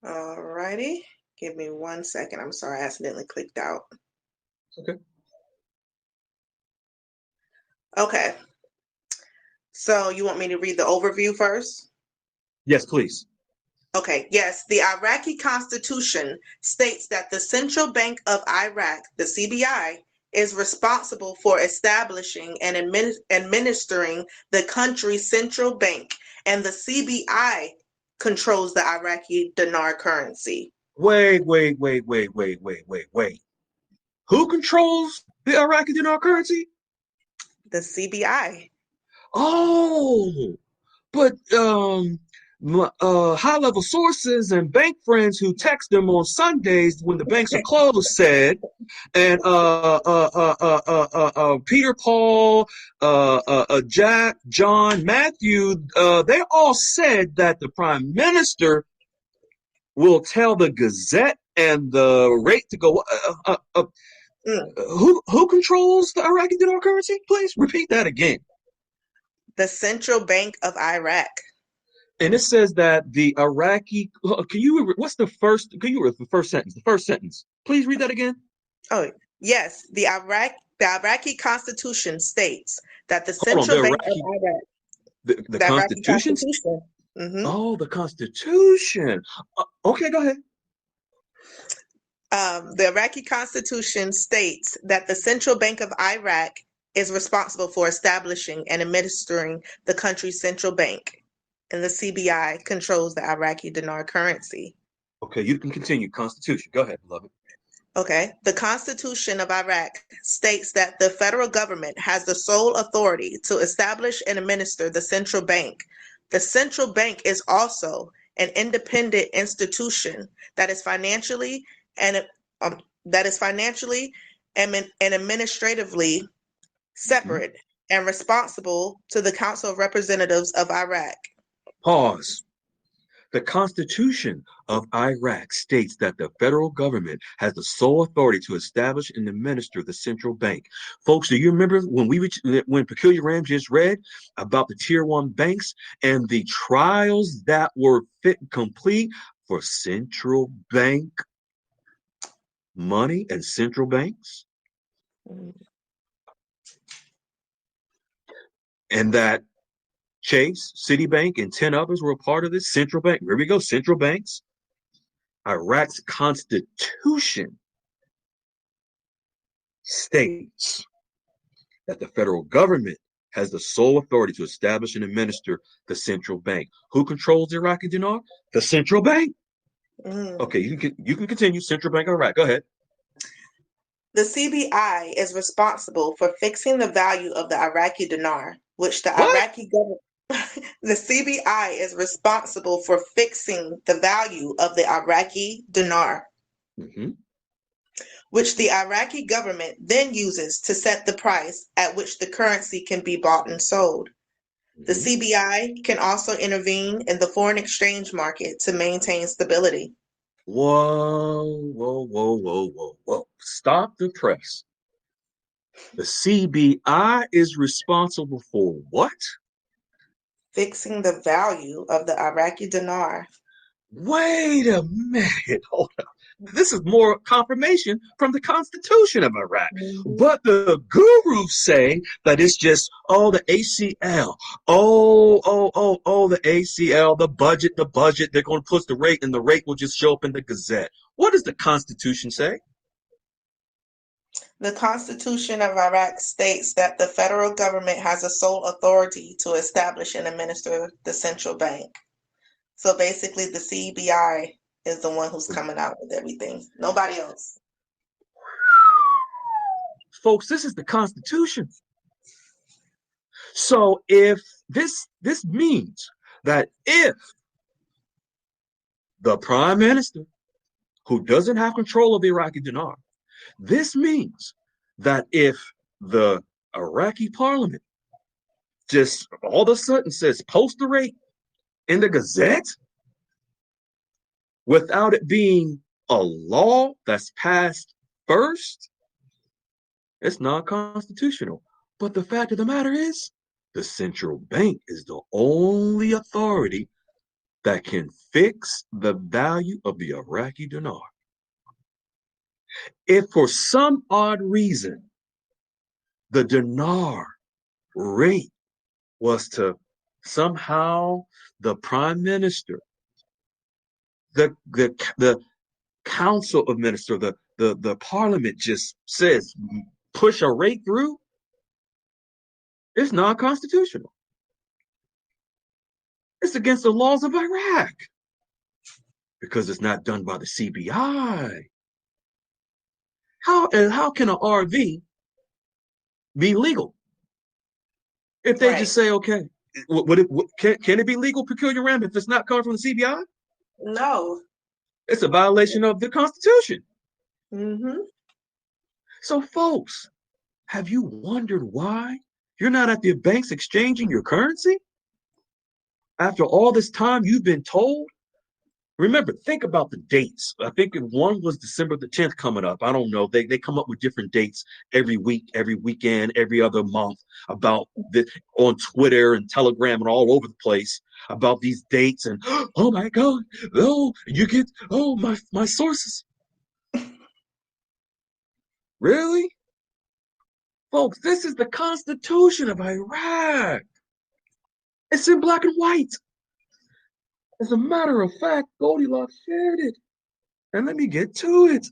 All righty. Give me 1 second. I'm sorry, I accidentally clicked out. Okay. Okay. So you want me to read the overview first? Yes, please. Okay, yes. The Iraqi Constitution states that the Central Bank of Iraq, the CBI, is responsible for establishing and administering the country's central bank, and the CBI controls the Iraqi dinar currency. Wait. Who controls the Iraqi dinar currency? The CBI. Oh, but high-level sources and bank friends who text them on Sundays when the banks are closed said, and Peter, Paul, Jack, John, Matthew, they all said that the prime minister will tell the Gazette and the rate to go. Who controls the Iraqi dinar currency? Please repeat that again. The Central Bank of Iraq. And it says that the Iraqi. What's the first? Can you read the first sentence? The first sentence. Please read that again. Oh yes, the Iraqi Constitution states that the Central Bank of Iraq. The Constitution. Oh, the Constitution. Okay, go ahead. The Iraqi Constitution states that the Central Bank of Iraq is responsible for establishing and administering the country's central bank, and the CBI controls the Iraqi dinar currency. Okay, you can continue. Constitution. Go ahead, beloved. Okay. The Constitution of Iraq states that the federal government has the sole authority to establish and administer the central bank. The central bank is also an independent institution that is financially and administratively separate and responsible to the Council of Representatives of Iraq. Pause. The Constitution of Iraq states that the federal government has the sole authority to establish and administer the central bank. Folks, do you remember when Peculiar Ram just read about the tier one banks and the trials that were complete for central bank money and central banks? And that Chase, Citibank, and 10 others were a part of this. Central bank. Here we go. Central banks. Iraq's constitution states that the federal government has the sole authority to establish and administer the central bank. Who controls the Iraqi dinar? The central bank. Okay, you can continue. Central Bank of Iraq. Go ahead. The CBI is responsible for fixing the value of the Iraqi dinar, which the What? Iraqi government. The CBI is responsible for fixing the value of the Iraqi dinar, which the Iraqi government then uses to set the price at which the currency can be bought and sold. The CBI can also intervene in the foreign exchange market to maintain stability. Whoa. Stop the press. The CBI is responsible for what? Fixing the value of the Iraqi dinar. Wait a minute. Hold up. This is more confirmation from the Constitution of Iraq. But the gurus say that it's just, the ACL. The ACL, the budget. They're going to push the rate, and the rate will just show up in the Gazette. What does the Constitution say? The Constitution of Iraq states that the federal government has a sole authority to establish and administer the central bank. So basically, the CBI is the one who's coming out with everything. Nobody else. Folks, this is the Constitution. So if this means that if the prime minister, who doesn't have control of the Iraqi dinar, this means that if the Iraqi parliament just all of a sudden says post the rate in the Gazette without it being a law that's passed first, it's non-constitutional. But the fact of the matter is, the central bank is the only authority that can fix the value of the Iraqi dinar. If for some odd reason the dinar rate was to somehow the prime minister, the council of ministers, the parliament just says push a rate through, it's non-constitutional. It's against the laws of Iraq because it's not done by the CBI. How can an RV be legal if they just say, okay, can it be legal peculiar RAM if it's not coming from the CBI? No. It's a violation of the Constitution. Mm-hmm. So, folks, have you wondered why you're not at the banks exchanging your currency? After all this time you've been told? Remember, think about the dates. I think one was December the 10th coming up. I don't know. They come up with different dates every week, every weekend, every other month about this on Twitter and Telegram and all over the place about these dates. And oh my God, my sources. Really? Folks, this is the Constitution of Iraq. It's in black and white. As a matter of fact, Goldilocks shared it. And let me get to it.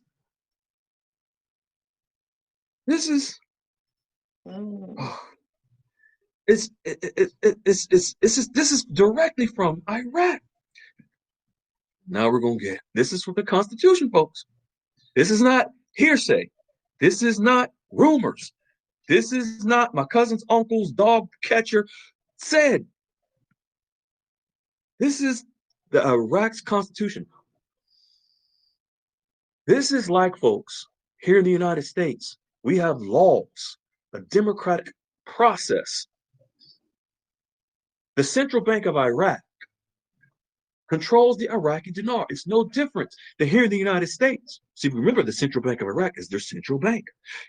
This is this is directly from Iraq. Now we're gonna get this is from the Constitution, folks. This is not hearsay. This is not rumors. This is not my cousin's uncle's dog catcher said. This is the Iraq's Constitution. This is like, folks, here in the United States, we have laws, a democratic process. The Central Bank of Iraq controls the Iraqi dinar. It's no different than here in the United States. See, remember, the Central Bank of Iraq is their central bank.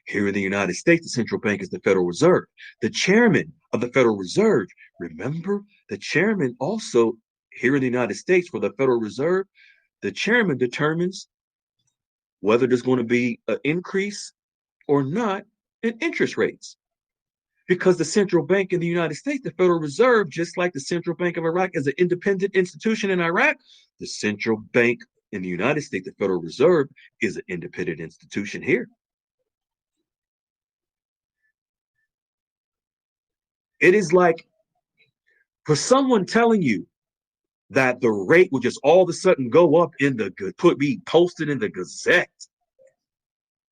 Here in the United States, the central bank is the Federal Reserve. The chairman of the Federal Reserve, remember, the chairman also here in the United States for the Federal Reserve, the chairman determines whether there's going to be an increase or not in interest rates. Because the central bank in the United States, the Federal Reserve, just like the Central Bank of Iraq is an independent institution in Iraq, the central bank in the United States, the Federal Reserve, is an independent institution here. It is like for someone telling you that the rate will just all of a sudden go up be posted in the Gazette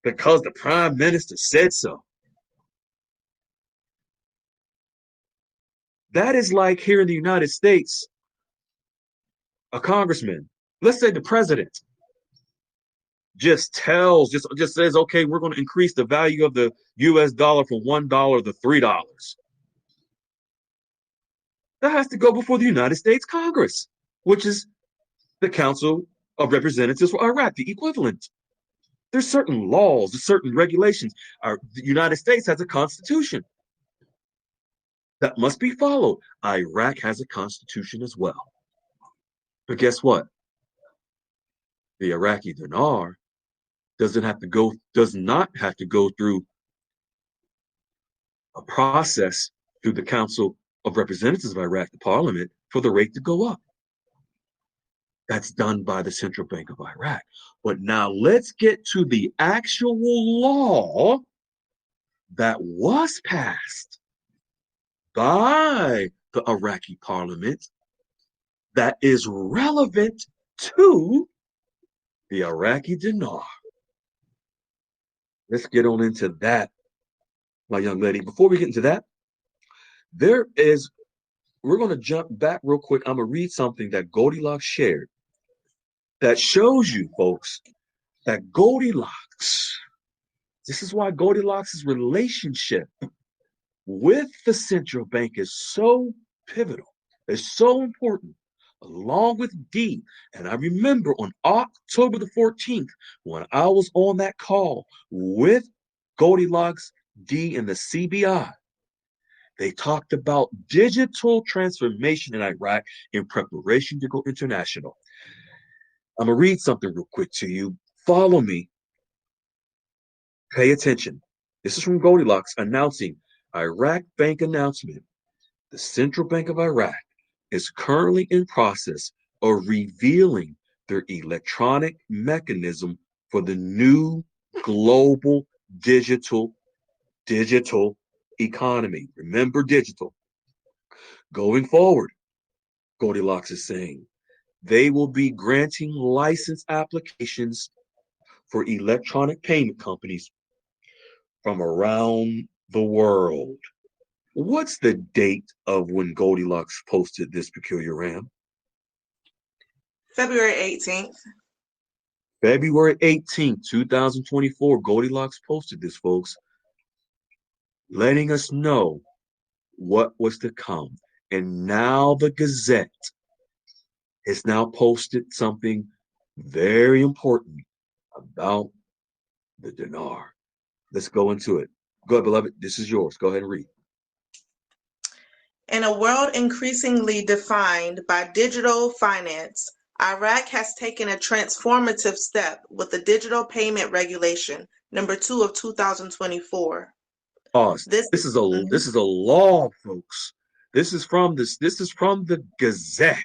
because the prime minister said so. That is like here in the United States, a congressman, let's say the president, just says, okay, we're going to increase the value of the US dollar from $1 to $3. That has to go before the United States Congress, which is the Council of Representatives for Iraq, the equivalent. There's certain laws, there's certain regulations. The United States has a constitution that must be followed. Iraq has a constitution as well. But guess what? The Iraqi dinar does not have to go through a process through the Council of Representatives of Iraq, the parliament, for the rate to go up. That's done by the Central Bank of Iraq. But now let's get to the actual law that was passed by the Iraqi parliament that is relevant to the Iraqi dinar. Let's get on into that, my young lady. Before we get into that, we're going to jump back real quick. I'm going to read something that Goldilocks shared that shows you, folks, that Goldilocks, this is why Goldilocks' relationship with the central bank is so pivotal, it's so important, along with D. And I remember on October the 14th, when I was on that call with Goldilocks, D, and the CBI, they talked about digital transformation in Iraq in preparation to go international. I'm going to read something real quick to you. Follow me. Pay attention. This is from Goldilocks announcing Iraq Bank announcement. The Central Bank of Iraq is currently in process of revealing their electronic mechanism for the new global digital economy. Remember digital. Going forward, Goldilocks is saying, they will be granting license applications for electronic payment companies from around the world. What's the date of when Goldilocks posted this peculiar RAM? February 18th. February 18th, 2024, Goldilocks posted this, folks, letting us know what was to come. And now the Gazette has now posted something very important about the dinar. Let's go into it. Go ahead, beloved. This is yours. Go ahead and read. In a world increasingly defined by digital finance, Iraq has taken a transformative step with the Digital Payment Regulation, number 2 of 2024. Pause. This is a law, folks. This is from the Gazette,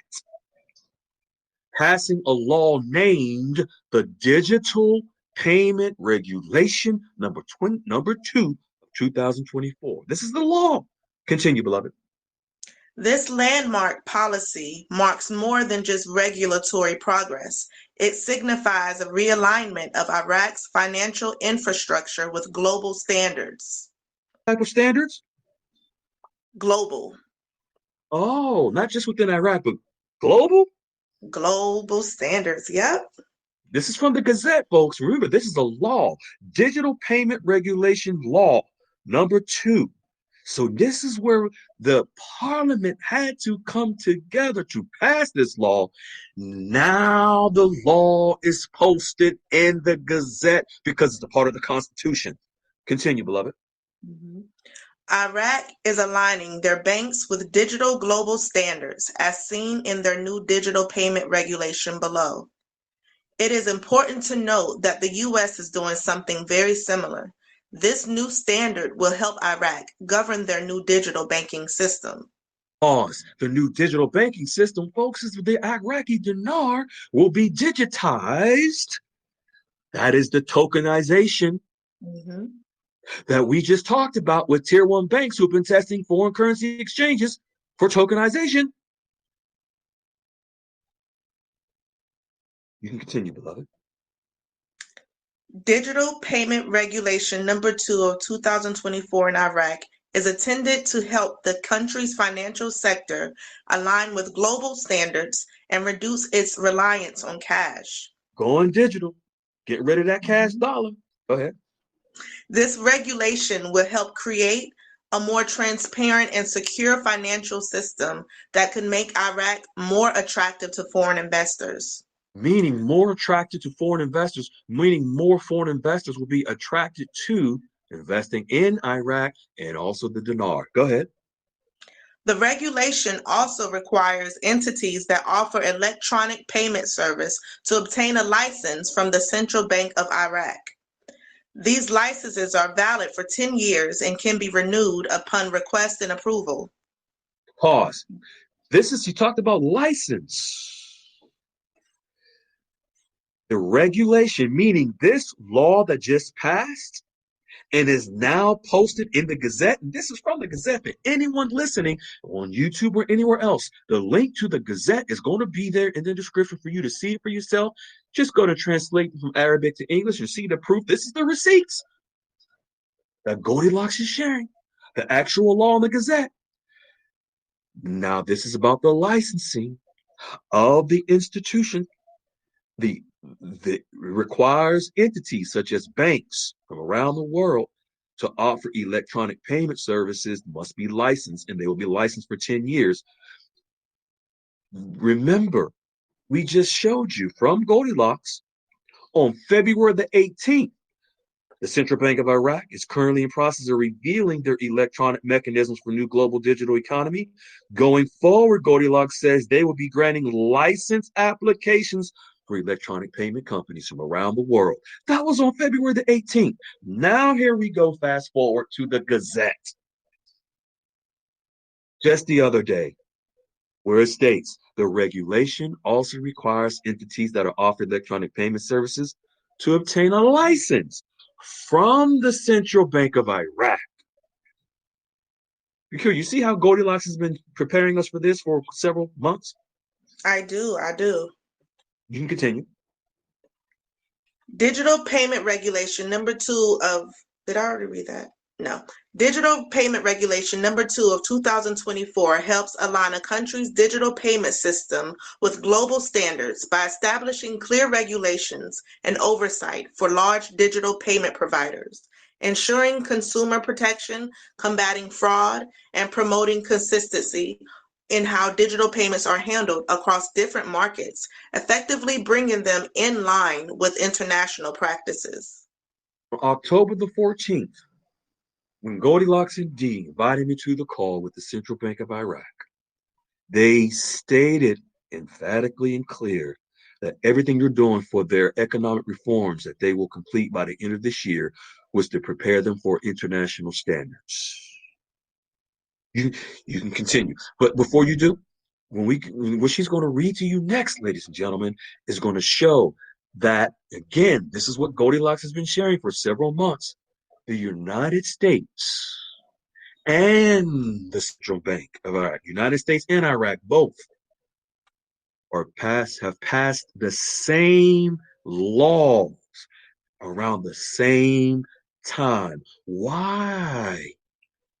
passing a law named the Digital Payment Regulation number 2 of 2024. This is the law. Continue, beloved. This landmark policy marks more than just regulatory progress. It signifies a realignment of Iraq's financial infrastructure with global standards. What type of standards? Global. Oh, not just within Iraq, but global? Global standards, yep. This is from the Gazette, folks. Remember, this is a law. Digital Payment Regulation Law number 2. So this is where the parliament had to come together to pass this law. Now the law is posted in the Gazette because it's a part of the Constitution. Continue, beloved. Iraq is aligning their banks with digital global standards as seen in their new digital payment regulation below. It is important to note that the U.S. is doing something very similar. This new standard will help Iraq govern their new digital banking system. Pause. The new digital banking system focuses the Iraqi dinar will be digitized. That is the tokenization that we just talked about with tier one banks who've been testing foreign currency exchanges for tokenization. You can continue, beloved. Digital Payment Regulation number 2 of 2024 in Iraq is intended to help the country's financial sector align with global standards and reduce its reliance on cash. Going digital. Get rid of that cash dollar. Go ahead. This regulation will help create a more transparent and secure financial system that could make Iraq more attractive to foreign investors. Meaning more attracted to foreign investors, meaning more foreign investors will be attracted to investing in Iraq and also the dinar. Go ahead. The regulation also requires entities that offer electronic payment service to obtain a license from the Central Bank of Iraq. These licenses are valid for 10 years and can be renewed upon request and approval. Pause. You talked about license. The regulation, meaning this law that just passed and is now posted in the Gazette, and this is from the Gazette for anyone listening on YouTube or anywhere else. The link to the Gazette is going to be there in the description for you to see it for yourself. Just go to translate from Arabic to English and see the proof. This is the receipts that Goldilocks is sharing, the actual law in the Gazette. Now, this is about the licensing of the institution. The requires entities such as banks from around the world to offer electronic payment services must be licensed, and they will be licensed for 10 years. Remember, we just showed you from Goldilocks on February the 18th, the Central Bank of Iraq is currently in process of revealing their electronic mechanisms for new global digital economy. Going forward, Goldilocks says they will be granting license applications for electronic payment companies from around the world. That was on February the 18th. Now here we go, fast forward to the Gazette. Just the other day, where it states the regulation also requires entities that are offering electronic payment services to obtain a license from the Central Bank of Iraq. You see how Goldilocks has been preparing us for this for several months? I do. You can continue. Digital Payment Regulation number 2 of, did I already read that? No. Digital Payment Regulation number 2 of 2024 helps align a country's digital payment system with global standards by establishing clear regulations and oversight for large digital payment providers, ensuring consumer protection, combating fraud, and promoting consistency in how digital payments are handled across different markets, effectively bringing them in line with international practices. On October the 14th, when Goldilocks and Dee invited me to the call with the Central Bank of Iraq, they stated emphatically and clear that everything they're doing for their economic reforms that they will complete by the end of this year was to prepare them for international standards. You can continue. But before you do, what she's going to read to you next, ladies and gentlemen, is going to show that, again, this is what Goldilocks has been sharing for several months. The United States and the Central Bank of Iraq, United States and Iraq, both have passed the same laws around the same time. Why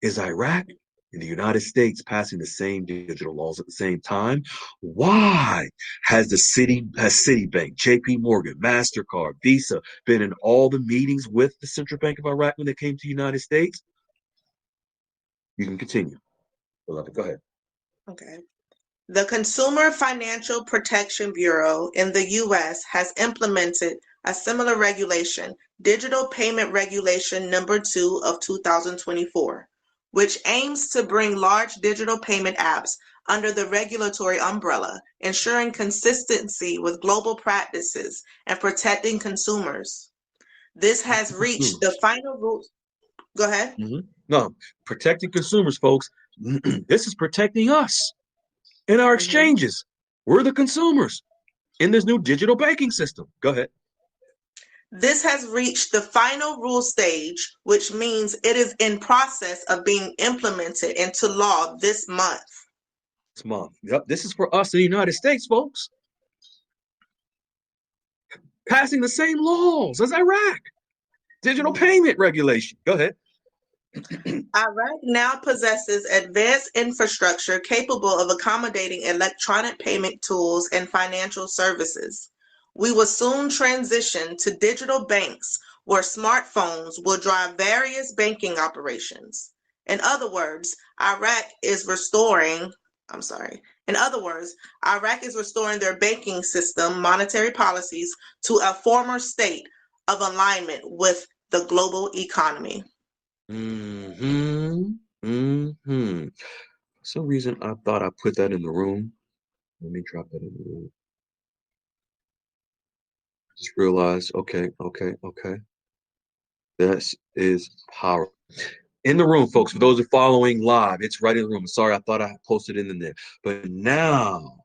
is Iraq and the United States passing the same digital laws at the same time? Why has Citibank, JP Morgan, MasterCard, Visa been in all the meetings with the Central Bank of Iraq when they came to the United States? You can continue. Beloved, go ahead. Okay. The Consumer Financial Protection Bureau in the U.S. has implemented a similar regulation, Digital Payment Regulation number 2 of 2024, which aims to bring large digital payment apps under the regulatory umbrella, ensuring consistency with global practices and protecting consumers. This has reached the final rules. Go ahead. No, protecting consumers, folks. This is protecting us in our exchanges. We're the consumers in this new digital banking system. Go ahead. This has reached the final rule stage, which means it is in process of being implemented into law this month. This month. Yep, this is for us in the United States, folks. Passing the same laws as Iraq. Digital payment regulation. Go ahead. Iraq now possesses advanced infrastructure capable of accommodating electronic payment tools and financial services. We will soon transition to digital banks where smartphones will drive various banking operations. In other words, Iraq is restoring their banking system, monetary policies to a former state of alignment with the global economy. For some reason, I thought I put that in the room. Let me drop that in the room. Just realized, okay. This is power. In the room, folks, for those who are following live, it's right in the room. Sorry, I thought I posted it in there. But now,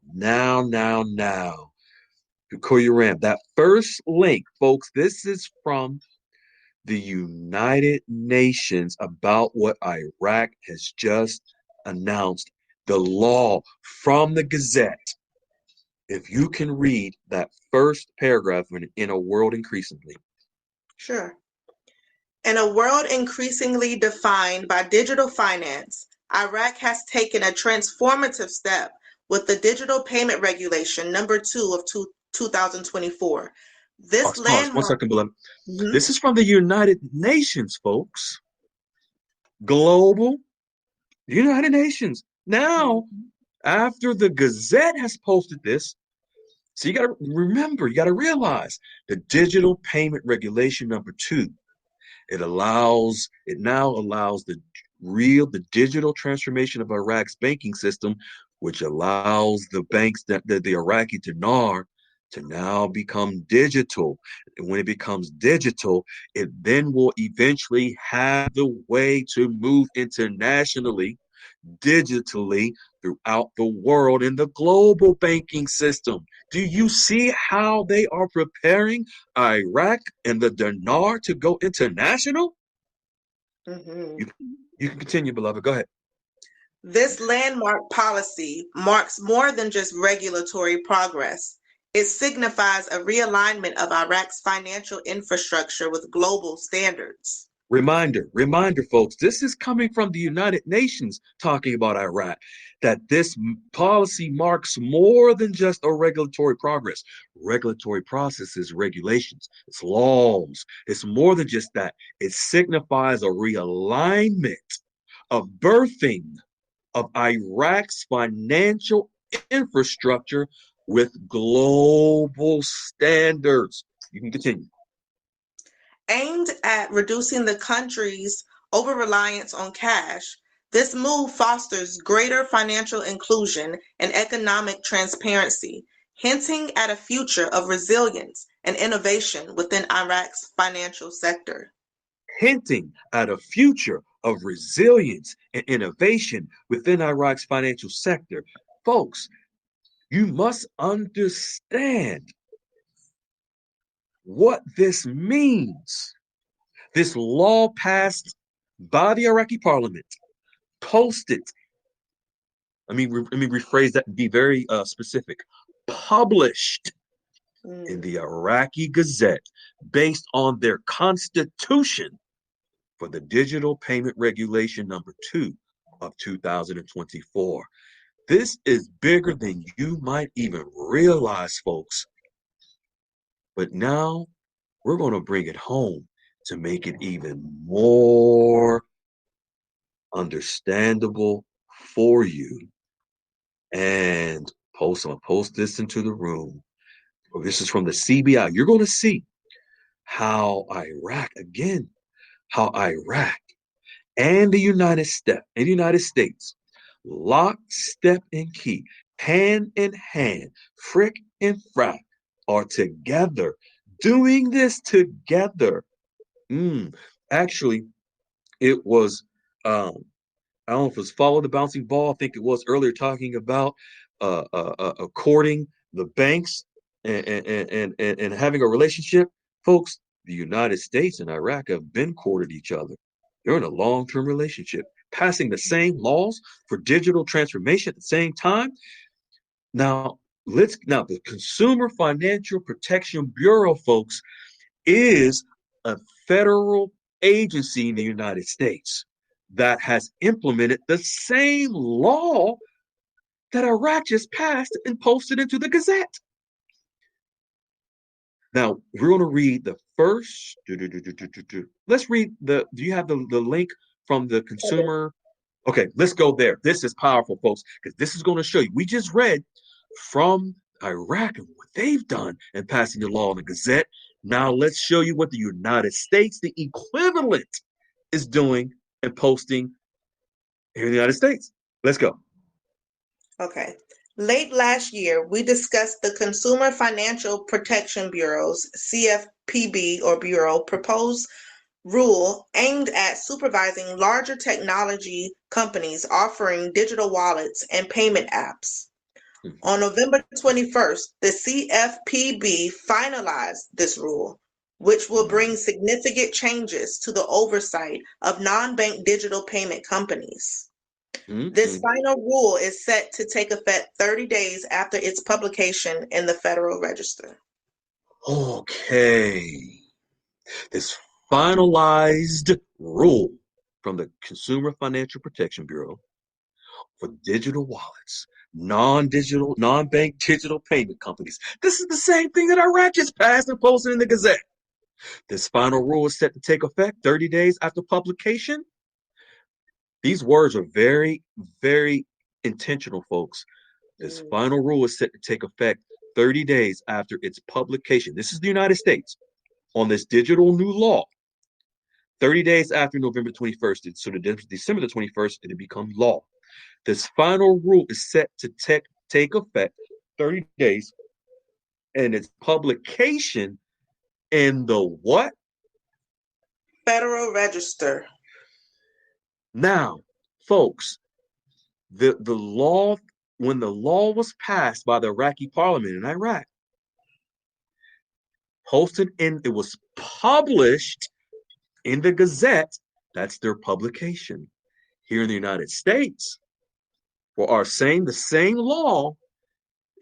Korea Ram, that first link, folks, this is from the United Nations about what Iraq has just announced, the law from the Gazette. If you can read that first paragraph in A World Increasingly. Sure. In a world increasingly defined by digital finance, Iraq has taken a transformative step with the Digital Payment Regulation number 2 of 2024. This Pause. 1 second, beloved. This is from the United Nations, folks. Global United Nations. Now, after the Gazette has posted this, so you got to remember, you got to realize the Digital Payment Regulation number 2. It now allows the digital transformation of Iraq's banking system, which allows the banks the Iraqi dinar to now become digital. And when it becomes digital, it then will eventually have the way to move internationally, digitally throughout the world in the global banking system. Do you see how they are preparing Iraq and the dinar to go international? You can continue, beloved. Go ahead. This landmark policy marks more than just regulatory progress. It signifies a realignment of Iraq's financial infrastructure with global standards. Reminder, folks, this is coming from the United Nations talking about Iraq, that this policy marks more than just a regulatory progress. Regulatory processes, regulations, it's laws. It's more than just that. It signifies a realignment, a birthing of Iraq's financial infrastructure with global standards. You can continue. Aimed at reducing the country's over-reliance on cash, this move fosters greater financial inclusion and economic transparency, hinting at a future of resilience and innovation within Iraq's financial sector. Hinting at a future of resilience and innovation within Iraq's financial sector. Folks, you must understand what this means. This law passed by the Iraqi parliament, posted, let me rephrase that and be very specific, published in the Iraqi Gazette based on their constitution for the Digital Payment Regulation number 2 of 2024. This is bigger than you might even realize, folks. But now we're going to bring it home to make it even more understandable for you. And I'm going to post this into the room. This is from the CBI. You're going to see how Iraq and the United States, lockstep and key, hand in hand, frick and frack, are together, doing this together. Actually, It was I don't know if it was Follow the Bouncing Ball. I think it was earlier talking about courting the banks and having a relationship. Folks, the United States and Iraq have been courted each other. They're in a long-term relationship, passing the same laws for digital transformation at the same time. Now, the Consumer Financial Protection Bureau, folks, is a federal agency in the United States that has implemented the same law that Iraq just passed and posted into the Gazette. Now, we're going to read the first. Let's read do you have the link from the consumer? Okay, let's go there. This is powerful, folks, because this is going to show you. We just read from Iraq and what they've done in passing the law in the Gazette. Now, let's show you what the United States, the equivalent, is doing and posting here in the United States. Let's go. Okay. Late last year, we discussed the Consumer Financial Protection Bureau's CFPB or Bureau proposed rule aimed at supervising larger technology companies offering digital wallets and payment apps. On November 21st, the CFPB finalized this rule, which will bring significant changes to the oversight of non-bank digital payment companies. This final rule is set to take effect 30 days after its publication in the Federal Register. Okay. This finalized rule from the Consumer Financial Protection Bureau for digital wallets, non-bank digital payment companies. This is the same thing that Iraq just passed and posted in the Gazette. This final rule is set to take effect 30 days after publication. These words are very, very intentional, folks. This final rule is set to take effect 30 days after its publication. This is the United States on this digital new law. 30 days after November 21st, so December the 21st, it'll become law. This final rule is set to take effect 30 days, and its publication in the what? Federal Register. Now, folks, the law, when the law was passed by the Iraqi parliament in Iraq, it was published in the Gazette. That's their publication. Here in the United States, for the same law,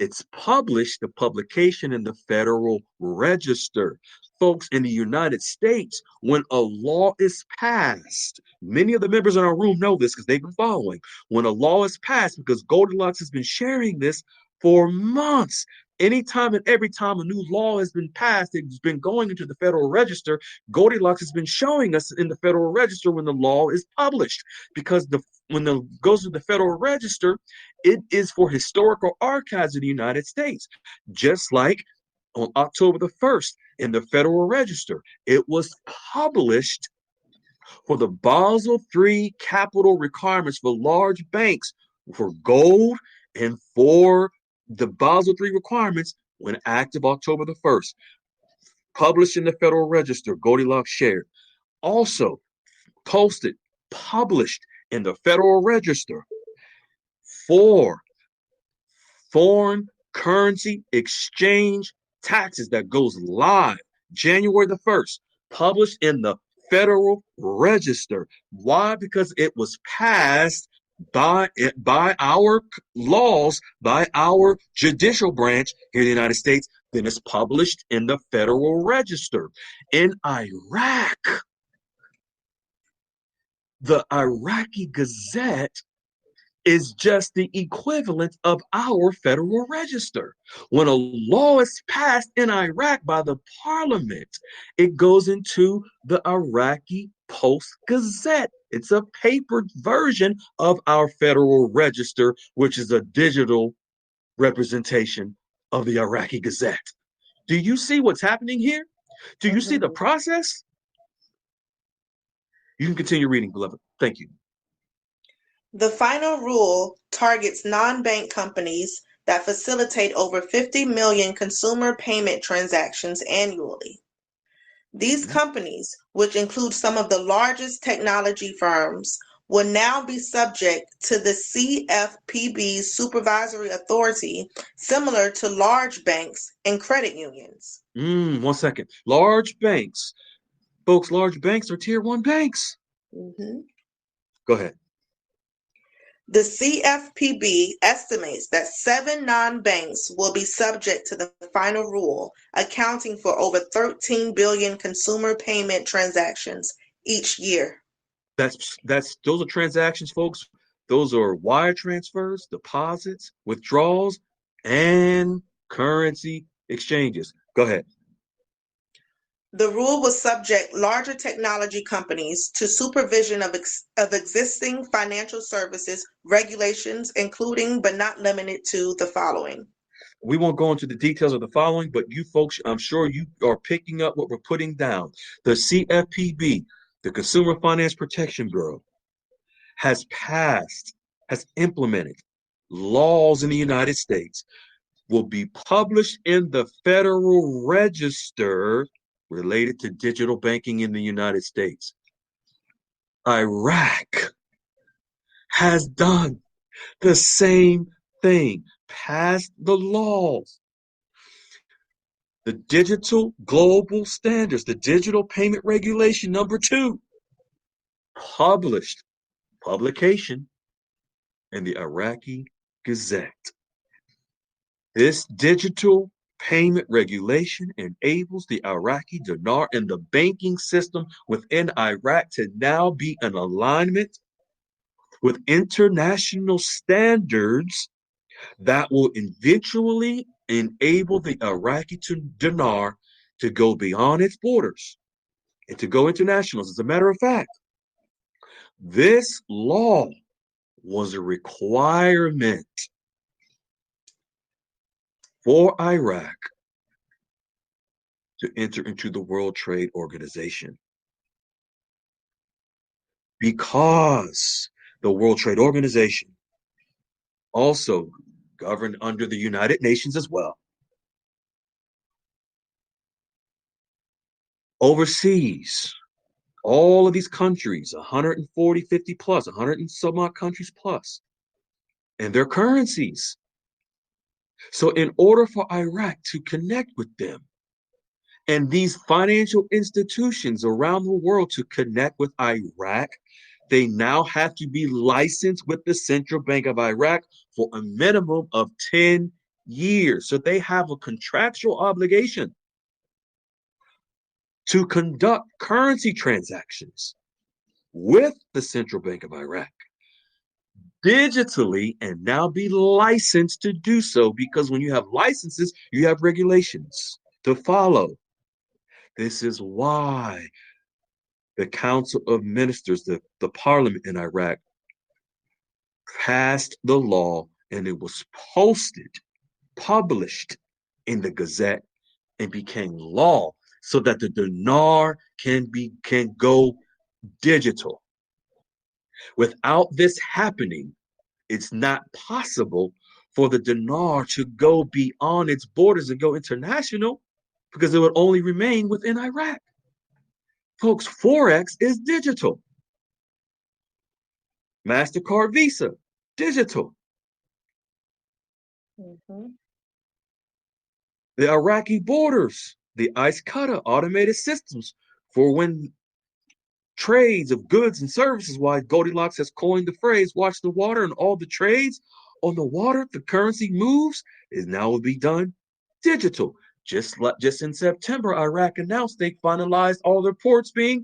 it's published, the publication in the Federal Register. Folks, in the United States, when a law is passed, many of the members in our room know this because they've been following. When a law is passed, because Goldilocks has been sharing this for months, anytime and every time a new law has been passed, it's been going into the Federal Register. Goldilocks has been showing us in the Federal Register when the law is published, because when it goes to the Federal Register, it is for historical archives of the United States. Just like on October the 1st in the Federal Register, it was published for the Basel III capital requirements for large banks for gold and for the Basel III requirements when active October the 1st. Published in the Federal Register, Goldilocks shared. Also posted, published in the Federal Register for foreign currency exchange taxes that goes live January the 1st, published in the Federal Register. Why? Because it was passed by our laws, by our judicial branch here in the United States. Then it's published in the Federal Register. In Iraq, the Iraqi Gazette is just the equivalent of our Federal Register. When a law is passed in Iraq by the parliament, it goes into the Iraqi Post Gazette. It's a papered version of our Federal Register, which is a digital representation of the Iraqi Gazette. Do you see what's happening here? Do you see the process? You can continue reading, beloved. Thank you. The final rule targets non-bank companies that facilitate over 50 million consumer payment transactions annually. These companies, which include some of the largest technology firms, will now be subject to the CFPB's supervisory authority, similar to large banks and credit unions. 1 second. Large banks. Folks, large banks are tier one banks. Mhm. Go ahead. The CFPB estimates that 7 non-banks will be subject to the final rule, accounting for over 13 billion consumer payment transactions each year. Those are transactions, folks. Those are wire transfers, deposits, withdrawals, and currency exchanges. Go ahead. The rule will subject larger technology companies to supervision of existing financial services regulations, including but not limited to the following. We won't go into the details of the following, but you folks, I'm sure you are picking up what we're putting down. The CFPB, the Consumer Finance Protection Bureau, has implemented laws in the United States, will be published in the Federal Register related to digital banking in the United States. Iraq has done the same thing, passed the laws. The Digital Global Standards, the Digital Payment Regulation number 2, publication in the Iraqi Gazette. This digital payment regulation enables the Iraqi dinar and the banking system within Iraq to now be in alignment with international standards that will eventually enable the Iraqi dinar to go beyond its borders and to go international. As a matter of fact, this law was a requirement for Iraq to enter into the World Trade Organization, because the World Trade Organization also governed under the United Nations as well, oversees all of these countries, 140, 50 plus, 100 and some odd countries plus, and their currencies. So in order for Iraq to connect with them, and these financial institutions around the world to connect with Iraq, they now have to be licensed with the Central Bank of Iraq for a minimum of 10 years. So they have a contractual obligation to conduct currency transactions with the Central Bank of Iraq digitally, and now be licensed to do so, because when you have licenses, you have regulations to follow. This is why the Council of Ministers, the parliament in Iraq, passed the law, and it was published in the Gazette, and became law, so that the dinar can go digital. Without this happening, it's not possible for the dinar to go beyond its borders and go international, because it would only remain within Iraq. Folks, Forex is digital. MasterCard, Visa, digital. Mm-hmm. The Iraqi borders, the ICE Qatar automated systems for when trades of goods and services, why Goldilocks has coined the phrase, watch the water, and all the trades on the water, the currency moves, is now will be done digital. Just in September, Iraq announced they finalized all their ports being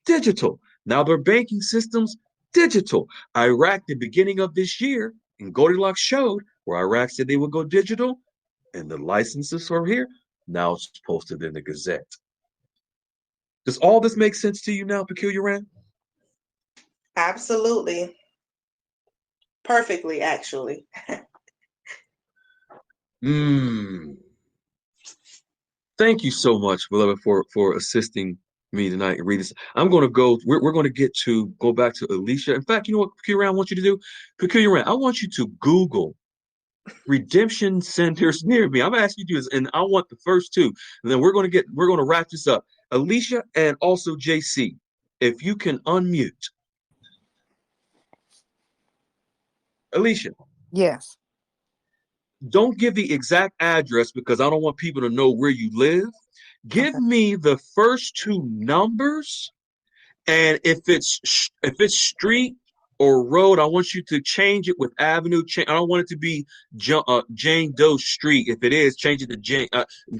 digital. Now their banking systems digital. Iraq, the beginning of this year, and Goldilocks showed where Iraq said they would go digital, and the licenses are here. Now it's posted in the Gazette. Does all this make sense to you now, Peculiar Rand? Absolutely. Perfectly, actually. Thank you so much, beloved, for assisting me tonight and read this. I'm going to go. We're going to go back to Alicia. In fact, you know what, Peculiar Rand, I want you to do? Peculiar Rand, I want you to Google redemption centers near me. I'm asking you to do this, and I want the first two, and then we're gonna wrap this up. Alicia and also JC, if you can unmute. Alicia, Yes. don't give the exact address because I don't want people to know where you live. Give Okay. me the first two numbers, and if it's street or road, I want you to change it with avenue. I don't want it to be Jane Doe Street. If it is, change it to Jane.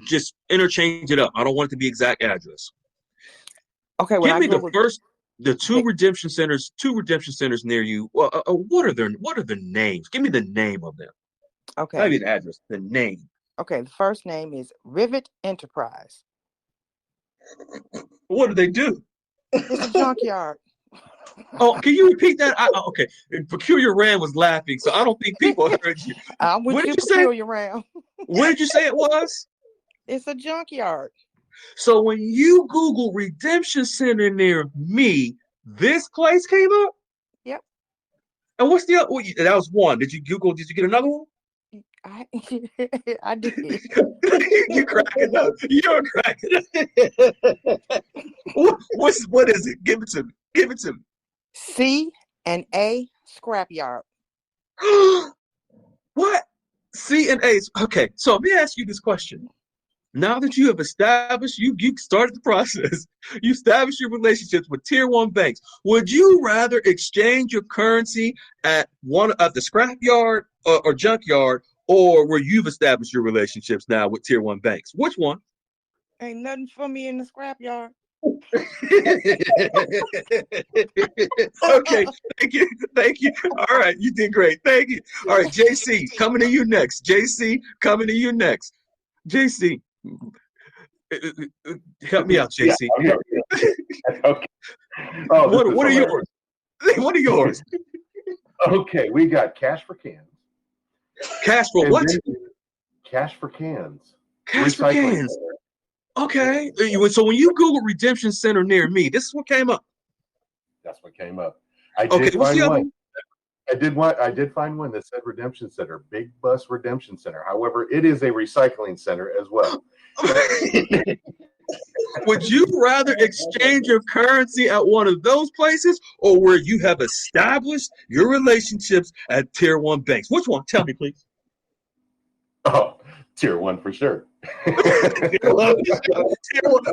Just interchange it up. I don't want it to be exact address. Okay. When Give I me the Googled, first, the they, two redemption centers near you. What are the names? Give me the name of them. Not okay. even the address, the name. Okay. The first name is Rivet Enterprise. What do they do? It's a junkyard. Oh, can you repeat that? Okay. Peculiar Rand was laughing, so I don't think people heard you. I'm with What did you, you say? Peculiar Round. What did you say it was? It's a junkyard. So when you Google redemption center near me, this place came up. Yep. And what's the other? That was one. Did you Google? Did you get another one? I I did. You cracking up? You're cracking up. What is it? Give it to me. Give it to me. C&A Scrapyard. What? C and A. Okay, so let me ask you this question. Now that you have established, you started the process, you established your relationships with tier one banks. Would you rather exchange your currency at the scrapyard or junkyard, or where you've established your relationships now with tier one banks? Which one? Ain't nothing for me in the scrapyard. Okay, thank you. All right, you did great. Thank you. All right, JC, coming to you next. JC, coming to you next. JC, help me out, Yeah, JC. okay. Oh, What are yours? What are yours? Okay, we got Cash for Cans. Cash for And what? Cash for Cans. Cash for Recycling cans. center. Okay. So when you Google redemption center near me, this is what came up. That's what came up. I Okay, did what's find the other one. one? I did find one that said Redemption Center, Big Bus Redemption Center. However, it is a recycling center as well. Would you rather exchange your currency at one of those places or where you have established your relationships at tier one banks? Which one? Tell me, please. Oh, tier one for sure. Tier one.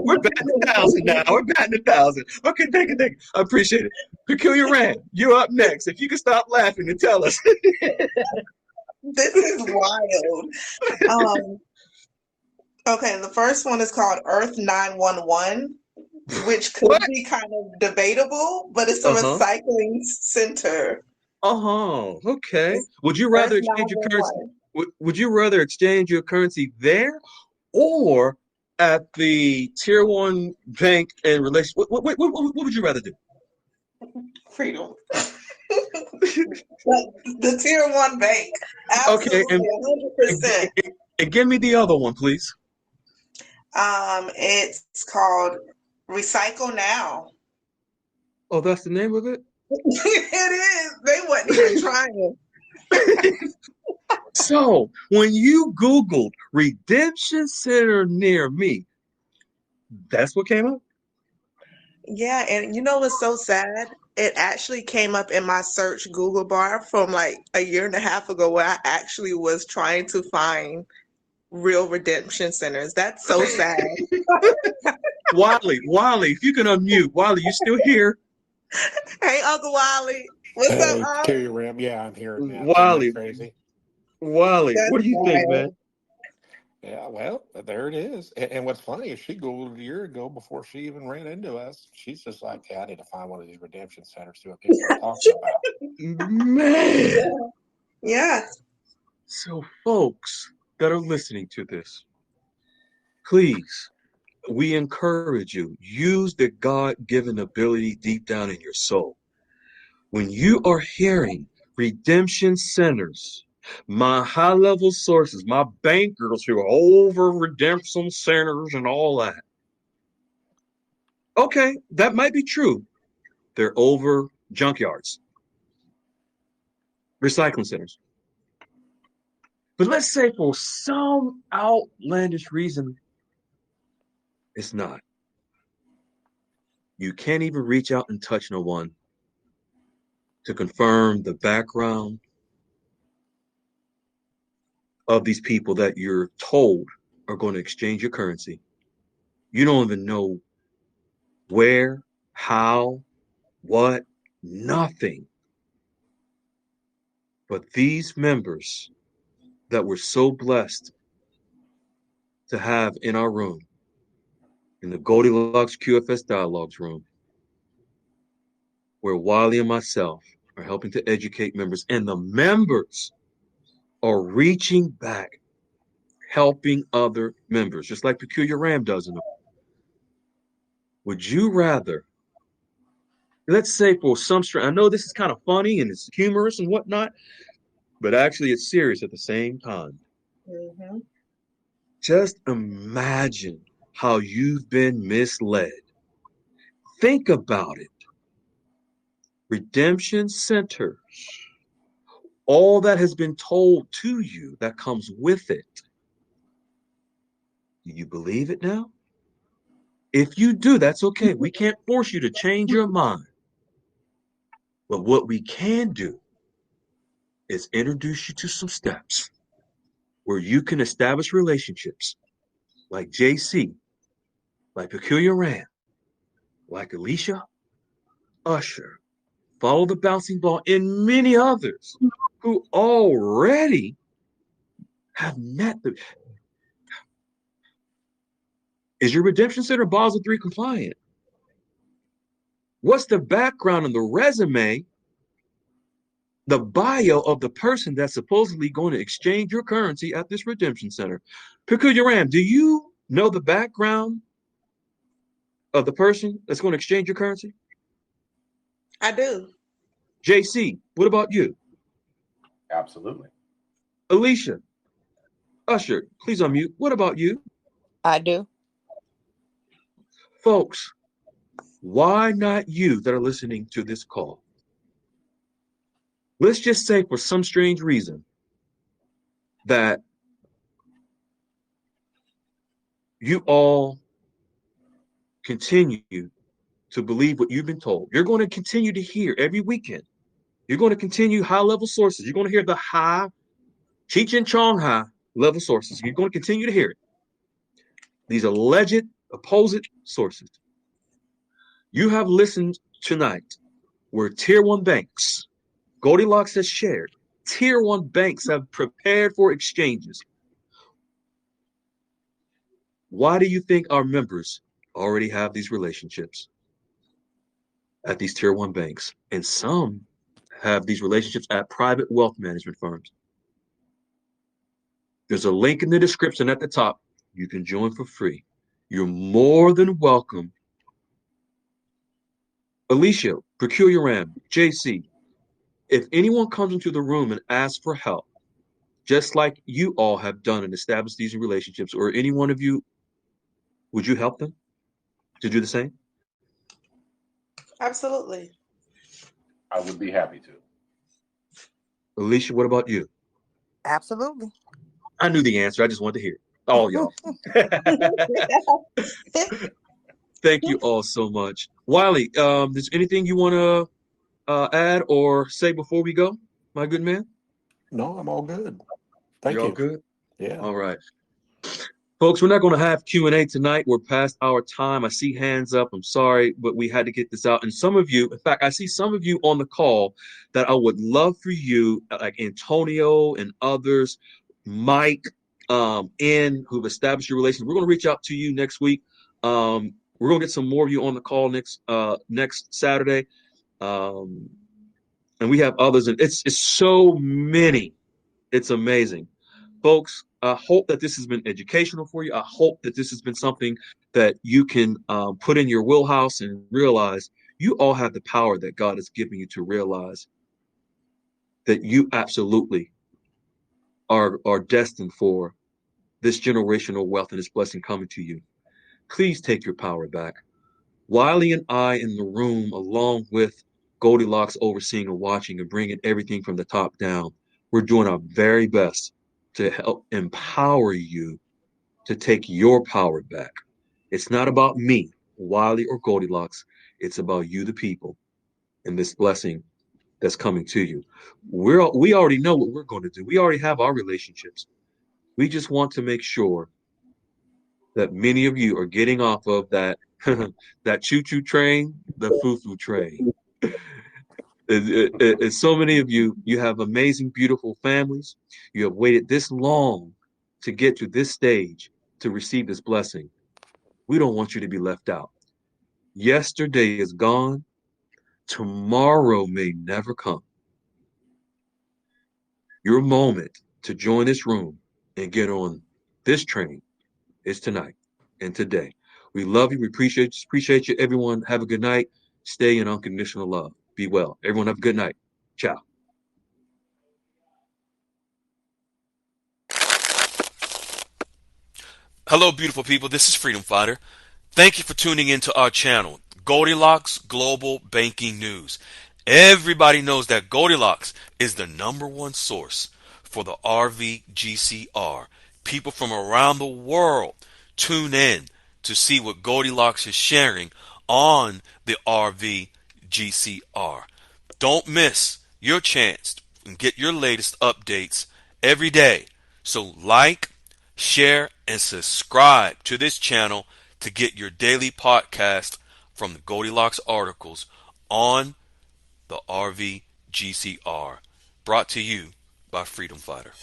We're batting 1,000 now. We're batting 1,000. Okay, thank you. I appreciate it. Peculiar Rand, you're up next. If you can stop laughing and tell us. This is wild. Okay, the first one is called Earth 911, which could What? be kind of debatable, but it's a recycling center. Okay. It's Would you Earth rather exchange your currency? 911. Would you rather exchange your currency there or at the tier one bank and relation? What would you rather do? Freedom. The tier one bank. Okay, Absolutely, 100%. and give me the other one, please. It's called Recycle Now. Oh, that's the name of it? It is. They wasn't even trying. So when you Googled redemption center near me, that's what came up? Yeah, and you know what's so sad? It actually came up in my search Google bar from like a year and a half ago where I actually was trying to find real redemption centers. That's so sad. Wally, if you can unmute. Wally, you still here? Hey, Uncle Wally. What's Hey, up, Unc? Carrie Ram. Yeah, I'm here, man. Isn't Wally, that crazy? That's what do you think, man? wild. Yeah, well, there it is. And what's funny is she Googled a year ago before she even ran into us. She's just like, hey, I need to find one of these redemption centers, see what people are talking about. Man. Yeah. So, folks that are listening to this, please, we encourage you, use the God-given ability deep down in your soul. When you are hearing redemption centers, my high-level sources, my bankers who are over redemption centers and all that, okay, that might be true. They're over junkyards, recycling centers. But let's say for some outlandish reason, it's not. You can't even reach out and touch no one to confirm the background of these people that you're told are going to exchange your currency. You don't even know where, how, what, nothing. But these members that we're so blessed to have in our room, in the Goldilocks QFS Dialogues room, where Wiley and myself are helping to educate members, and the members are reaching back, helping other members, just like Peculiar Ram does in the. Would you rather, let's say for some strength, I know this is kind of funny and it's humorous and whatnot, but actually it's serious at the same time. Mm-hmm. Just imagine how you've been misled. Think about it. Redemption centers, all that has been told to you that comes with it. Do you believe it now? If you do, that's okay. We can't force you to change your mind. But what we can do is introduce you to some steps where you can establish relationships like JC, like Peculiar Ram, like Alicia, Usher, Follow the Bouncing Ball, and many others who already have met the. Is your redemption center Basel III compliant? What's the background and the resume, the bio of the person that's supposedly going to exchange your currency at this redemption center? Peculiar Ram, do you know the background of the person that's going to exchange your currency? I do. JC, what about you? Absolutely. Alicia, Usher, please unmute. What about you? I do. Folks, why not you that are listening to this call? Let's just say for some strange reason that you all continue to believe what you've been told. You're going to continue to hear every weekend. You're going to continue high-level sources. You're going to hear the high, Cheech and Chong high level sources. You're going to continue to hear it. These alleged opposite sources. You have listened tonight where tier one banks, Goldilocks has shared, tier one banks have prepared for exchanges. Why do you think our members already have these relationships at these tier one banks? And some have these relationships at private wealth management firms. There's a link in the description at the top. You can join for free. You're more than welcome. Alicia, Peculiar Ram, JC, if anyone comes into the room and asks for help, just like you all have done and established these relationships, or any one of you, would you help them to do the same? Absolutely. I would be happy to. Alicia, what about you? Absolutely. I knew the answer. I just wanted to hear it. All y'all. Thank you all so much. Wiley, is anything you want to add or say before we go, my good man? No, I'm all good. Thank You're all you. good? Yeah. All right. Folks, we're not going to have Q&A tonight. We're past our time. I see hands up. I'm sorry, but we had to get this out. And some of you, in fact, I see some of you on the call that I would love for you, like Antonio and others, Mike, who've established your relations. We're going to reach out to you next week. We're going to get some more of you on the call next Saturday. And we have others. And it's so many. It's amazing. Folks, I hope that this has been educational for you. I hope that this has been something that you can put in your wheelhouse and realize you all have the power that God has given you to realize that you absolutely are destined for this generational wealth and this blessing coming to you. Please take your power back. Wiley and I in the room, along with Goldilocks overseeing and watching and bringing everything from the top down, we're doing our very best to help empower you to take your power back. It's not about me, Wiley, or Goldilocks. It's about you, the people, and this blessing that's coming to you. We already know what we're going to do. We already have our relationships. We just want to make sure that many of you are getting off of that that choo-choo train, the foo-foo train. So many of you, you have amazing, beautiful families. You have waited this long to get to this stage to receive this blessing. We don't want you to be left out. Yesterday is gone. Tomorrow may never come. Your moment to join this room and get on this train is tonight and today. We love you. We appreciate you. Everyone, have a good night. Stay in unconditional love. Be well. Everyone, have a good night. Ciao. Hello, beautiful people. This is Freedom Fighter. Thank you for tuning into our channel, Goldilocks Global Banking News. Everybody knows that Goldilocks is the #1 source for the RVGCR. People from around the world tune in to see what Goldilocks is sharing on the RVGCR. Don't miss your chance and get your latest updates every day. So like, share, and subscribe to this channel to get your daily podcast from the Goldilocks articles on the RVGCR. Brought to you by Freedom Fighter.